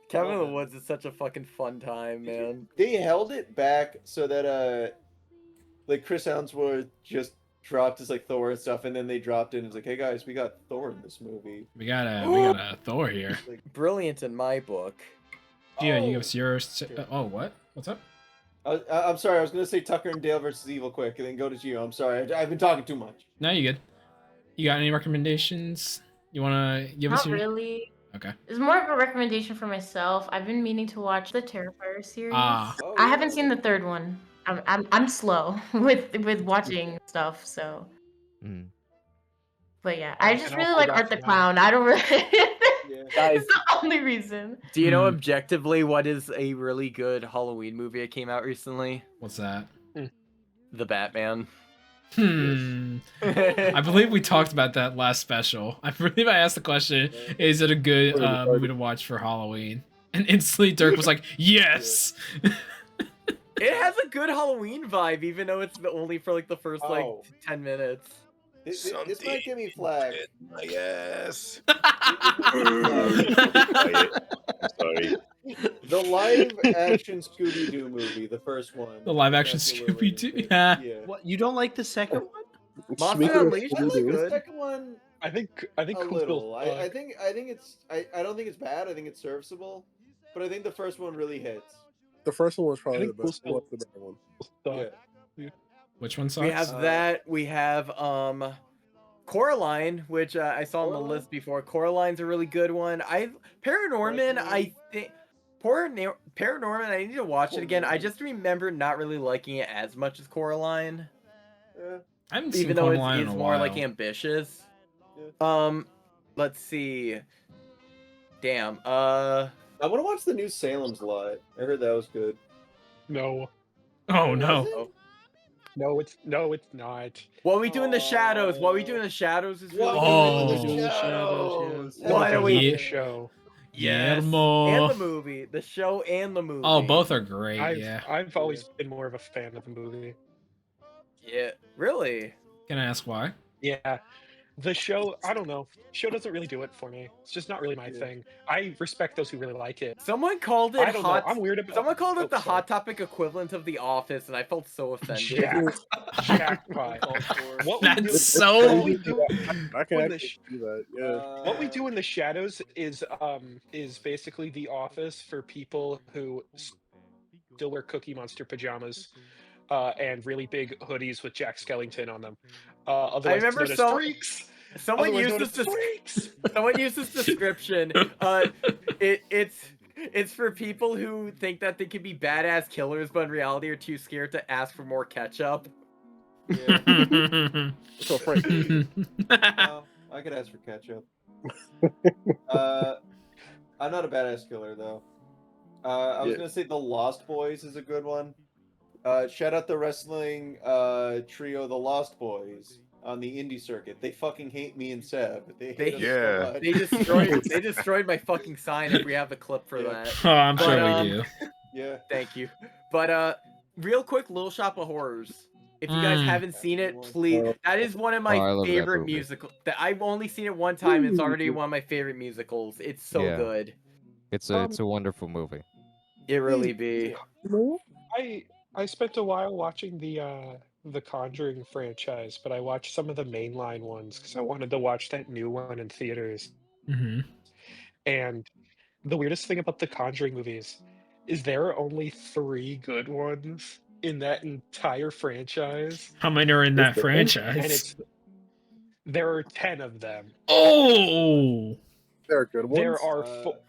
Cabin in Love the it. Woods is such a fucking fun time, man. They held it back so that like Chris Hemsworth just dropped his like Thor and stuff, and then they dropped it and it's like, hey guys, we got Thor in this movie. We got a Thor here. Like, Brilliant in my book. Yeah, you oh, give us yours. Oh, what? What's up? I'm sorry, I was gonna say Tucker and Dale versus Evil quick, and then go to Gio. I'm sorry, I've been talking too much. No, you good. You got any recommendations? You wanna give us Not your? really. Okay. It's more of a recommendation for myself. I've been meaning to watch the Terrifier series. Ah. Oh, I yeah. haven't seen the third one. I'm slow with watching stuff, so. Mm. But yeah, I just And really I'll like hold Art off the now. Clown. I don't really. Yeah. Guys, It's the only reason. do you know Hmm. objectively what is a really good Halloween movie that came out recently? What's that? The Batman. I believe we talked about that last special. I believe I asked the question, is it a good movie to watch for Halloween? And instantly Dirk was like, yes! It has a good Halloween vibe, even though it's only for like the first like Oh. 10 minutes. This might give me flack. My ass. It- I'm sorry. The live action Scooby Doo movie, the first one. The live with action Matthew Scooby Lillard. Doo. Yeah. Yeah. What, you don't like the second one? Monster Speaking of Unleashed I was like the good. second one I think a Coop will little. I suck. think it's I don't think it's bad. I think it's serviceable, but I think the first one really hits. the first one was I probably the think best. It Cool was the better one. Suck. Yeah. Which one sucks? We have that. We have Coraline, which I saw on the Coraline? list before. Coraline's a really good one. Paranorman, I think Paranorman, I need to watch it again. I just remember not really liking it as much as Coraline, Yeah. I haven't seen even though Coraline in it's a more like while. ambitious. Yeah. Let's see. Damn. I want to watch the new Salem's Lot. I heard that was good. No, Oh no. Was it? no, it's not. What we do in the shadows? What we do Oh. in the shadows is What really we Oh. do in good. the Do in the shadows, shadows. yeah. Why Hell are we- The Yeah. show. Yes. Guillermo. And the movie. The show and the movie. Oh, both are great. Yeah. I've always been more of a fan of the movie. Yeah. Really? Can I ask why? Yeah. The show, I don't know. Show doesn't really do it for me. It's just not really my thing. I respect those who really like it. Someone called it I don't know. hot. I'm weird about. Someone called it Oh, the sorry. Hot Topic equivalent of The Office, and I felt so offended. Jackpot. What we do, That's so. what we do, I can when the actually do that. Yeah. what we do in the shadows is basically The Office for people who still wear Cookie Monster pajamas and really big hoodies with Jack Skellington on them. Otherwise remember known as so- freaks. Someone Otherwise used known this. as freaks. Someone used this description. It's for people who think that they can be badass killers, but in reality are too scared to ask for more ketchup. Yeah. So Frank, No, I could ask for ketchup. I'm not a badass killer though. I was Yeah. gonna say the Lost Boys is a good one. Shout out the wrestling trio, the Lost Boys, on the indie circuit. They fucking hate me and Seb. They hate us Yeah. so much. They destroyed my fucking sign. If we have the clip for Yeah. that, Oh, I'm But, sure we do. Yeah. thank you. But real quick, Little Shop of Horrors. If you guys Mm. haven't seen it, please. That is one of my Oh, I love that favorite movie. musicals. I've only seen it one time. It's already one of my favorite musicals. It's so Yeah. good. It's a wonderful movie. It really be. I spent a while watching the Conjuring franchise, but I watched some of the mainline ones because I wanted to watch that new one in theaters. Hmm. And the weirdest thing about the Conjuring movies is there are only 3 good ones in that entire franchise, How many are in that and franchise? there are 10 of them. Oh. There are good ones. There are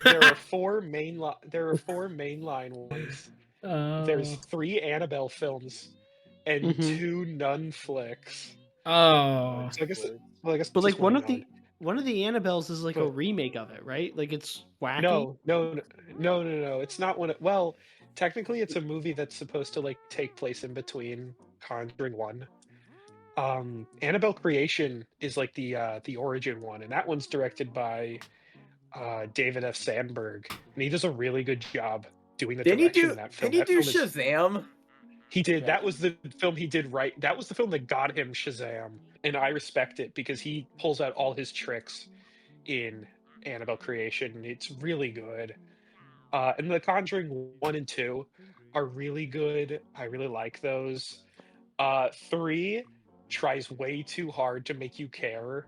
there are 4 mainline ones. There's 3 Annabelle films and Mhm. 2 Nun flicks. Oh. So I guess But just like one of Nun. the Annabelles is like a But- remake of it, right? Like it's wacky. No. It's not one. Well, technically, it's a movie that's supposed to like take place in between Conjuring 1. Annabelle Creation is like the origin one, and that one's directed by David F. Sandberg, and he does a really good job doing the Didn't he direction do? in that film. Didn't he That do film is- Shazam? He did. That was the film he did right. That was the film that got him Shazam, and I respect it because he pulls out all his tricks in Annabelle Creation. It's really good. And The Conjuring 1 and 2 are really good. I really like those. 3 tries way too hard to make you care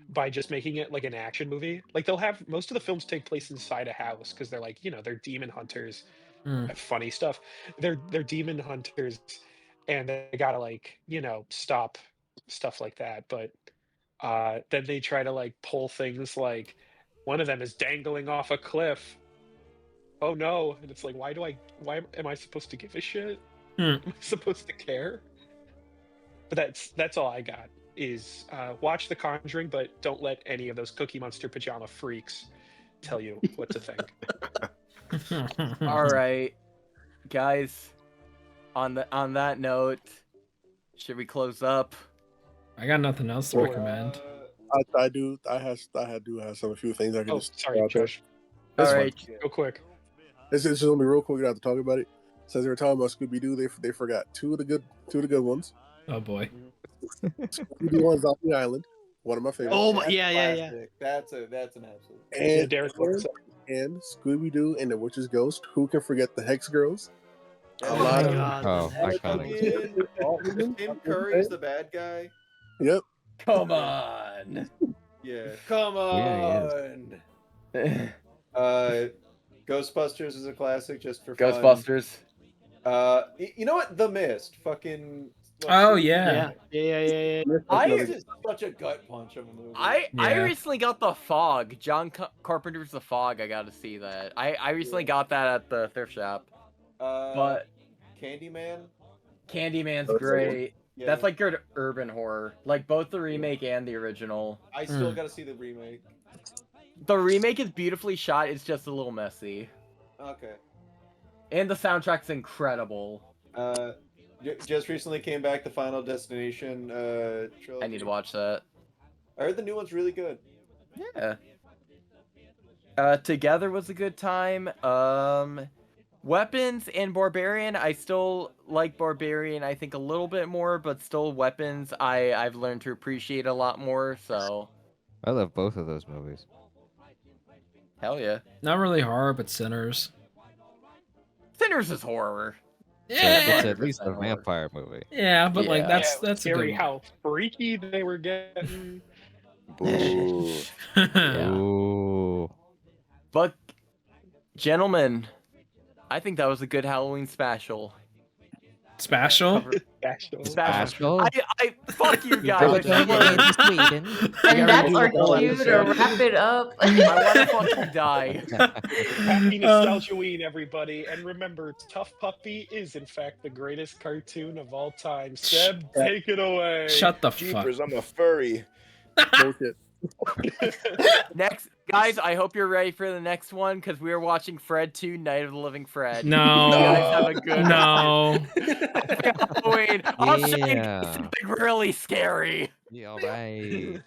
by just making it like an action movie. Like they'll have most of the films take place inside a house because they're like, they're demon hunters. Mm. Have funny stuff. They're demon hunters and they gotta like, stop stuff like that. But then they try to like pull things like one of them is dangling off a cliff. Oh no. And it's like, why am I supposed to give a shit? Hmm. Am I supposed to care? But that's all I got is watch The Conjuring, but don't let any of those Cookie Monster pajama freaks tell you what to think. All right, guys. On that note, should we close up? I got nothing else to recommend. I do have a few things I can Oh, just sorry, out there. Josh. All That's fine. right. Go quick. It's just gonna be real quick. I have to talk about it. Since they were talking about Scooby Doo, they forgot two of the good ones. Oh boy. Scooby Doo on Zombie Island, one of my favorites. Oh, That's yeah. classic. That's an absolute. Yeah, Derek looks And Scooby Doo and the Witch's Ghost. Who can forget the Hex Girls? Oh A lot my of God. Oh, That's iconic. Tim Curry's the bad guy. Yep. Come on. Yeah. Come Yeah, he on. Ghostbusters is a classic just for fun. Ghostbusters. You know what? The Mist. Fucking. Oh yeah. Yeah. It's just such a gut punch of a movie. I Yeah. recently got The Fog. John Carpenter's The Fog. I got to see that. I recently got that at the thrift shop. But Candyman. Candyman's That's great. Yeah. That's like good urban horror. Like both the remake and the original. I still gotta see the remake. The remake is beautifully shot. It's just a little messy. Okay. And the soundtrack's incredible. Just recently came back the Final Destination trilogy. I need to watch that. I heard the new one's really good. Yeah. Together was a good time. Weapons and Barbarian, I still like Barbarian, I think a little bit more, but still Weapons, I've learned to appreciate a lot more, so I love both of those movies. hell yeah. Not really horror, but Sinners. Sinners is horror. It's Yeah. at least a vampire movie. Yeah, but like Yeah. that's a scary good how freaky they were getting. Boo. one. Yeah. Ooh. But gentlemen, I think that was a good Halloween special. Special. Special? I fuck you guys. And that's our cue to wrap it up. I wanna fucking die. Happy Nostalgiaween, everybody. And remember, Tough Puppy is, in fact, the greatest cartoon of all time. Seb, take it away. Shut the fuck. Jeepers, I'm a furry. Bullshit. Next, guys, I hope you're ready for the next one because we are watching Fred 2, Night of the Living Fred. No. You guys have a good No. Halloween. I'll show you Yeah. something really scary. Yeah, all right.